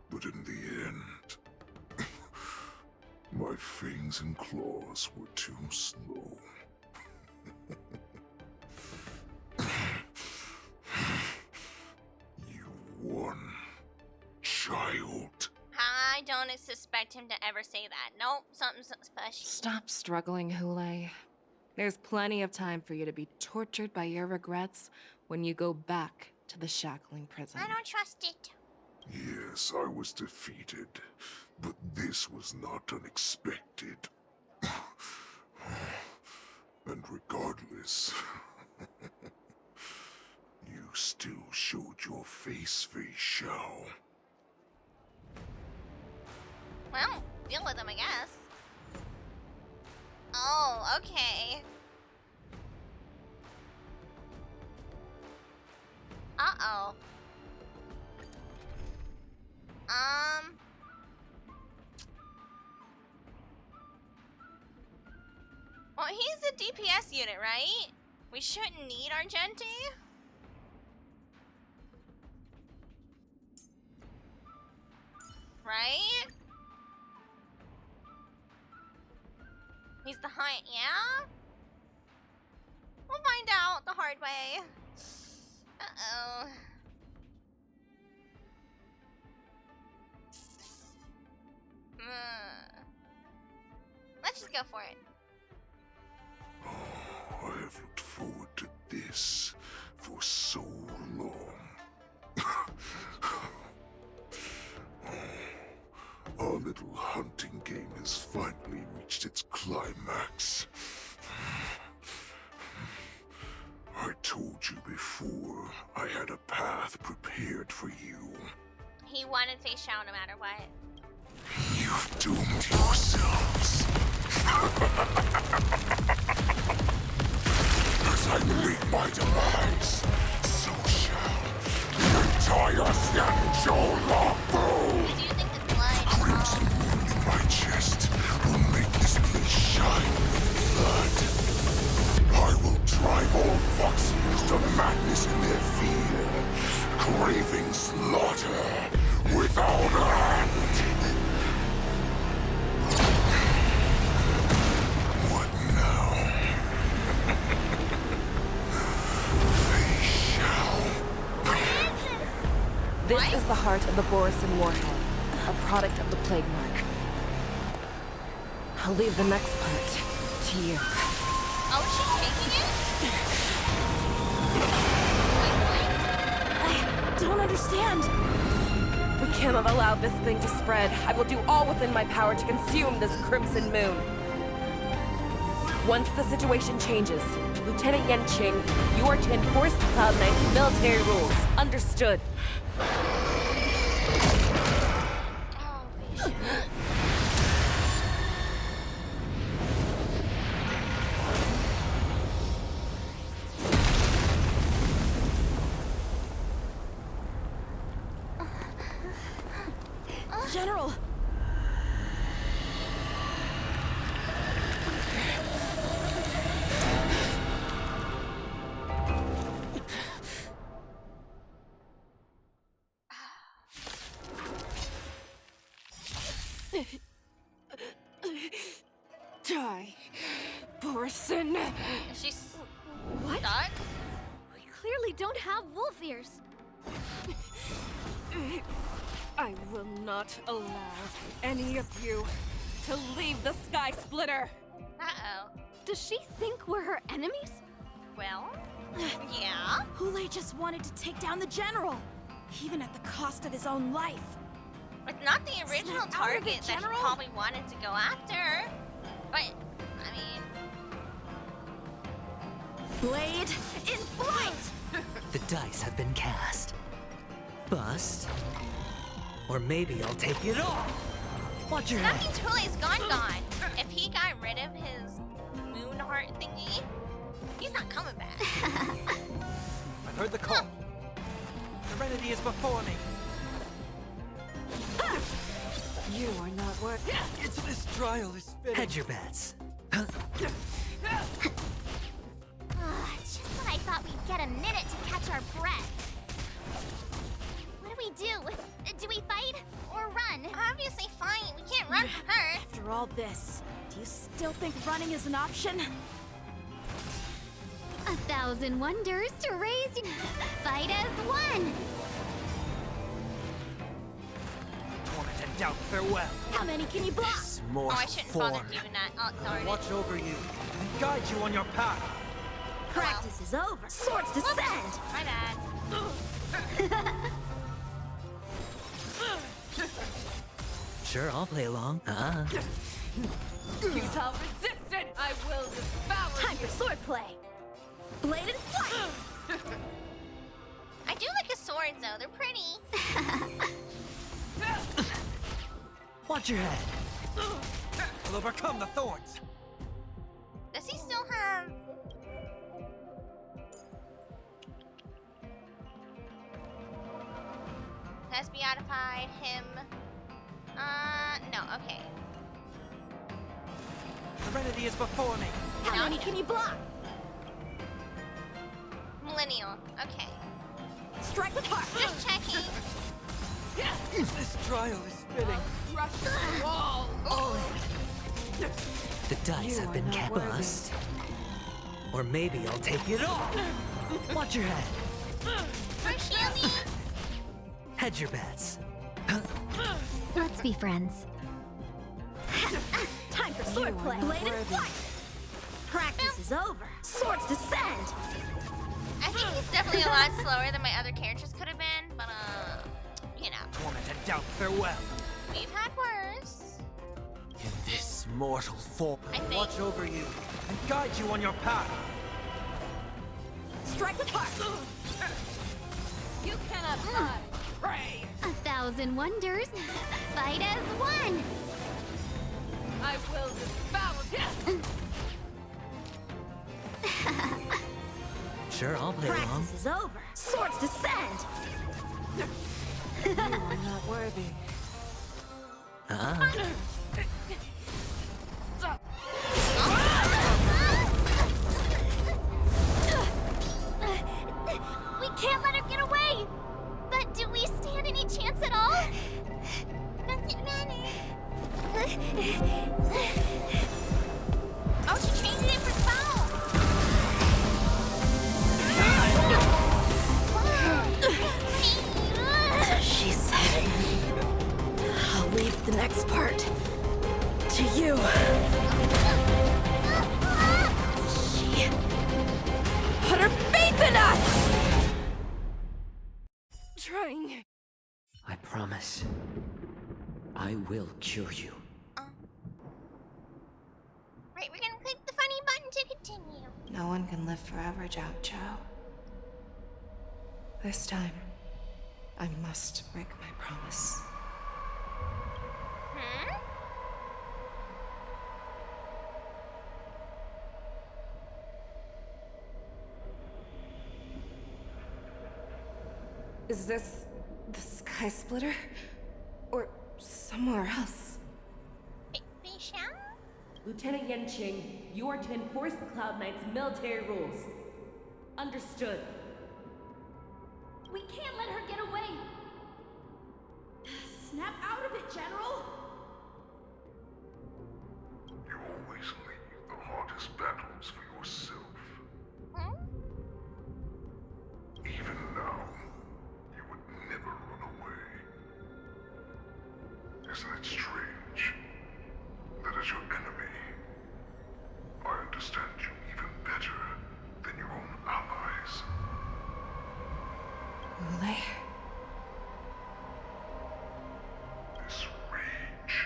But in the end, my fangs and claws were too slow. You won, child. I don't suspect him to ever say that. Nope, something's fishy. Stop struggling, Hule. There's plenty of time for you to be tortured by your regrets when you go back to the shackling prison. I don't trust it. Yes, I was defeated, but this was not unexpected. And regardless, you still showed your face, Feixiao. Well, deal with him, I guess. Oh, okay. Uh-oh. Well, he's a DPS unit, right? We shouldn't need Argenti? Right? He's the high, yeah? We'll find out the hard way. Uh-oh. Let's just go for it. I have looked forward to this for so long. Our little hunting game has finally reached its climax. I told you before, I had a path prepared for you. He wanted Feixiao no matter what. You've doomed yourselves. As I meet my demise, so shall the entire Xianzhou Longbow. Crimson wound in my chest will make this place shine with blood. I will drive all Foxians to madness in their fear, craving slaughter without end. What now? This is the heart of the Borson Warhead, a product of the Plague Mark. I'll leave the next part to you. Oh, is she taking it? I don't understand. We cannot allow this thing to spread. I will do all within my power to consume this Crimson Moon. Once the situation changes, Lieutenant Yanqing, you are to enforce the Cloud Knight's military rules. Understood. General! Die, Borson. She's What? stuck? We clearly don't have wolf ears. I will not allow any of you to leave the Sky Splitter. Uh-oh. Does she think we're her enemies? Well, yeah. Hule just wanted to take down the general, even at the cost of his own life. It's not the original Snap out of it, target that he General. probably wanted to go after. But, I mean... Blade in flight! The dice have been cast. Bust. Or maybe I'll take it all. Watch your That head. means Hule's gone. If he got rid of his moon heart thingy, he's not coming back. I've heard the call. Serenity is before me. You are not worth it. This trial is fitting. Hedge your bets. Just when I thought we'd get a minute to catch our breath. What do we do? Do we fight or run? Obviously fight. We can't run from her. After all this, do you still think running is an option? 1,000 wonders to raise. Fight as one. Torment and doubt, farewell. How many can you block? More Oh, I shouldn't bother doing that. Oh, darn it. Watch over you and guide you on your path. Practice is over. Swords descend! My bad. Sure, I'll play along. Futile resistance! I will devour Time for swordplay! Blade and flight! I do like his swords, though. They're pretty. Watch your head. We'll overcome the thorns. Does he still have... Has beatified him? No, okay. Serenity is before me. How many can you block? Millennial, okay. Strike with heart! Just checking. This trial is fitting. Rush the wall. The dice have been cast. Bust. Or maybe I'll take it all. Watch your head. For shielding. Hedge your bets. Let's be friends. Time for swordplay! Blade and flight! Practice is over. Swords descend! I think he's definitely a lot slower than my other characters could have been, but, you know. Torment and doubt, farewell. We've had worse. In this mortal form, I think- watch over you and guide you on your path. Strike with heart! You cannot fly. Pray. 1,000 wonders. Fight as one. I will devour him. Sure, I'll play along. Practice is over. Swords descend! You are not worthy. We can't let her get away. But do we stand any chance at all? Doesn't matter. Oh, she changed it for phone. She said, I'll leave the next part to you. She put her faith in us! Trying. I promise. I will cure you. Right, we're gonna click the funny button to continue. No one can live forever, Jiaoqiu. This time, I must break my promise. Hmm? Is this the Sky Splitter? Or Somewhere else. Feixiao? Lieutenant Yanqing, you are to enforce the Cloud Knight's military rules. Understood. We can't let her get away! Snap out of it, General! You always leave the hardest battles for yourself. Even now, you would never run away. Isn't it strange that as your enemy, I understand you even better than your own allies? Ule? This rage,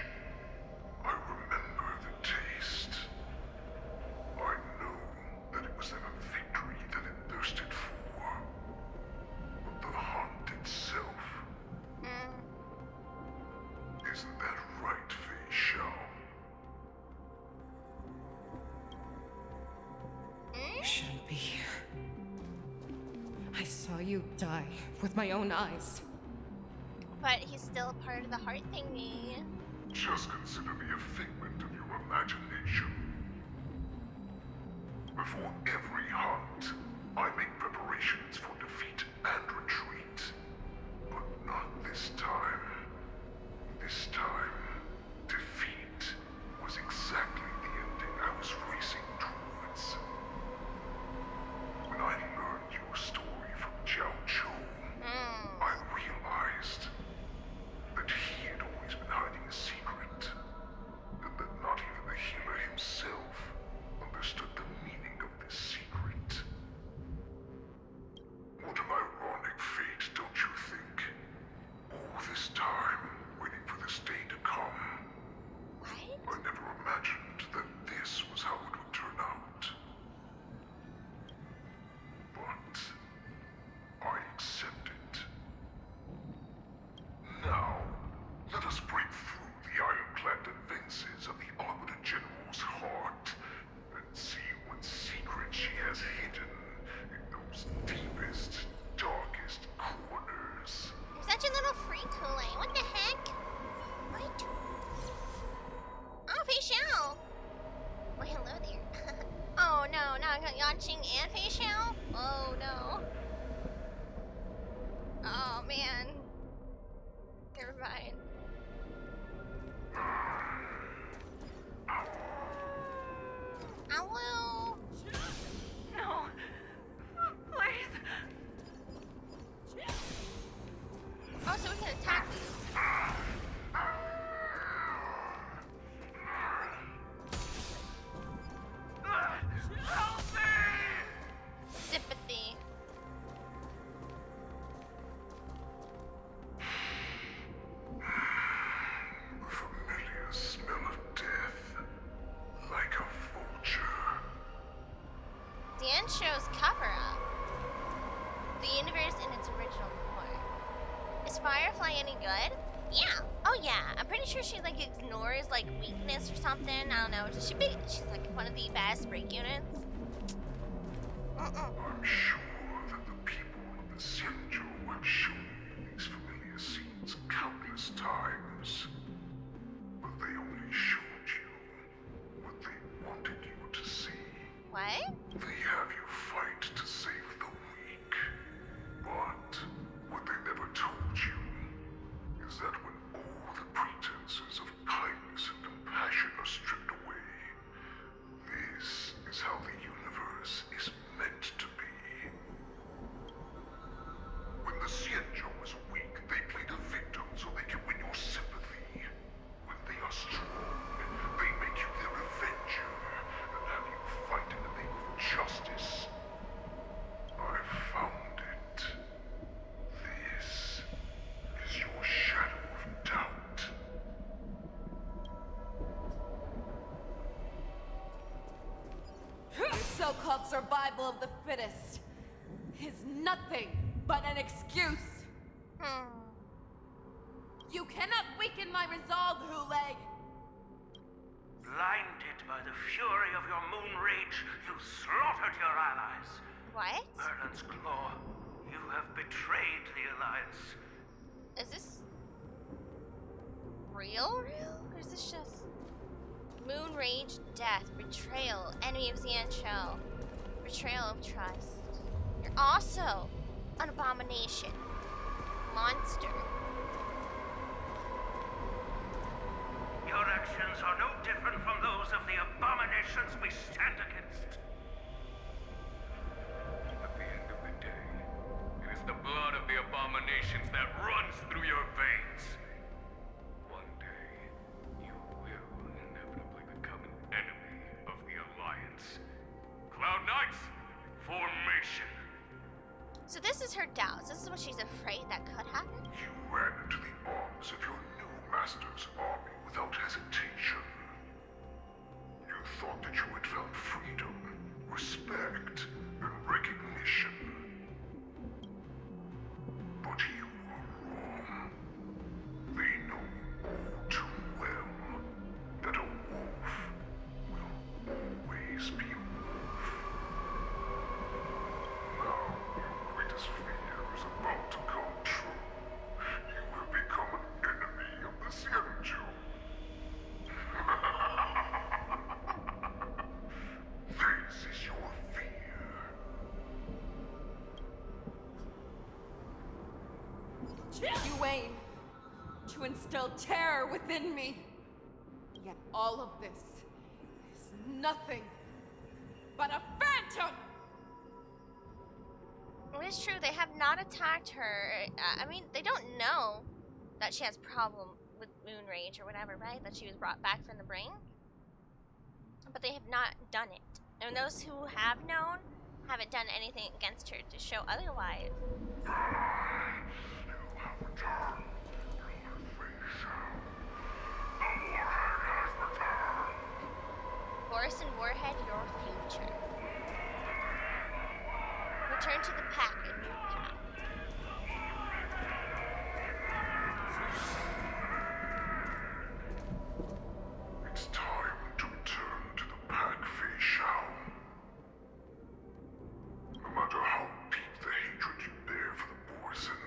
I remember the taste. I know that it was never victory that it thirsted for, but the hunt itself. Isn't that right, Feixiao? You shouldn't be here. I saw you die with my own eyes. But he's still a part of the heart thingy. Just consider me a figment of your imagination. Before every hunt, I make preparations for defeat and retreat. But not this time. This time, defeat was exactly the ending I was racing towards. When I learned your story from Jiaoqiu, I realized that he had always been hiding a secret, and that not even the healer himself understood the meaning of this secret. What an ironic fate, don't you think? All this time, waiting for this day to come. I never imagined that this was how it would turn out. But I accept it. Now, let us break through the ironclad defenses of the Arbiter General's heart and see what secret she has hidden in those deepest, darkest corners. You're such a little freak, Kool-Aid. What the heck? What? Oh, Feixiao! Well, hello there. Oh no, now I got Yanqing and Feixiao? Oh no. Oh man. Never mind. Ow. No. Please. Oh, so we can attack these. Help me! Sympathy. The familiar smell of death, like a vulture. Dan shows cover-up. The universe in its original form. Is Firefly any good? Yeah. Oh yeah. I'm pretty sure she like ignores like weakness or something. I don't know. She's like one of the best break units. I'm sure that the people of the Xianzhou have shown you these familiar scenes countless times. But they only showed you what they wanted you to see. What? They have you fight to save the weak. But what they never told you is that when all the pretenses of kindness and compassion are stripped away, this is how the universe is meant to be. When the Xianzhou is weak, they play the victim so they can win your sympathy. When they are strong, they make you their avenger and have you fight in the name of justice. I found it. This is your shadow of doubt. Your so-called survival of the fittest is nothing but an excuse. You cannot weaken my resolve, Hule. Blinded by the fury of your moon rage, you slaughtered your allies. What? Merlin's Claw, you have betrayed the Alliance. Is this? real? Or is this just moon rage, death, betrayal, enemy of Xianzhou, betrayal of trust? You're also an abomination, monster. Your actions are no different from those of the abominations we stand against. At the end of the day, it is the blood of the abominations that runs through your veins. One day, you will inevitably become an enemy of the Alliance. Cloud Knights, formation. So this is her doubts. This is what she's afraid that could happen. You ran into the arms of your new master's army without hesitation. You thought that you had found freedom, respect, and recognition. But you were wrong. They know all too well that a wolf will always be a wolf. Now your greatest fear is about to come true. You will become an enemy of the Xianzhou. This is your fear. You aim to instill terror within me. Yet all of this is nothing but a phantom! It is true, they have not attacked her. I mean, they don't know that she has problem with moon rage or whatever, right? That she was brought back from the brink. But they have not done it. And those who have known haven't done anything against her to show otherwise. You have returned, Lord Feixiao. The warhead has returned. Boris and Warhead, your future. Return to the pack, a new path. It's time to return to the pack, Feixiao. No matter how deep the hatred you bear for the Borson,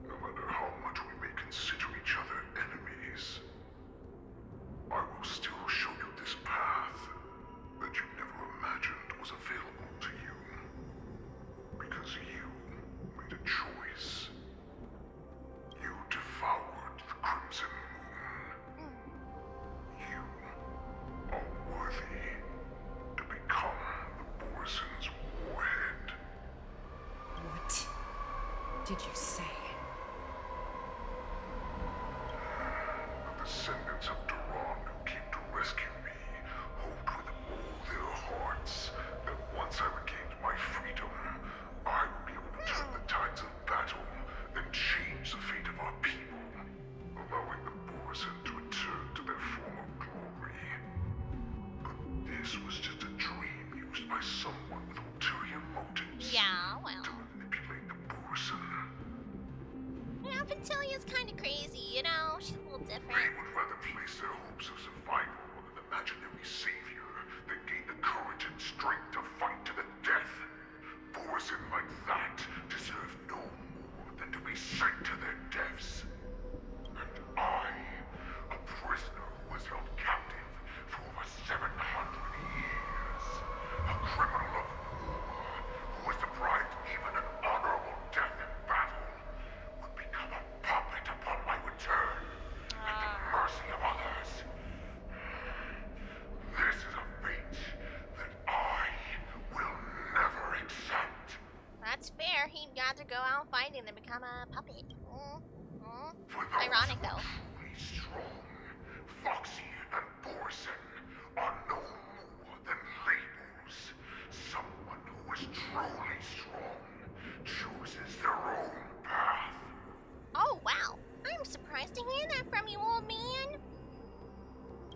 no matter how much we may consider each other enemies, I will still show you this path that you never imagined was available to you. Because you made a choice. You devoured the Crimson Moon. You are worthy to become the Borson's warhead. What did you say? The descendants of Duran who came to rescue me hoped with all their hearts that once I regained my freedom, I would be able to turn the tides of battle and change the fate of our people, allowing the Borson to return to their former glory. But this was just a dream used by someone with ulterior motives. Yeah, well. To manipulate the Borson. You know, Ventilia's kind of crazy, you know? She's a little They different. would rather place their hopes of survival on an imaginary savior than gain the courage and strength to fight to the death. Borson like that deserve no more than to be sent to their deaths. And I, a prisoner who was held captive for over 700 years, a criminal of war who was deprived even an honorable death in battle, would become a puppet upon my return at the mercy of others. This is a fate that I will never accept. That's fair. He got to go out fighting and become a puppet. For those Ironic, who are though. truly strong, Foxy and Borson are no more than labels. Someone who is truly strong chooses their own path. Oh, wow. I'm surprised to hear that from you, old man.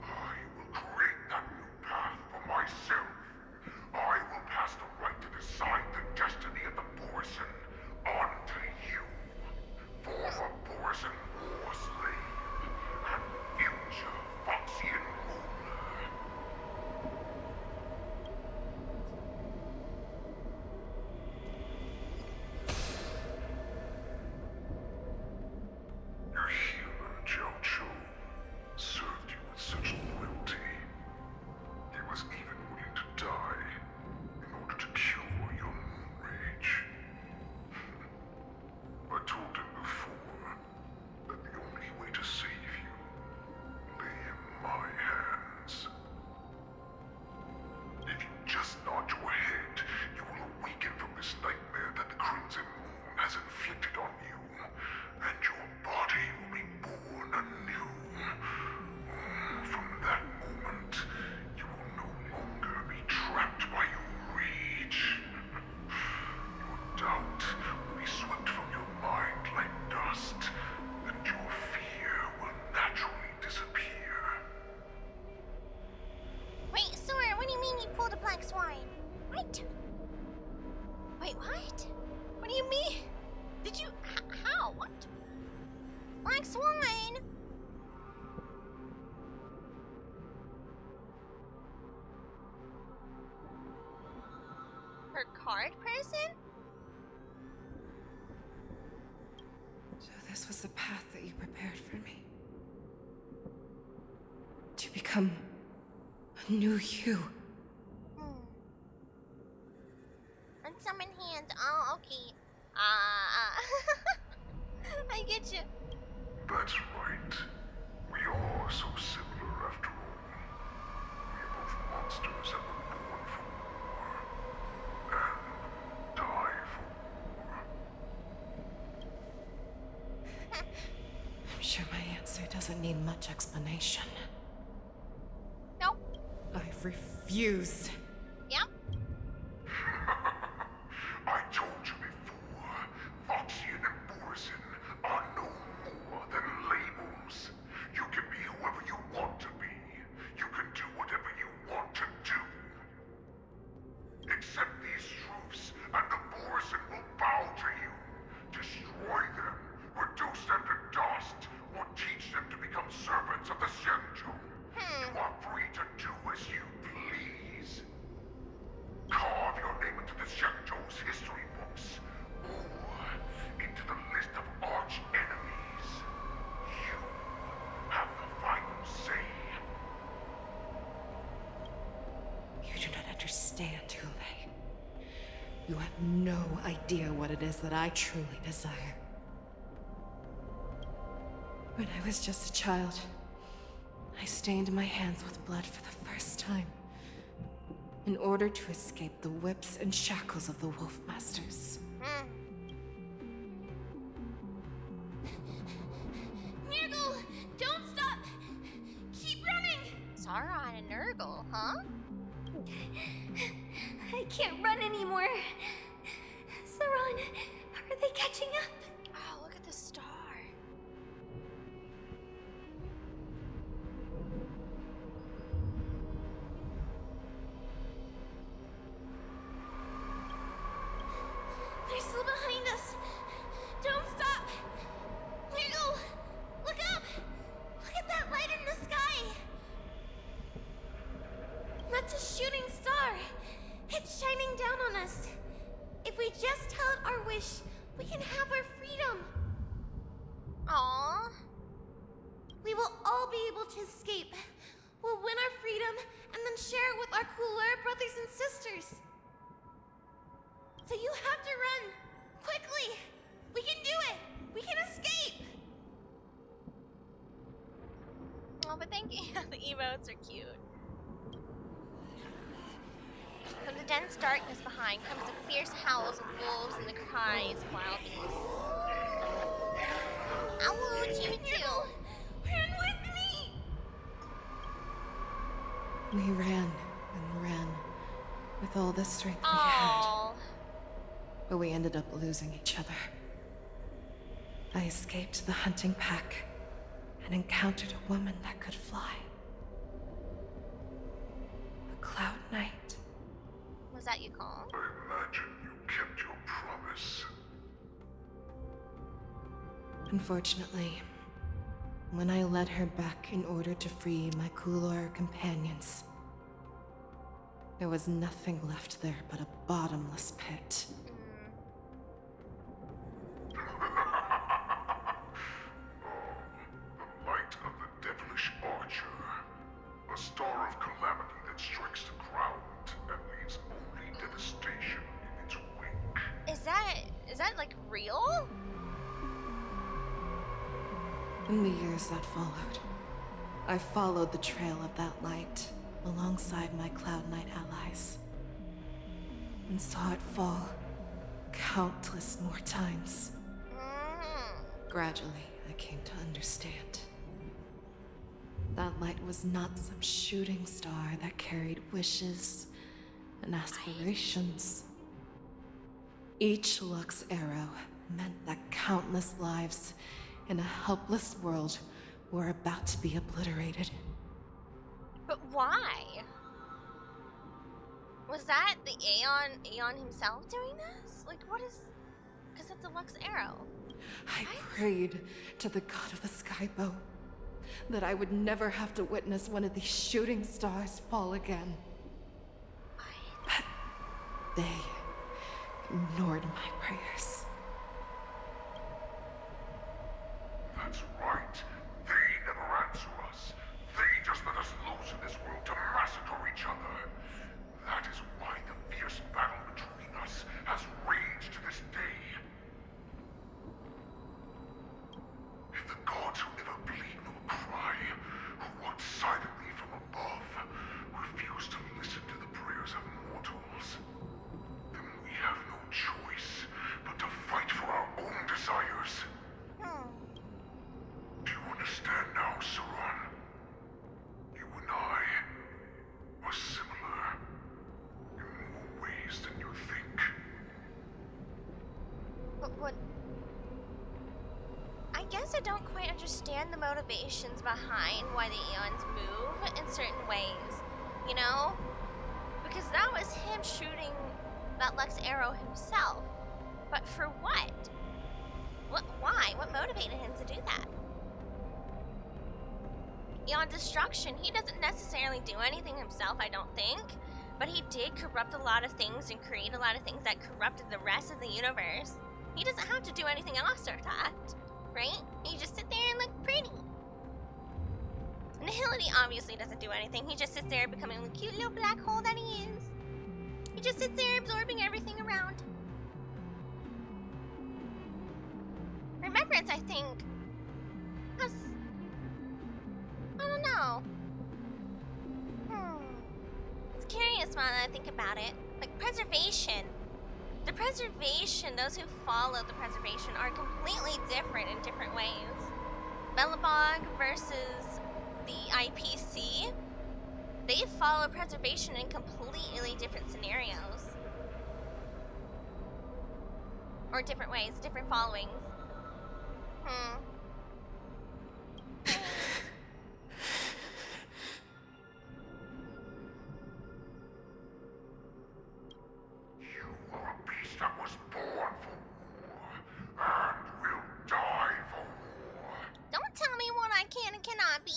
I will create that new path for myself. I will pass the right to decide the destiny of the Borson on to you, former Borson war slave. likes wine. Her card person? So this was the path that you prepared for me. To become a new you. Unsummon hands. Oh, okay. I get you. That's right. We are so similar after all. We are both monsters and were born for war. And die for war. I'm sure my answer doesn't need much explanation. Nope. I refuse. Yep. I told you before, Foxian and Borison are no more than labels. You can be whoever you want to be. You can do whatever you want to do. Accept these truths, and the Borison will bow to you. Destroy them, reduce them to dust, or teach them to become servants of the Xianzhou. You are free to do as you please. Carve your name into the Xianzhou's history books, or into the list of arch enemies. You have the final say. You do not understand, Hule. You have no idea what it is that I truly desire. When I was just a child, I stained my hands with blood for the first time, in order to escape the whips and shackles of the Wolf Masters. Nurgle, don't stop! Keep running! Sauron and Nurgle, huh? I can't run anymore. Sauron, are they catching up? Oh, look at the star. They're still behind us. Don't stop! Nurgle, look up! Look at that light in the sky! That's a shooting star. It's shining down on us. If we just tell it our wish, we can have our freedom. Aww. We will all be able to escape. We'll win our freedom and then share it with our cooler brothers and sisters. So you have to run. Quickly! We can do it! We can escape! Oh, but thank you. The emotes are cute. From the dense darkness behind comes the fierce howls of wolves and the cries of wild beasts. Ow, Jiaoqiu! Run with me! We ran and ran with all the strength we had. But we ended up losing each other. I escaped the hunting pack and encountered a woman that could fly. A Cloud Knight. Was that you, Calm? I imagine you kept your promise. Unfortunately, when I led her back in order to free my Kulor companions, there was nothing left there but a bottomless pit. The light of the devilish archer. A star of calamity that strikes the ground and leaves only devastation in its wake. Is that like real? In the years that followed, I followed the trail of that light alongside my Cloud Knight allies, and saw it fall countless more times. Gradually, I came to understand. That light was not some shooting star that carried wishes and aspirations. Each Lux arrow meant that countless lives in a helpless world were about to be obliterated. But why? Was that the Aeon himself doing this? Like, what is... Because that's a Lux arrow. I prayed to the god of the skybow that I would never have to witness one of these shooting stars fall again. But they ignored my prayers. That's right. They never answer us. They just let us loose in this world to massacre each other. That is why the fierce battle between us has raged to this day. If the gods who never bleed nor cry, who walk silently from above, refuse to listen to the prayers of mortals, then we have no choice but to fight for our own desires. Do you understand now, Saran? You and I are similar in more ways than you think. What? I guess I don't quite understand the motivations behind why the Eons move in certain ways, you know? Because that was him shooting that Lux arrow himself. But for what? Why? What motivated him to do that? Eon destruction, he doesn't necessarily do anything himself, I don't think. But he did corrupt a lot of things and create a lot of things that corrupted the rest of the universe. He doesn't have to do anything else or that, right? He just sit there and look pretty. Nihility obviously doesn't do anything. He just sits there becoming the cute little black hole that he is. He just sits there absorbing everything around. Remembrance, I think, has... I don't know. It's curious now that I think about it. Like, preservation. The preservation, those who follow the preservation are completely different in different ways. Belobog versus the IPC, they follow preservation in completely different scenarios. Or different ways, different followings. You are a beast that was born for war, and will die for war. Don't tell me what I can and cannot be.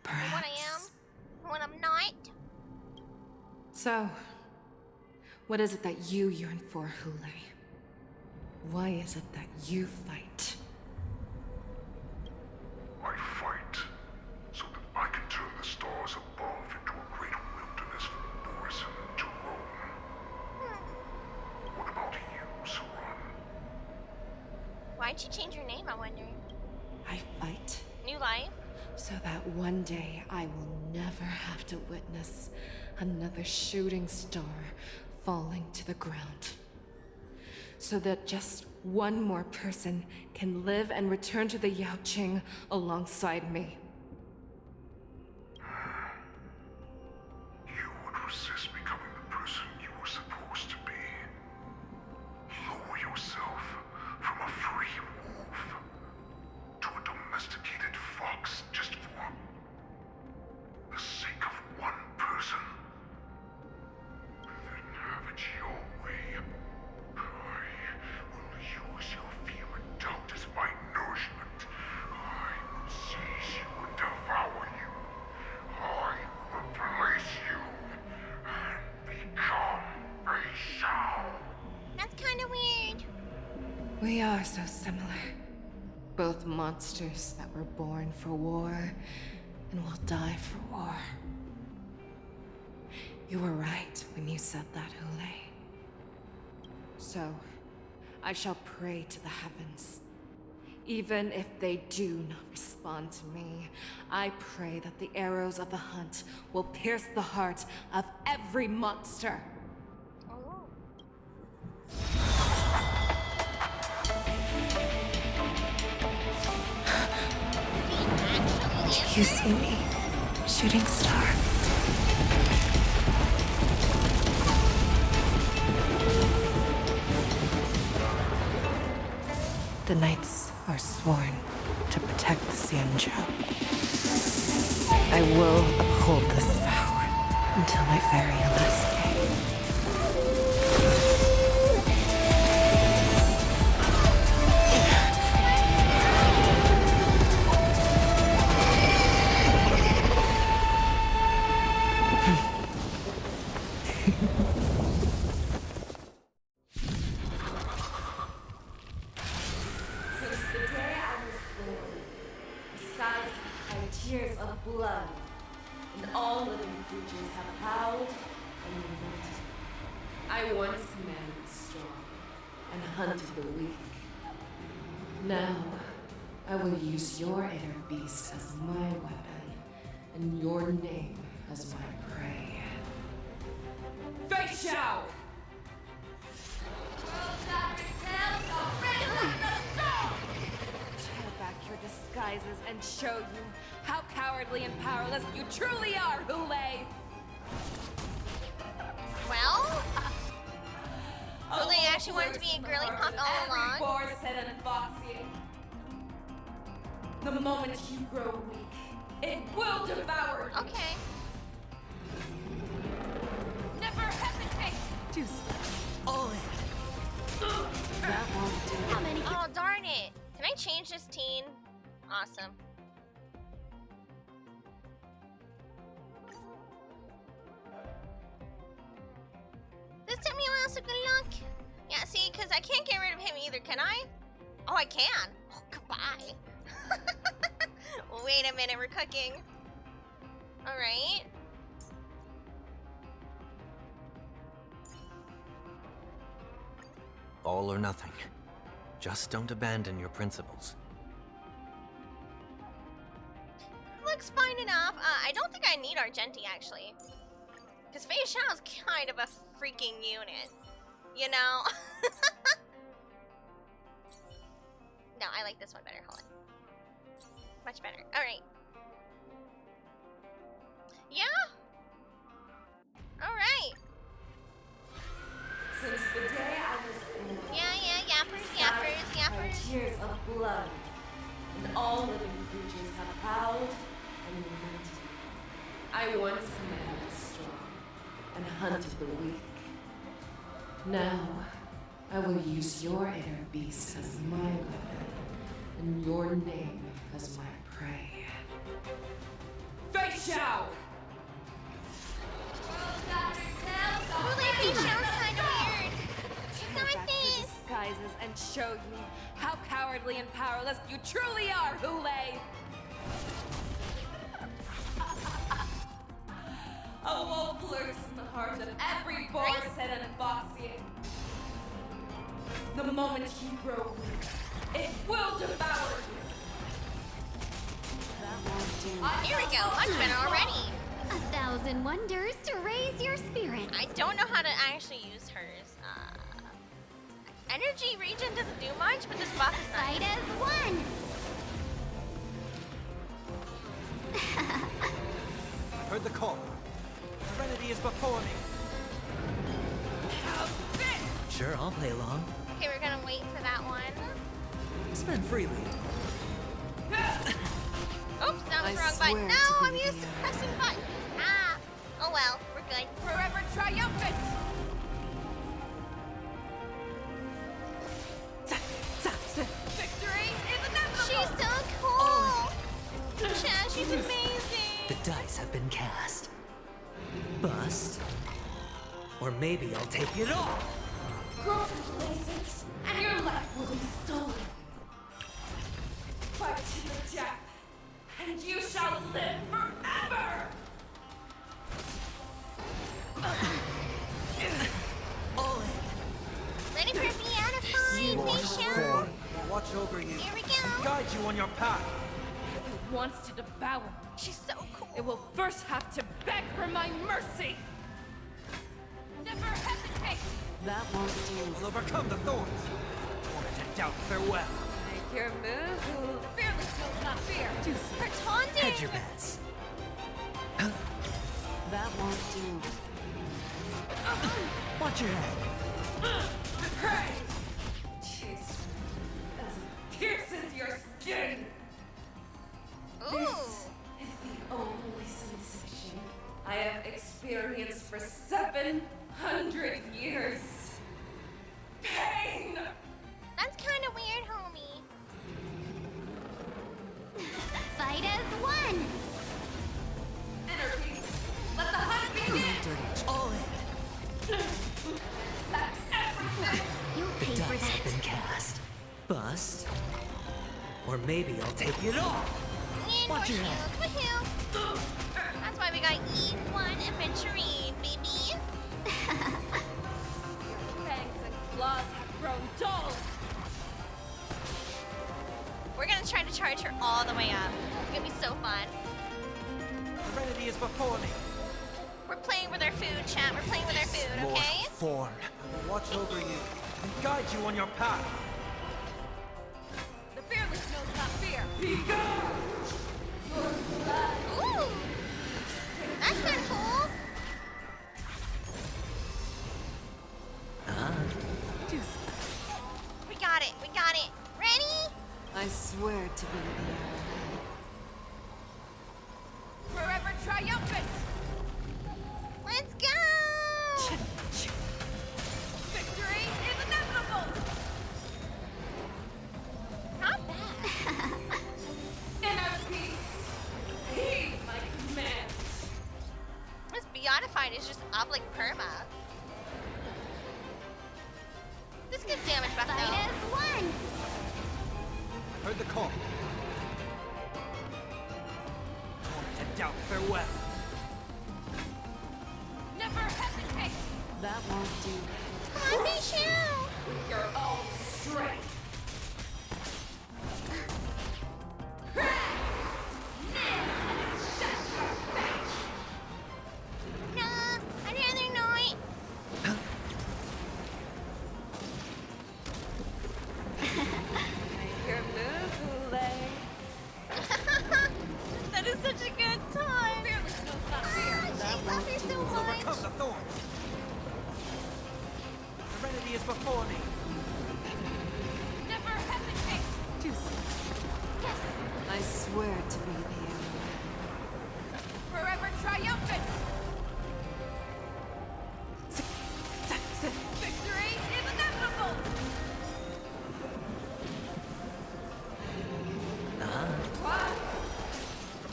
Or what I am, or what I'm not. So, what is it that you yearn for, Hule? Why is it that you fight? I fight so that I can turn the stars above into a great wilderness for Borisson to roam. What about you, Saran? Why'd you change your name, I wonder? I fight New life? so that one day I will never have to witness another shooting star falling to the ground. So that just one more person can live and return to the Jiaoqiu alongside me. You would resist becoming the person you were supposed to be. Lower yourself from a free wolf to a domesticated fox just for the sake of one person. Then have it your way. I will use your fear and doubt as my nourishment. I will seize you and devour you. I will replace you and become Feixiao. That's kind of weird. We are so similar. Both monsters that were born for war and will die for war. You were right when you said that, Hule. So, I shall pray to the heavens. Even if they do not respond to me, I pray that the arrows of the hunt will pierce the heart of every monster. Do you see me, shooting star? The knights are sworn to protect the Xianzhou. I will uphold this vow until my very last day. the day I was born, the skies have cried tears of blood, and all living creatures have howled and lamented. I once commanded the strong and hunted the weak. Now, I will use your inner beast as my weapon, and your name as my prey. Feixiao! Tear back your disguises and show you how cowardly and powerless you truly are, Hule! Well, Hule actually wanted to be a girly punk all along. Borson and Foxy. The moment you grow weak, it will devour you. Okay. Never hesitate! Just all in. That won't do. How many? Oh, darn it. Can I change this teen? Awesome. This took me a while, so good luck. Yeah, see, because I can't get rid of him either, can I? Oh, I can. Oh, goodbye. Wait a minute, we're cooking. Alright. All or nothing. Just don't abandon your principles. Looks fine enough. I don't think I need Argenti, actually. Because Feixiao is kind of a freaking unit. You know? No, I like this one better. Hold on. Much better. Alright. Yeah? Alright. Since the day I was born, Yeah, yappers. tears of blood, and all living creatures have howled and lamented. I once commanded the strong and hunted the weak. Now, I will use your inner beast as my weapon, and your name as my prey. Feixiao! Feixiao's kind of weird. She's not Back your this. disguises and show you how cowardly and powerless you truly are, Hule! A wolf lurks in the heart of every Borson and Foxy. The moment you grow weak, it will devour you. That won't do. Here we go. Much better already. 1,000 wonders to raise your spirit. I don't know how to actually use hers. Energy regen doesn't do much, but this buff is nice. Fight as one. I've heard the call. Serenity is before me. Sure, I'll play along. Okay, we're gonna wait for that one. Spend freely. Oops, that was the wrong button. No, I'm used to pressing buttons. Ah. Oh well, we're good. Forever triumphant! Victory is inevitable! She's so cool. Chad, she's amazing. The dice have been cast. Bust. Or maybe I'll take it all. Grow complacent, and your life will be stolen. Fight to the death, and you shall live forever! All in. Ready for a piano fight, Feixiao? Watch over you. Here we go. And guide you on your path. If it wants to devour me, She's so cool. it will first have to beg for my mercy. Never hesitate. That won't do. We'll overcome the thorns. Or to doubt farewell. Make your move, Hule. The fearless will not fear. Her taunting. Hedge your bets. That won't do. Watch your head. Prey! Chase as it pierces your skin. Ooh. This is the only sensation I have experienced for 700 years. Pain! That's kind of weird, homie. Fight as one. Inner peace. Let the hunt begin! All in. Let everything! You'll The pay for dice have that. been cast. Bust. Or maybe I'll take it off. Need more shields. Woohoo! That's why we got E1 Adventurine, baby. Fangs and claws have grown dull. We're gonna try to charge her all the way up. It's gonna be so fun. Serenity is before me. We're playing with our food, chat. We're playing with our food, okay? Form. I will watch over you and guide you on your path. The fearless knows not fear. Ooh! That's kind of cool. We got it. We got it. Ready? I swear to be the Forever triumphant. Let's go! Victory is inevitable. Not bad. Inner peace. Heed my command. This Beatified is just up like perma. This gets damage back though. Fight as one. Heard the call. To doubt farewell. Never hesitate. That won't do. Come on, Feixiao! With your own strength. Nah, I'd rather not. Make your move, Lay. That is such a good time. Fearless knows not fear. I love her so Overcome much. the thorns. Serenity is before me. Never hesitate. Yes. I swear to be the Forever triumphant. Victory is inevitable.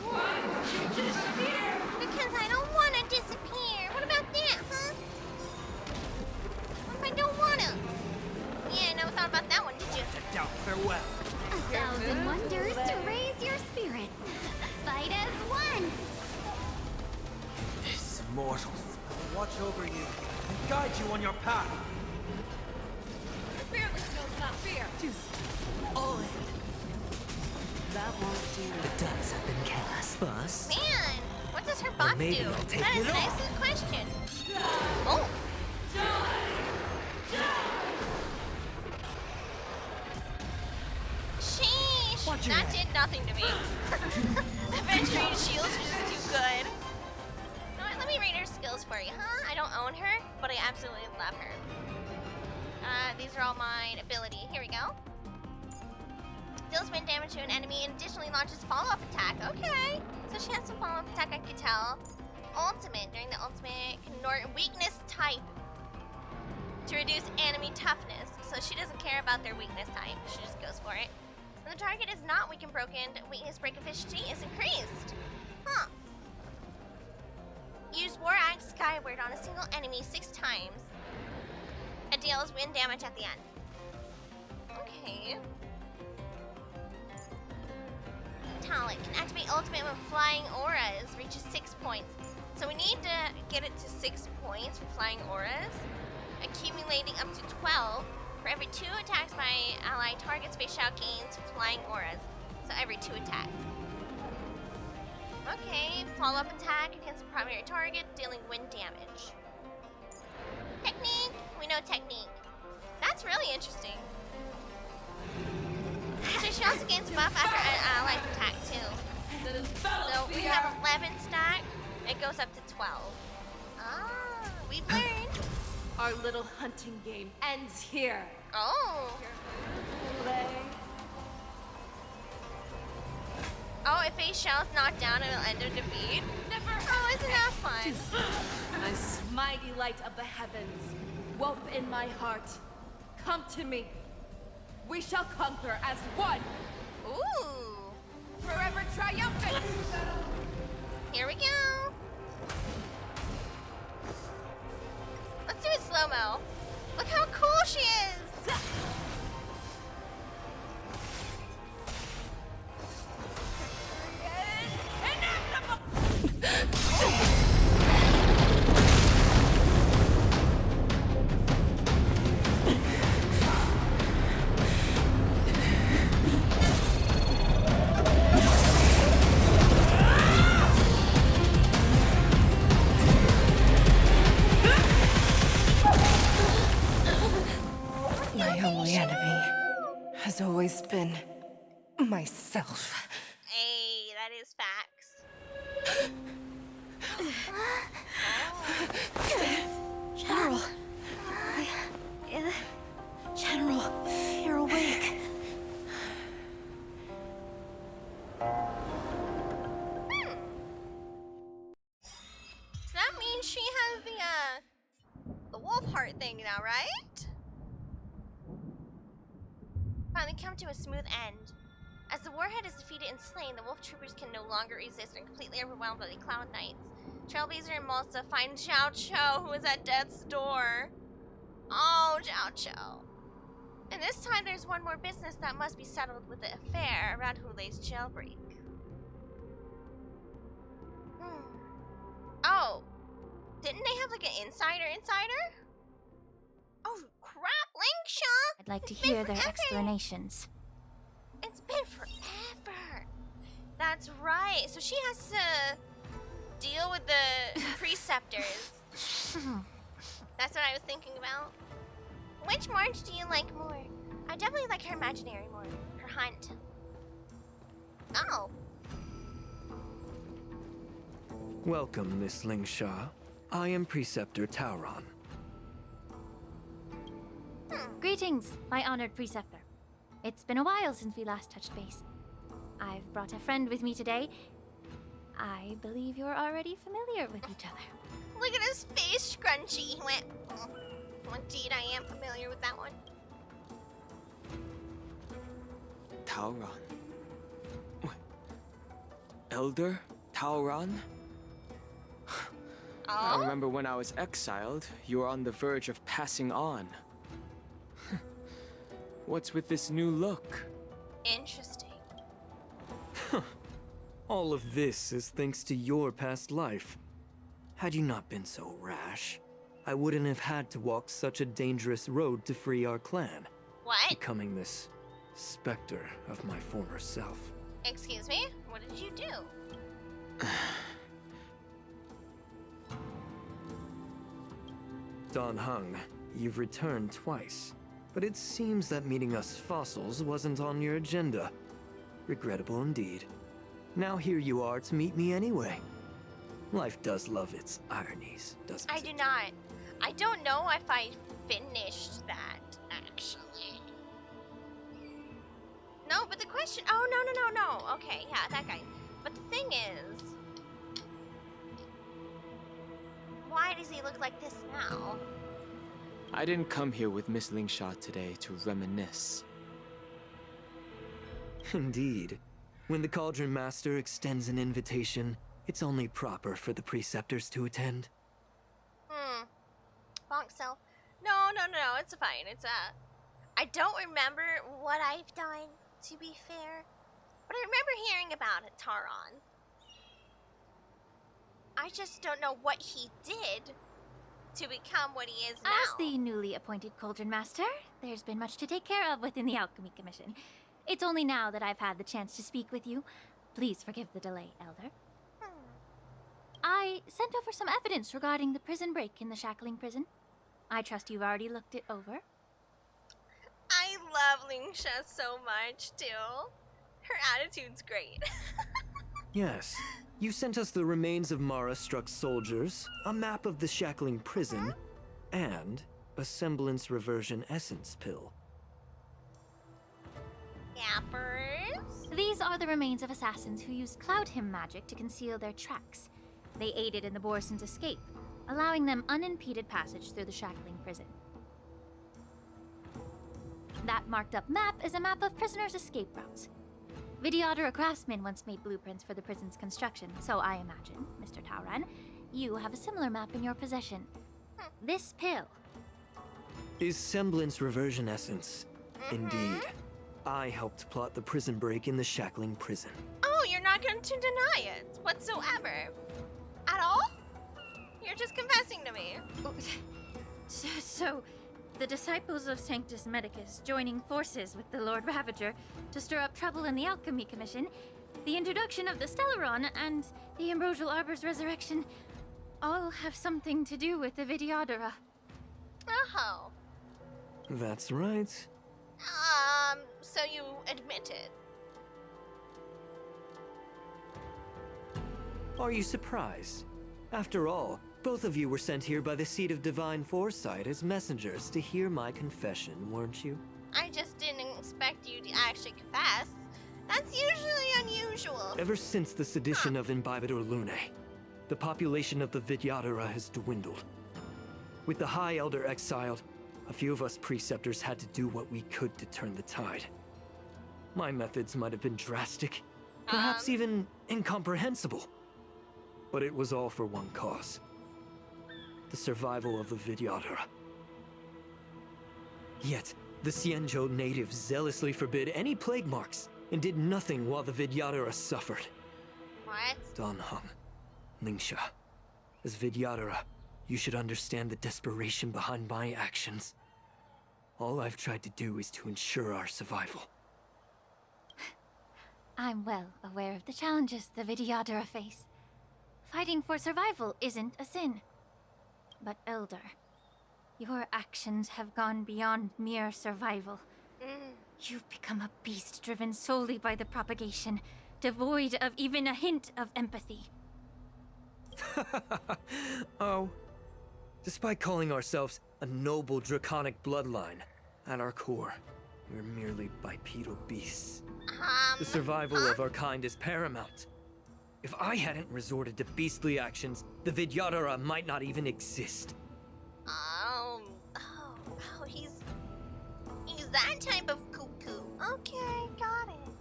Why would you disappear? Because I don't want to disappear. What about that, huh? What if I don't want to? Yeah, never thought about that one, did you? To doubt farewell. 1,000 wonders to raise your spirits. Fight as one. This mortals. I will watch over you and guide you on your path. The fearless knows not fear. all in. That won't do. The dice have been cast. Bust. Man, what does her boss maybe do? I'll take That is it an off. excellent question. Oh. Sheesh. Watch your That head. did nothing to me. Adventuring shields are just too good. You know what? Let me rate her skills for you, huh? I don't own her, but I absolutely love her. These are all mine. Ability. Here we go. Deals wind damage to an enemy and additionally launches follow-up attack. Okay. So she has some follow-up attack, I could tell. Ultimate. During the ultimate, convert weakness type to reduce enemy toughness. So she doesn't care about their weakness type. She just goes for it. When the target is not weak and broken, weakness break efficiency is increased. Huh. Use War Axe skyward on a single enemy 6 times. It deals wind damage at the end. Okay. Talent can activate ultimate when flying auras reaches 6 points. So we need to get it to 6 points for flying auras, accumulating up to 12. For every 2 attacks by ally targets, Feixiao gains flying auras. So every 2 attacks. Okay, follow-up attack against the primary target, dealing wind damage. Technique! We know technique. That's really interesting. So she also gains a buff after an ally's attack too. So we have 11 stack, it goes up to 12. Ah, we've learned. Our little hunting game ends here. Oh. Lay. Oh, if Feixiao's knocked down, it'll end in defeat. Never. Oh, isn't that fun? Nice. Mighty light of the heavens, wolf in my heart, come to me. We shall conquer as one. Ooh. Forever triumphant. Here we go. Let's do it slow-mo. Look how cool she is. been myself. Hey, that is facts. General. General, you're awake. So that means she has the wolf heart thing now, right? Finally come to a smooth end. As the warhead is defeated and slain, the wolf troopers can no longer resist and completely overwhelmed by the Cloud Knights. Trailblazer and Malsa find Jiaoqiu, who is at death's door. Oh, Jiaoqiu. And this time there's one more business that must be settled with the affair around Hulei's jailbreak. Oh, didn't they have like an insider? Oh crap, Lingsha! I'd like to hear their explanations. It's been forever. That's right. So she has to deal with the preceptors. That's what I was thinking about. Which March do you like more? I definitely like her imaginary more. Her hunt. Oh. Welcome, Miss Lingsha. I am Preceptor Tauron. Greetings, my honored preceptor. It's been a while since we last touched base. I've brought a friend with me today. I believe you're already familiar with each other. Look at his face scrunchie. He went, oh. Indeed, I am familiar with that one. Tauron. Elder Tauron? I remember when I was exiled, you were on the verge of passing on. What's with this new look? Interesting. All of this is thanks to your past life. Had you not been so rash, I wouldn't have had to walk such a dangerous road to free our clan. What? Becoming this specter of my former self. Excuse me? What did you do? Dan Heng, you've returned twice. But it seems that meeting us fossils wasn't on your agenda. Regrettable indeed. Now here you are to meet me anyway. Life does love its ironies, doesn't it? I do not. I don't know if I finished that, actually. No, but the question... Oh, no. Okay, yeah, that guy. But the thing is... Why does he look like this now? I didn't come here with Miss Lingsha today to reminisce. Indeed. When the Cauldron Master extends an invitation, it's only proper for the preceptors to attend. Bonk self. No, it's fine. It's, I don't remember what I've done, to be fair. But I remember hearing about it, Tauron. I just don't know what he did to become what he is now. As the newly appointed Cauldron Master, there's been much to take care of within the Alchemy Commission. It's only now that I've had the chance to speak with you. Please forgive the delay, Elder. I sent over some evidence regarding the prison break in the Shackling prison. I trust you've already looked it over. I love Lingsha so much, too. Her attitude's great. Yes. You sent us the remains of Mara-struck soldiers, a map of the Shackling prison, and a semblance reversion essence pill. Yappers? These are the remains of assassins who used Cloud Hymn magic to conceal their tracks. They aided in the Borisons' escape, allowing them unimpeded passage through the Shackling prison. That marked-up map is a map of prisoners' escape routes. Vidyadhara craftsmen once made blueprints for the prison's construction, so I imagine, Mr. Tauron, you have a similar map in your possession. This pill Is semblance reversion essence. Indeed. I helped plot the prison break in the Shackling prison. Oh, you're not going to deny it whatsoever. At all? You're just confessing to me. So, the disciples of Sanctus Medicus joining forces with the Lord Ravager to stir up trouble in the Alchemy Commission, the introduction of the Stellaron, and the Ambrosial Arbor's resurrection all have something to do with the Vidyadhara. Oh. That's right. So you admitted. Are you surprised? After all, both of you were sent here by the seat of divine foresight as messengers to hear my confession, weren't you? I just didn't expect you to actually confess. That's usually unusual. Ever since the sedition of Imbibitor Lunae, the population of the Vidyadhara has dwindled. With the High Elder exiled, a few of us preceptors had to do what we could to turn the tide. My methods might have been drastic, perhaps even incomprehensible. But it was all for one cause. The survival of the Vidyadhara. Yet, the Xianzhou natives zealously forbid any plague marks and did nothing while the Vidyadhara suffered. What? Danheng, Lingsha, as Vidyadhara, you should understand the desperation behind my actions. All I've tried to do is to ensure our survival. I'm well aware of the challenges the Vidyadhara face. Fighting for survival isn't a sin. But Elder, your actions have gone beyond mere survival. You've become a beast driven solely by the propagation, devoid of even a hint of empathy. Oh. Despite calling ourselves a noble draconic bloodline, at our core, we're merely bipedal beasts. The survival of our kind is paramount. If I hadn't resorted to beastly actions, the Vidyadhara might not even exist. He's that type of cuckoo. Okay, got it.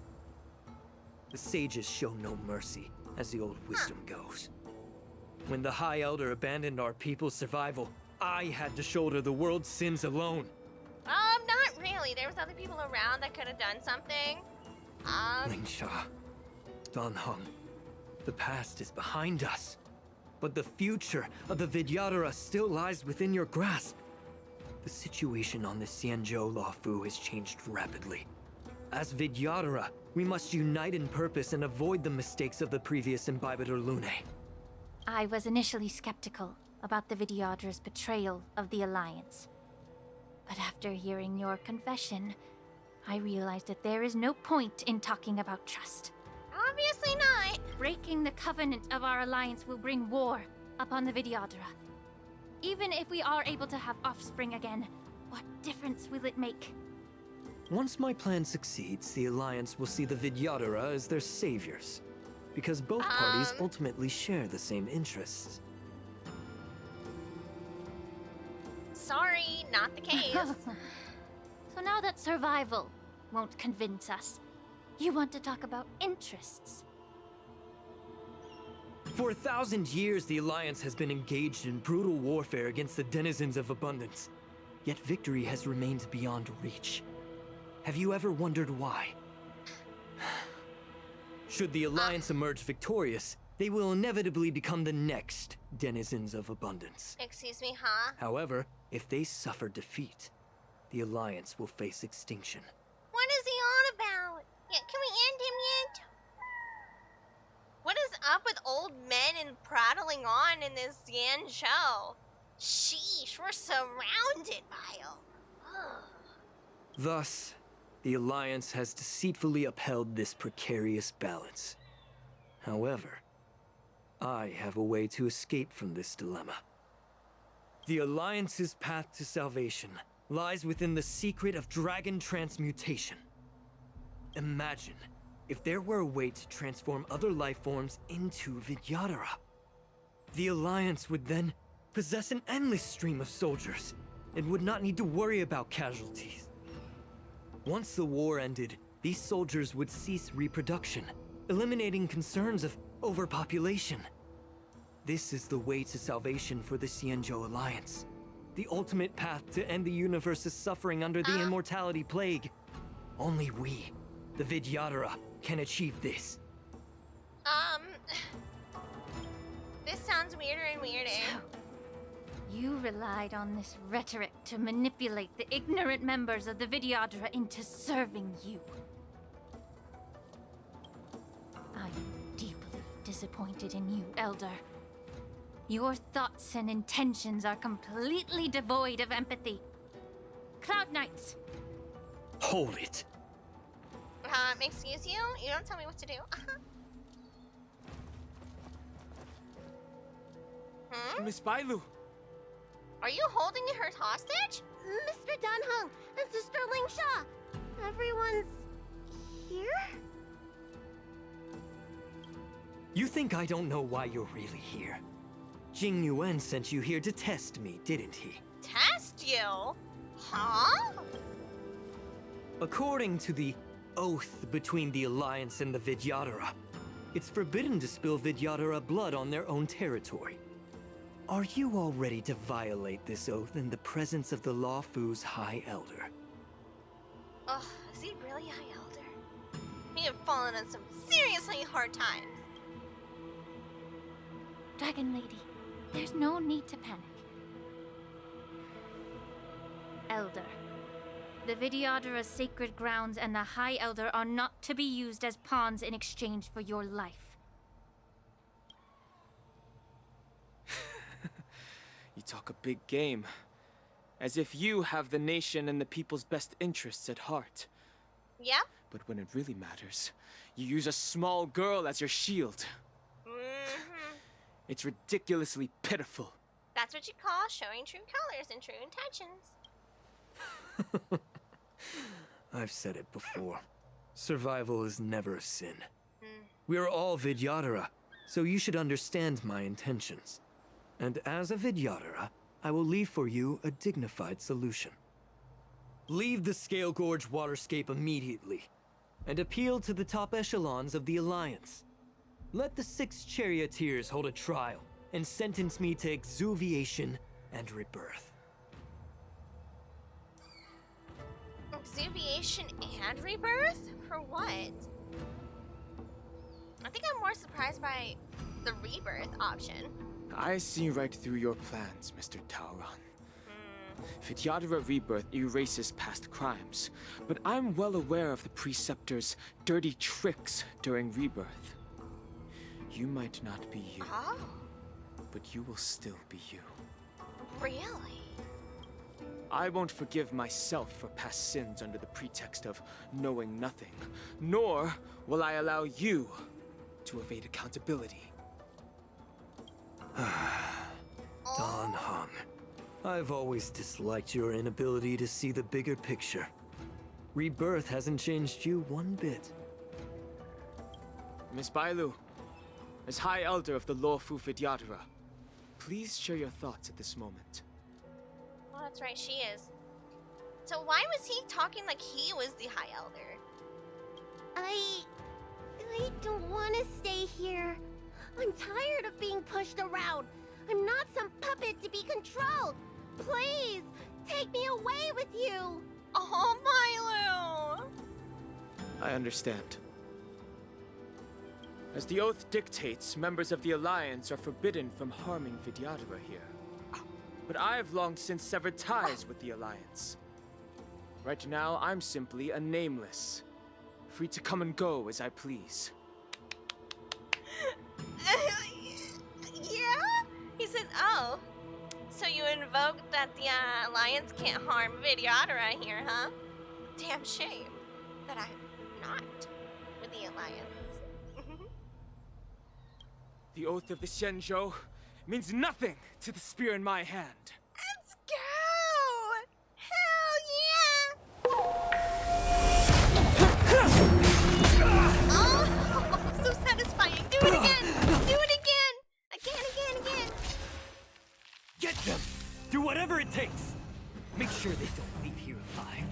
The sages show no mercy, as the old wisdom goes. When the High Elder abandoned our people's survival, I had to shoulder the world's sins alone. Not really. There was other people around that could have done something. Lingsha, Danheng, the past is behind us. But the future of the Vidyadhara still lies within your grasp. The situation on the Xianzhou Luofu has changed rapidly. As Vidyadhara, we must unite in purpose and avoid the mistakes of the previous Imbibitor Lunae. I was initially skeptical about the Vidyadhara's betrayal of the Alliance. But after hearing your confession, I realized that there is no point in talking about trust. Obviously not. Breaking the covenant of our alliance will bring war upon the Vidyadhara. Even if we are able to have offspring again, what difference will it make? Once my plan succeeds, the Alliance will see the Vidyadhara as their saviors. Because both parties ultimately share the same interests. Sorry, not the case. So now that survival won't convince us, you want to talk about interests? For 1,000 years, the Alliance has been engaged in brutal warfare against the denizens of abundance. Yet victory has remained beyond reach. Have you ever wondered why? Should the Alliance emerge victorious, they will inevitably become the next denizens of abundance. Excuse me, huh? However, if they suffer defeat, the Alliance will face extinction. What is he on about? Yeah, can we end him yet? What is up with old men and prattling on in this Xianzhou? Sheesh, we're surrounded by them. Thus, the Alliance has deceitfully upheld this precarious balance. However, I have a way to escape from this dilemma. The Alliance's path to salvation lies within the secret of dragon transmutation. Imagine if there were a way to transform other life forms into Vidyadhara. The Alliance would then possess an endless stream of soldiers and would not need to worry about casualties. Once the war ended, these soldiers would cease reproduction, eliminating concerns of overpopulation. This is the way to salvation for the Xianzhou Alliance. The ultimate path to end the universe's suffering under the immortality plague. Only we, the Vidyadhara, can achieve this. This sounds weirder and weirder. So, you relied on this rhetoric to manipulate the ignorant members of the Vidyadhara into serving you. I'm deeply disappointed in you, Elder. Your thoughts and intentions are completely devoid of empathy. Cloud Knights, Hold it. Excuse you? You don't tell me what to do. Miss Bailu. Are you holding her hostage? Mr. Danheng and Sister Lingsha, everyone's here? You think I don't know why you're really here? Jing Yuan sent you here to test me, didn't he? Test you? Huh? According to the oath between the Alliance and the Vidyadhara, it's forbidden to spill Vidyadhara blood on their own territory. Are you all ready to violate this oath in the presence of the Law Fu's High Elder? Ugh, is he really High Elder? He have fallen on some seriously hard times. Dragon Lady, there's no need to panic. Elder, the Vidyadhara's sacred grounds and the High Elder are not to be used as pawns in exchange for your life. You talk a big game. As if you have the nation and the people's best interests at heart. Yeah? But when it really matters, you use a small girl as your shield. It's ridiculously pitiful. That's what you call showing true colors and true intentions. I've said it before. Survival is never a sin. We are all Vidyadhara, so you should understand my intentions. And as a Vidyadhara, I will leave for you a dignified solution. Leave the Scale Gorge waterscape immediately, and appeal to the top echelons of the Alliance. Let the 6 charioteers hold a trial, and sentence me to exuviation and rebirth. Exuviation and rebirth? For what? I think I'm more surprised by the rebirth option. I see right through your plans, Mr. Taoran. Vidyadhara rebirth erases past crimes, but I'm well aware of the Preceptor's dirty tricks during rebirth. You might not be you, but you will still be you. Really? I won't forgive myself for past sins under the pretext of knowing nothing, nor will I allow you to evade accountability. Dan Heng, I've always disliked your inability to see the bigger picture. Rebirth hasn't changed you one bit. Miss Bailu, as High Elder of the Lawfu Vidyadhara, please share your thoughts at this moment. Oh, that's right, she is. So why was he talking like he was the High Elder? I don't want to stay here. I'm tired of being pushed around. I'm not some puppet to be controlled. Please, take me away with you. Oh, Milo! I understand. As the oath dictates, members of the Alliance are forbidden from harming Vidyadhara here. But I've long since severed ties with the Alliance. Right now, I'm simply a nameless, free to come and go as I please. Yeah? He says, oh. So you invoked that the Alliance can't harm Vidyadhara here, huh? Damn shame that I'm not with the Alliance. The oath of the Xianzhou means nothing to the spear in my hand. Let's go! Hell yeah! Oh, so satisfying. Do it again! Do it again! Again. Get them! Do whatever it takes! Make sure they don't leave here alive.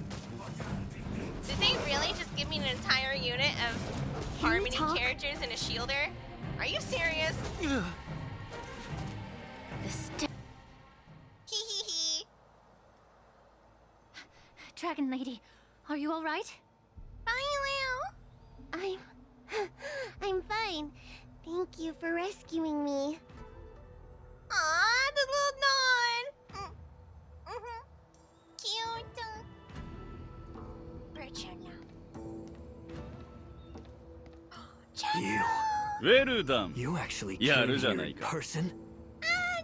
Did they really just give me an entire unit of Harmony characters and a shielder? Are you serious? Hee. Dragon Lady, are you all right? Bye, I'm fine. Thank you for rescuing me. Aw, the little nod. Cute. Where'd General? You. You actually came here in person?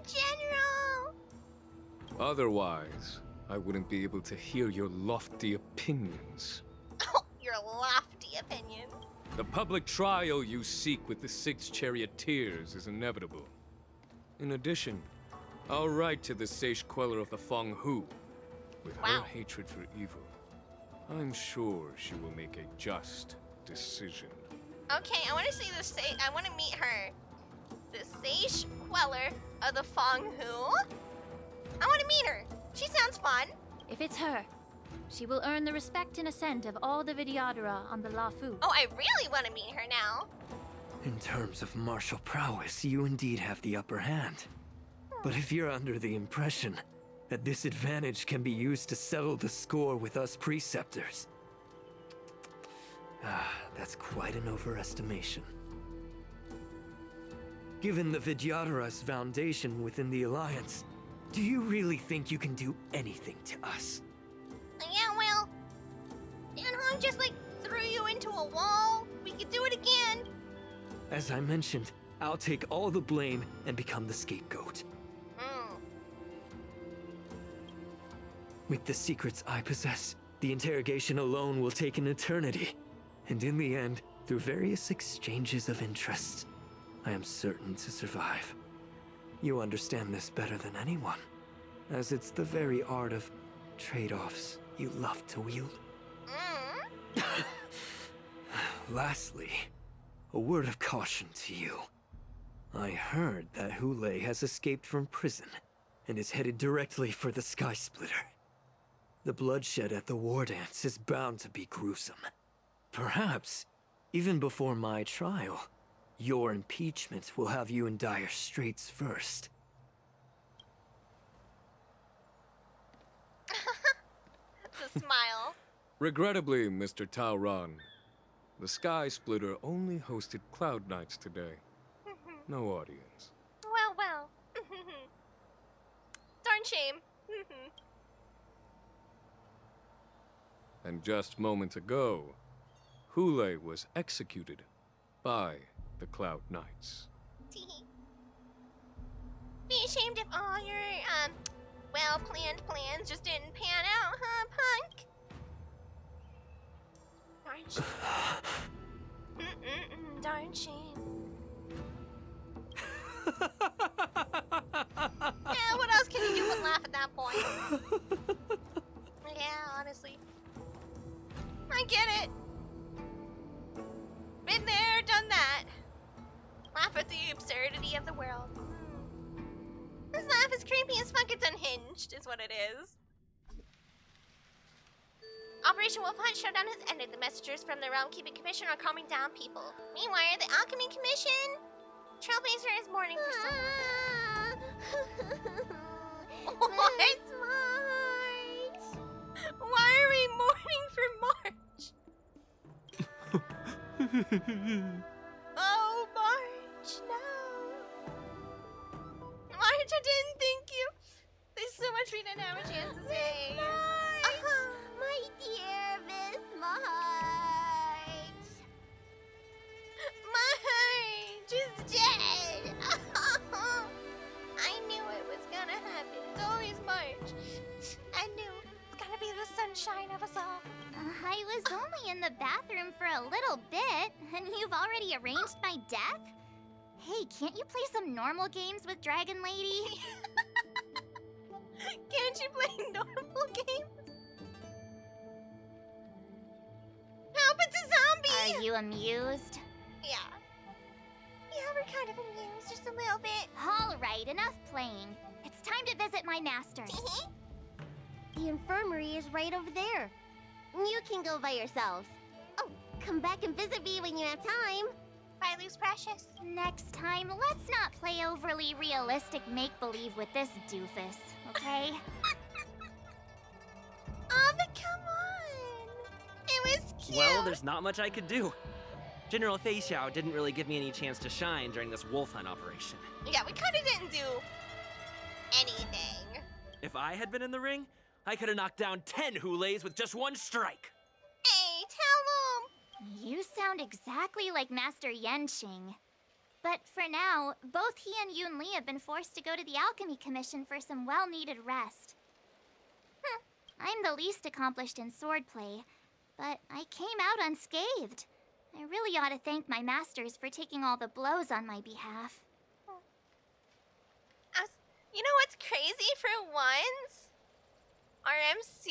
General! Otherwise, I wouldn't be able to hear your lofty opinions. Your lofty opinions. The public trial you seek with the 6 charioteers is inevitable. In addition, I'll write to the sage queller of the Feng Hu. With her hatred for evil, I'm sure she will make a just decision. Okay, I want to see the I want to meet her. The sage queller of the Feng Hu. I want to meet her. She sounds fun. If it's her, she will earn the respect and assent of all the Vidyadhara on the Lafu. Oh, I really want to meet her now. In terms of martial prowess, you indeed have the upper hand. But if you're under the impression that this advantage can be used to settle the score with us preceptors, that's quite an overestimation. Given the Vidyadhara's foundation within the Alliance, do you really think you can do anything to us? Yeah, well, Dan Hong just like threw you into a wall. We could do it again. As I mentioned, I'll take all the blame and become the scapegoat. With the secrets I possess, the interrogation alone will take an eternity. And in the end, through various exchanges of interest, I am certain to survive. You understand this better than anyone, as it's the very art of trade-offs you love to wield. Lastly, a word of caution to you. I heard that Hule has escaped from prison and is headed directly for the Sky Splitter. The bloodshed at the war dance is bound to be gruesome. Perhaps, even before my trial, your impeachment will have you in dire straits first. The smile. Regrettably, Mr. Taoran, the Sky Splitter only hosted Cloud Knights today. No audience. Well. Darn shame. And just moments ago, Hule was executed by the Cloud Knights. Be ashamed if all your, well-planned plans just didn't pan out, huh, punk? Darn shame. Darn shame. Yeah, what else can you do but laugh at that point? Yeah, honestly. I get it. Been there, done that. Laugh at the absurdity of the world. This laugh is creepy as fuck. It's unhinged, is what it is. Operation Wolf Hunt Showdown has ended. The messengers from the Realm Keeping Commission are calming down people. Meanwhile, the Alchemy Commission Trailblazer is mourning for someone. What? March. Why are we mourning for March? Oh, March, no. March, I didn't think you. There's so much we didn't have a chance to say. My dear Miss March. March is dead. I knew it was gonna happen. It's always March. I knew it's gonna be the sunshine of us all. I was only in the bathroom for a little bit, and you've already arranged my death? Hey, can't you play some normal games with Dragon Lady? Can't you play normal games? Help, it's a zombie! Are you amused? Yeah. Yeah, we're kind of amused, just a little bit. All right, enough playing. It's time to visit my masters. The infirmary is right over there. You can go by yourselves. Oh, come back and visit me when you have time. Bye, Luz Precious. Next time, let's not play overly realistic make-believe with this doofus, okay? Oh, but come on! It was cute! Well, there's not much I could do. General Feixiao didn't really give me any chance to shine during this wolf hunt operation. Yeah, we kind of didn't do anything. If I had been in the ring, I could have knocked down 10 Huleis with just one strike. Hey, tell them! You sound exactly like Master Yenqing. But for now, both he and Yun Li have been forced to go to the Alchemy Commission for some well-needed rest. I'm the least accomplished in swordplay, but I came out unscathed. I really ought to thank my masters for taking all the blows on my behalf. You know what's crazy? For once, our MC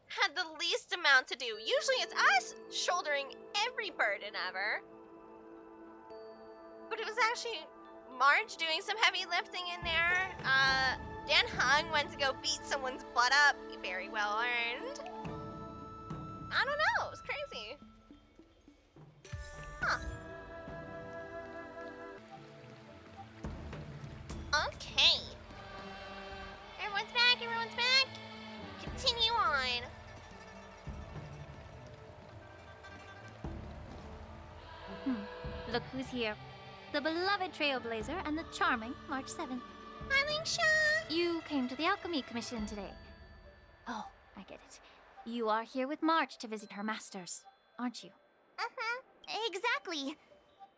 had the least amount to do. Usually it's us shouldering every burden ever. But it was actually March doing some heavy lifting in there. Dan Hung went to go beat someone's butt up. Very well earned. I don't know, it was crazy. Huh. Okay. Everyone's back, everyone's back. Continue on. Look who's here. The beloved Trailblazer and the charming March 7th. Hi, Lingsha! You came to the Alchemy Commission today. Oh, I get it. You are here with March to visit her masters, aren't you? Exactly.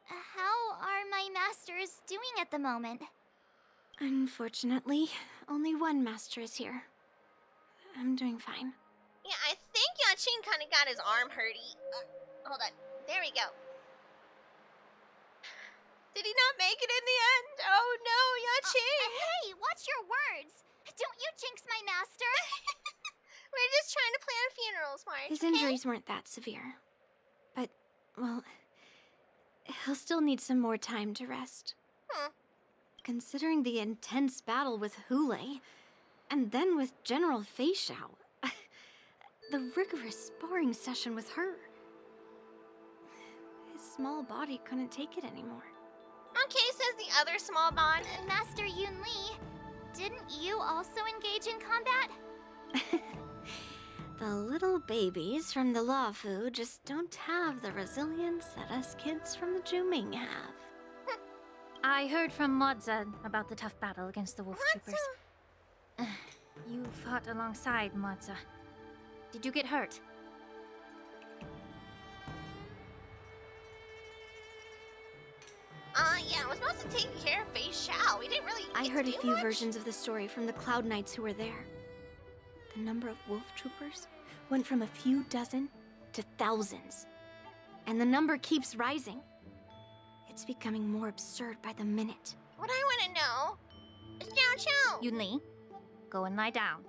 How are my masters doing at the moment? Unfortunately, only one master is here. I'm doing fine. Yeah, I think Yaqing kind of got his arm hurty. Hold on. There we go. Did he not make it in the end? Oh no, Yaqing! Hey, watch your words! Don't you jinx my master! We're just trying to plan funerals, March. His injuries weren't that severe. But, well, he'll still need some more time to rest. Considering the intense battle with Hule, and then with General Feixiao, the rigorous sparring session with her. His small body couldn't take it anymore. Okay, says the other small bond. Master Yun Li, didn't you also engage in combat? The little babies from the Luofu just don't have the resilience that us kids from the Zhuming have. I heard from Modza about the tough battle against the wolf troopers. You fought alongside Modza. Did you get hurt? Yeah, I was supposed to take care of Feixiao. We didn't really I get heard to a do few much. versions of the story from the Cloud Knights who were there. The number of wolf troopers went from a few dozen to thousands. And the number keeps rising. It's becoming more absurd by the minute. What I want to know is Jiaoqiu. Yun Li, go and lie down.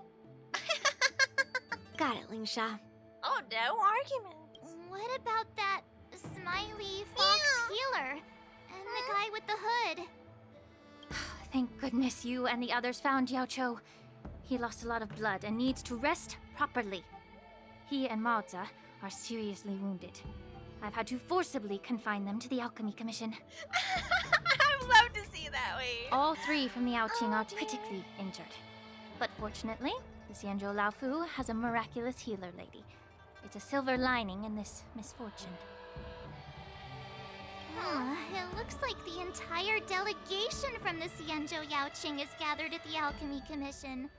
Got it, Lingsha. Oh, no arguments. What about that smiley fox healer? And the guy with the hood? Thank goodness you and the others found Jiaoqiu. He lost a lot of blood and needs to rest properly. He and Maoza are seriously wounded. I've had to forcibly confine them to the Alchemy Commission. I'd love to see that way. All three from the Yaoqing are critically injured. But fortunately, the Xianzhou Laofu has a miraculous healer lady. It's a silver lining in this misfortune. It looks like the entire delegation from the Xianzhou Yaoqing is gathered at the Alchemy Commission.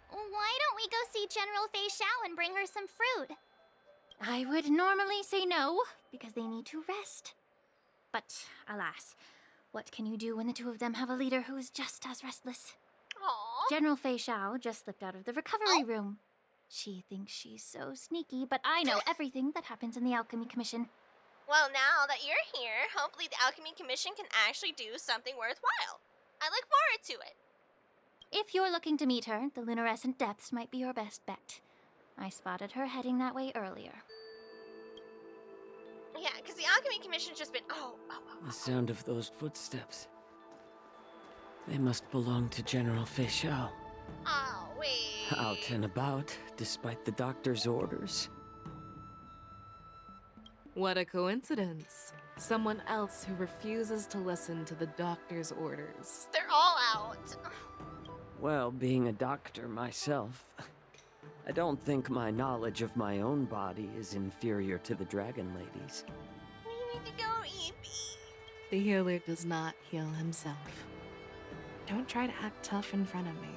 Why don't we go see General Feixiao and bring her some fruit? I would normally say no, because they need to rest. But alas, what can you do when the two of them have a leader who is just as restless? Aww. General Feixiao just slipped out of the recovery room. She thinks she's so sneaky, but I know everything that happens in the Alchemy Commission. Well, now that you're here, hopefully the Alchemy Commission can actually do something worthwhile. I look forward to it. If you're looking to meet her, the Lunarescent Depths might be your best bet. I spotted her heading that way earlier. Yeah, because the Alchemy Commission's just been... The sound of those footsteps. They must belong to General Feixiao. Oh, wait. Out and about, despite the doctor's orders. What a coincidence. Someone else who refuses to listen to the doctor's orders. They're all out. Well, being a doctor myself, I don't think my knowledge of my own body is inferior to the Dragon Lady's. We need to go, Eepy. The healer does not heal himself. Don't try to act tough in front of me.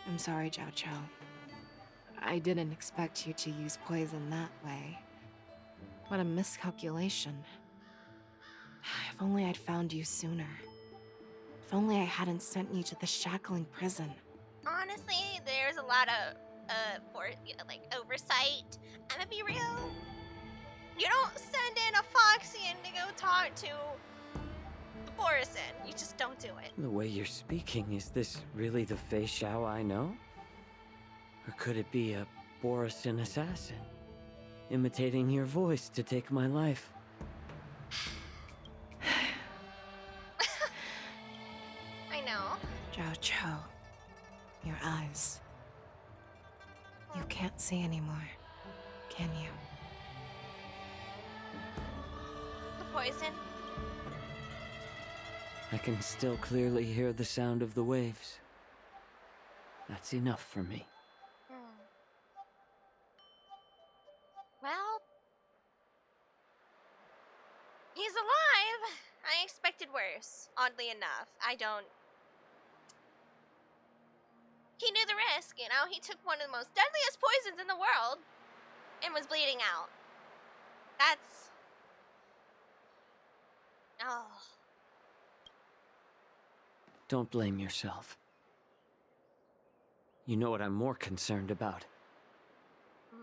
I'm sorry, Jiaoqiu. I didn't expect you to use poison that way. What a miscalculation. If only I'd found you sooner. If only I hadn't sent you to the shackling prison. Honestly, there's a lot of like oversight. I'm gonna be real. You don't send in a Foxian to go talk to the Borison. You just don't do it. The way you're speaking, is this really the Feixiao I know? Or could it be a Borison assassin, imitating your voice to take my life? I know. Jiaoqiu, your eyes. You can't see anymore, can you? The poison. I can still clearly hear the sound of the waves. That's enough for me. Well, he's alive. I expected worse, oddly enough. He knew the risk, you know? He took one of the most deadliest poisons in the world and was bleeding out. That's... Oh. Don't blame yourself. You know what I'm more concerned about?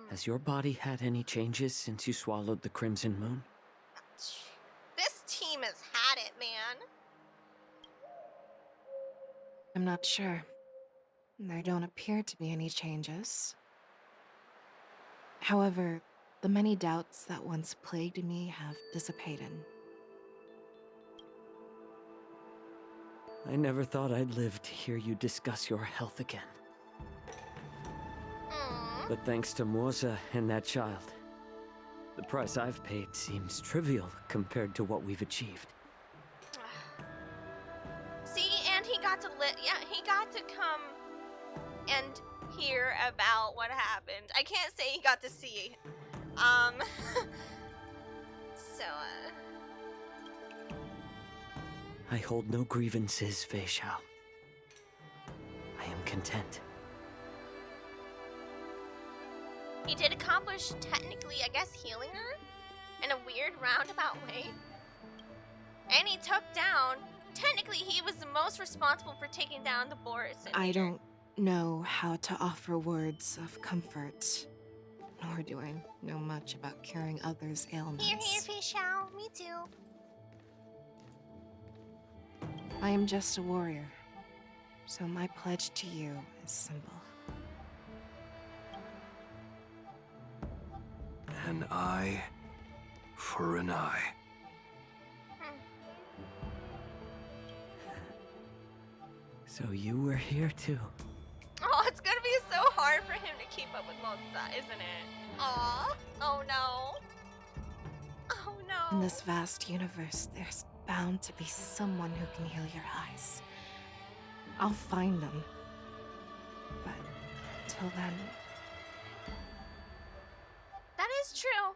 Has your body had any changes since you swallowed the Crimson Moon? This team has had it, man. I'm not sure. There don't appear to be any changes. However, the many doubts that once plagued me have dissipated. I never thought I'd live to hear you discuss your health again. But thanks to Morza and that child, the price I've paid seems trivial compared to what we've achieved. See, and he got to he got to come and hear about what happened. I can't say he got to see. I hold no grievances, Feixiao. I am content. He did accomplish, technically, I guess, healing her in a weird roundabout way. And he took down, technically, he was the most responsible for taking down the Borison. I don't know how to offer words of comfort, nor do I know much about curing others' ailments. Here, Feixiao. Me too. I am just a warrior, so my pledge to you is simple. An eye for an eye. So you were here too. Oh, it's gonna be so hard for him to keep up with Monza, isn't it? Aw. Oh no. Oh no. In this vast universe, there's bound to be someone who can heal your eyes. I'll find them. But till then... That is true.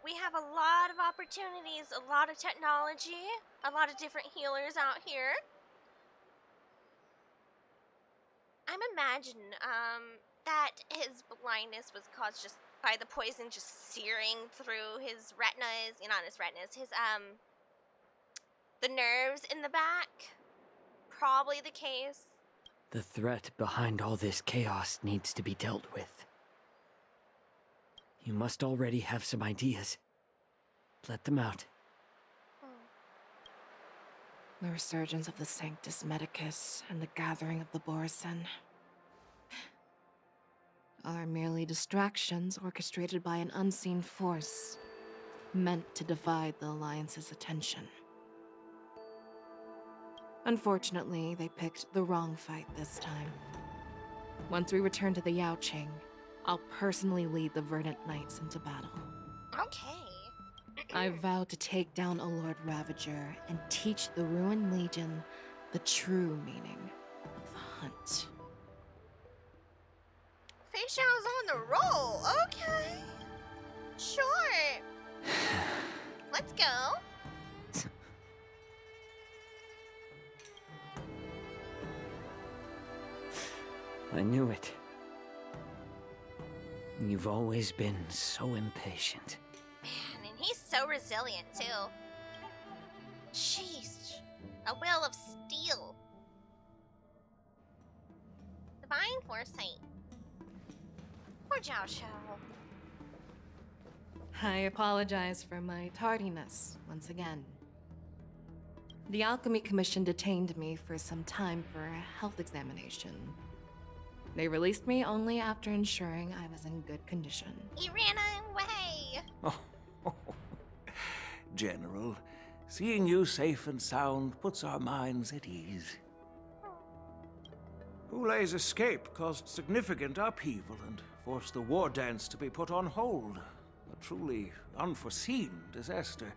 We have a lot of opportunities, a lot of technology, a lot of different healers out here. I'm imagining that his blindness was caused just by the poison just searing through his retinas, not his retinas, his the nerves in the back. Probably the case. The threat behind all this chaos needs to be dealt with. You must already have some ideas. Let them out. The resurgence of the Sanctus Medicus and the gathering of the Borison are merely distractions orchestrated by an unseen force, meant to divide the Alliance's attention. Unfortunately, they picked the wrong fight this time. Once we return to the Yaoqing, I'll personally lead the Verdant Knights into battle. Okay. I vow to take down a Lord Ravager and teach the Ruined Legion the true meaning of the hunt. Feixiao's on the roll. Okay. Sure. Let's go. I knew it. You've always been so impatient. Man, and he's so resilient, too. Jeez. A will of steel. Divine foresight. Poor Jiaoqiu. I apologize for my tardiness once again. The Alchemy Commission detained me for some time for a health examination. They released me only after ensuring I was in good condition. He ran away. General, seeing you safe and sound puts our minds at ease. Hulei's escape caused significant upheaval and forced the war dance to be put on hold. A truly unforeseen disaster.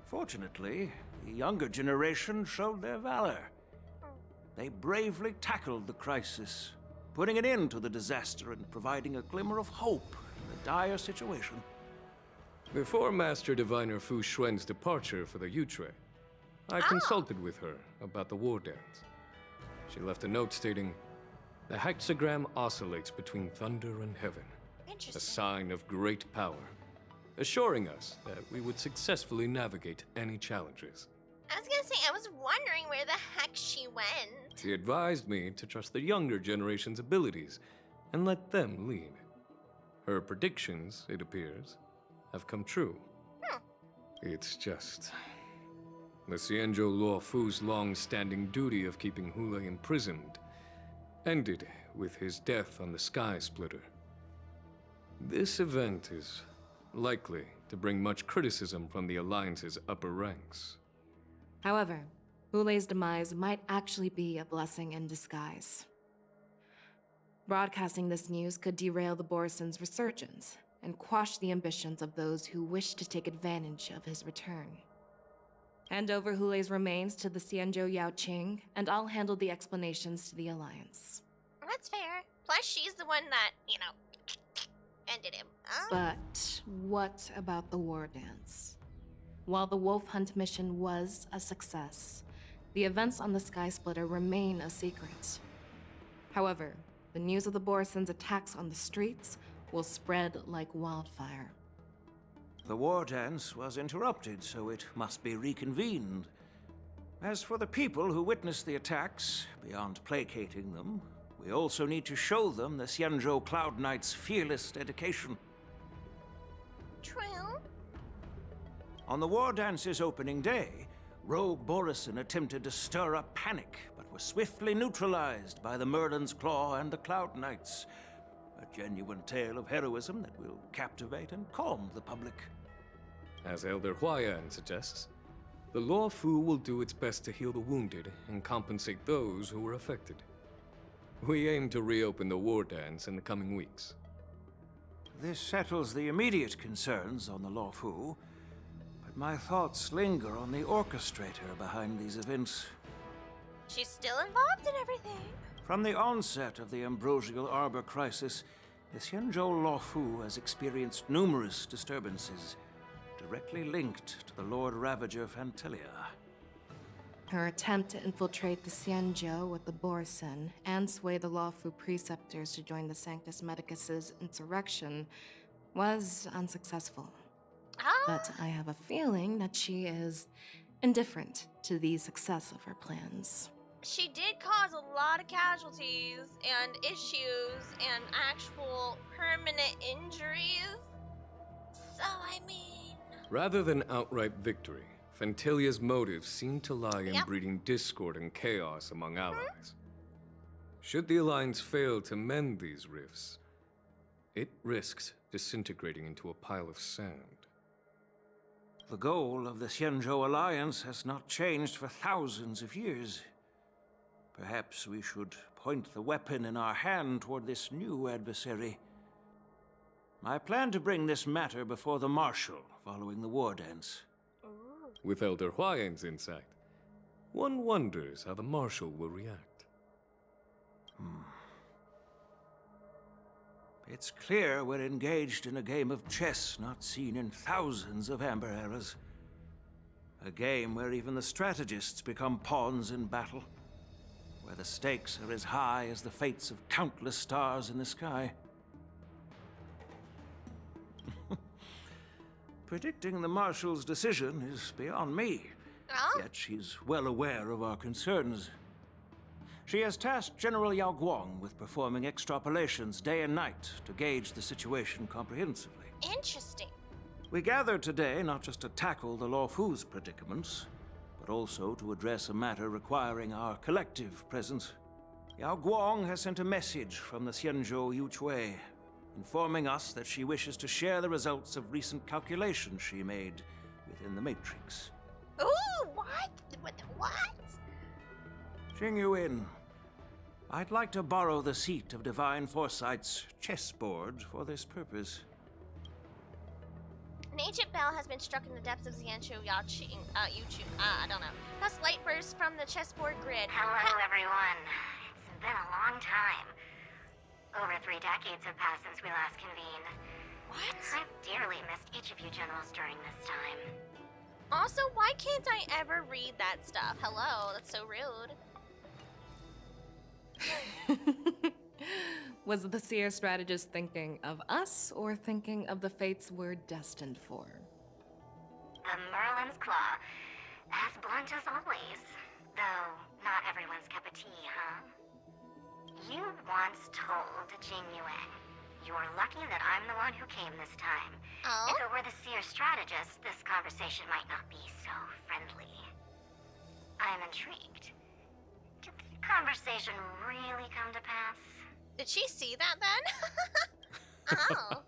Fortunately, the younger generation showed their valor. They bravely tackled the crisis, putting an end to the disaster and providing a glimmer of hope in a dire situation. Before Master Diviner Fu Xuan's departure for the Yutre, I consulted with her about the war dance. She left a note stating, "The hexagram oscillates between thunder and heaven, a sign of great power, assuring us that we would successfully navigate any challenges." I was gonna say, I was wondering where the heck she went. She advised me to trust the younger generation's abilities and let them lead. Her predictions, it appears, have come true. It's just... the Xianzhou Luofu's long-standing duty of keeping Hulei imprisoned ended with his death on the Sky Splitter. This event is likely to bring much criticism from the Alliance's upper ranks. However, Hulei's demise might actually be a blessing in disguise. Broadcasting this news could derail the Borison's resurgence and quash the ambitions of those who wish to take advantage of his return. Hand over Hulei's remains to the Xianzhou Yaoqing, and I'll handle the explanations to the Alliance. That's fair. Plus, she's the one that, ended him. But what about the war dance? While the Wolf Hunt mission was a success, the events on the Sky Splitter remain a secret. However, the news of the Borison's attacks on the streets will spread like wildfire. The war dance was interrupted, so it must be reconvened. As for the people who witnessed the attacks, beyond placating them, we also need to show them the Xianzhou Cloud Knight's fearless dedication. True. On the war dance's opening day, Rogue Borison attempted to stir up panic, but was swiftly neutralized by the Merlin's Claw and the Cloud Knights. A genuine tale of heroism that will captivate and calm the public. As Elder Huayan suggests, the Luofu will do its best to heal the wounded and compensate those who were affected. We aim to reopen the war dance in the coming weeks. This settles the immediate concerns on the Luofu, but my thoughts linger on the orchestrator behind these events. She's still involved in everything. From the onset of the Ambrosial Arbor crisis, the Xianzhou Luofu has experienced numerous disturbances, directly linked to the Lord Ravager Fantelia. Her attempt to infiltrate the Xianzhou with the Borison and sway the Luofu preceptors to join the Sanctus Medicus's insurrection was unsuccessful. But I have a feeling that she is indifferent to the success of her plans. She did cause a lot of casualties and issues and actual permanent injuries. So, Rather than outright victory, Fantelia's motives seem to lie in breeding discord and chaos among allies. Should the Alliance fail to mend these rifts, it risks disintegrating into a pile of sand. The goal of the Xianzhou Alliance has not changed for thousands of years. Perhaps we should point the weapon in our hand toward this new adversary. I plan to bring this matter before the Marshal following the war dance. With Elder Huayan's insight, one wonders how the Marshal will react. It's clear we're engaged in a game of chess not seen in thousands of Amber Eras. A game where even the strategists become pawns in battle, where the stakes are as high as the fates of countless stars in the sky. Predicting the Marshal's decision is beyond me. Oh? Yet she's well aware of our concerns. She has tasked General Jiaoqiu with performing extrapolations day and night to gauge the situation comprehensively. Interesting. We gathered today not just to tackle the Luofu's predicaments, but also to address a matter requiring our collective presence. Jiaoqiu has sent a message from the Xianzhou Yuchui, informing us that she wishes to share the results of recent calculations she made within the Matrix. Ooh, what? What? Jingyuin, I'd like to borrow the seat of Divine Foresight's chessboard for this purpose. An ancient bell has been struck in the depths of Jiaoqiu, I don't know. Thus light bursts from the chessboard grid. Hello, everyone. It's been a long time. Over 3 decades have passed since we last convened. What? I've dearly missed each of you generals during this time. Also, why can't I ever read that stuff? Hello, that's so rude. Was the seer strategist thinking of us or thinking of the fates we're destined for? The Merlin's Claw. As blunt as always. Though, not everyone's cup of tea, huh? You once told Jingyuan, "You're lucky that I'm the one who came this time. Oh? If it were the seer strategist, this conversation might not be so friendly." I'm intrigued. Did the conversation really come to pass? Did she see that then? Oh.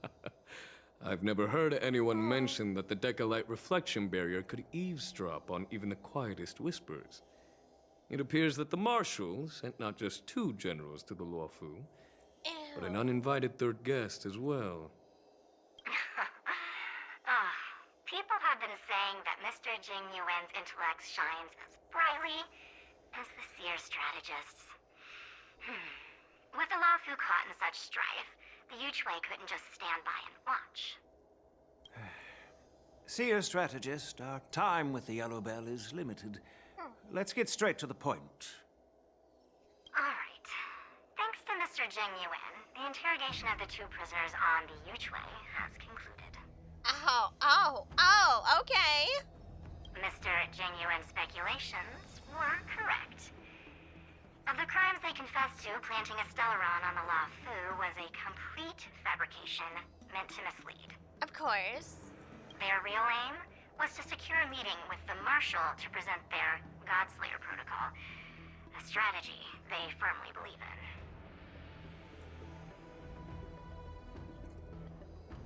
I've never heard anyone mention that the Decalite reflection barrier could eavesdrop on even the quietest whispers. It appears that the Marshal sent not just 2 generals to the Luofu, but an uninvited 3rd guest as well. People have been saying that Mr. Jingyuan's intellect shines as brightly as the seer strategist's. With the Luofu caught in such strife, the Yuchui couldn't just stand by and watch. Seer strategist, our time with the Yellow Bell is limited. Let's get straight to the point. Alright. Thanks to Mr. Jingyuan, the interrogation of the 2 prisoners on the Yuchui has concluded. Oh, okay. Mr. Jingyuan's speculations were correct. Of the crimes they confessed to, planting a Stellaron on the Luofu was a complete fabrication meant to mislead. Of course. Their real aim was to secure a meeting with the Marshal to present their Godslayer protocol, a strategy they firmly believe in.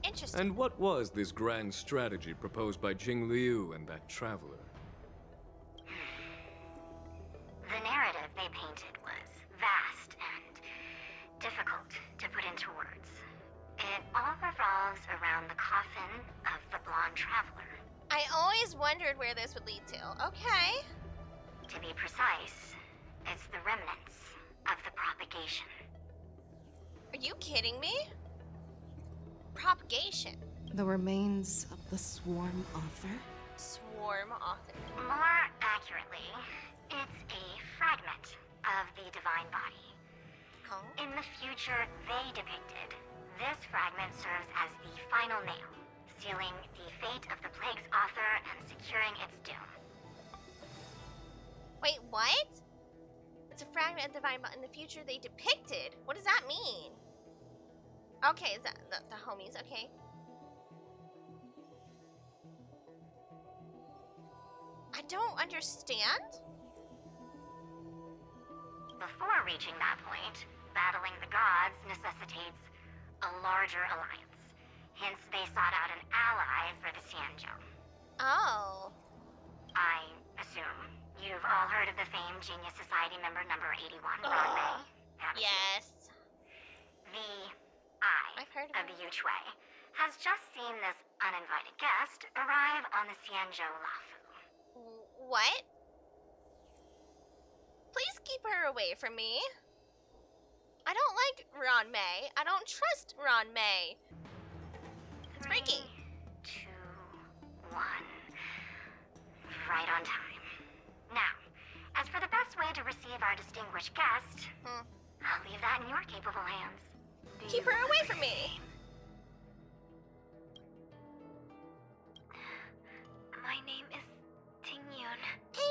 Interesting. And what was this grand strategy proposed by Jing Liu and that traveler? The narrative they painted was vast and difficult to put into words. It all revolves around the coffin of the blonde traveler. I always wondered where this would lead to. Okay. To be precise, it's the remnants of the propagation. Are you kidding me? Propagation. The remains of the Swarm Author? Swarm Author. More accurately, it's a fragment of the divine body. Oh? In the future they depicted, this fragment serves as the final nail, sealing the fate of the plague's author and securing its doom. Wait, what? It's a fragment of divine body in the future they depicted. What does that mean? Okay, is that the homies? Okay. I don't understand. Before reaching that point, battling the gods necessitates a larger alliance. Hence, they sought out an ally for the Xianzhou. Oh. I assume you've all heard of the famed Genius Society member number 81, Ron May? Yes. The Eye of the Yuchui has just seen this uninvited guest arrive on the Xianzhou Luofu. What? Please keep her away from me. I don't like Ron May. I don't trust Ron May. It's freaky. 2, 1. Right on time. Now, as for the best way to receive our distinguished guest, I'll leave that in your capable hands. Keep her away from me. My name is Tingyun. Hey,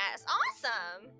progress. Awesome.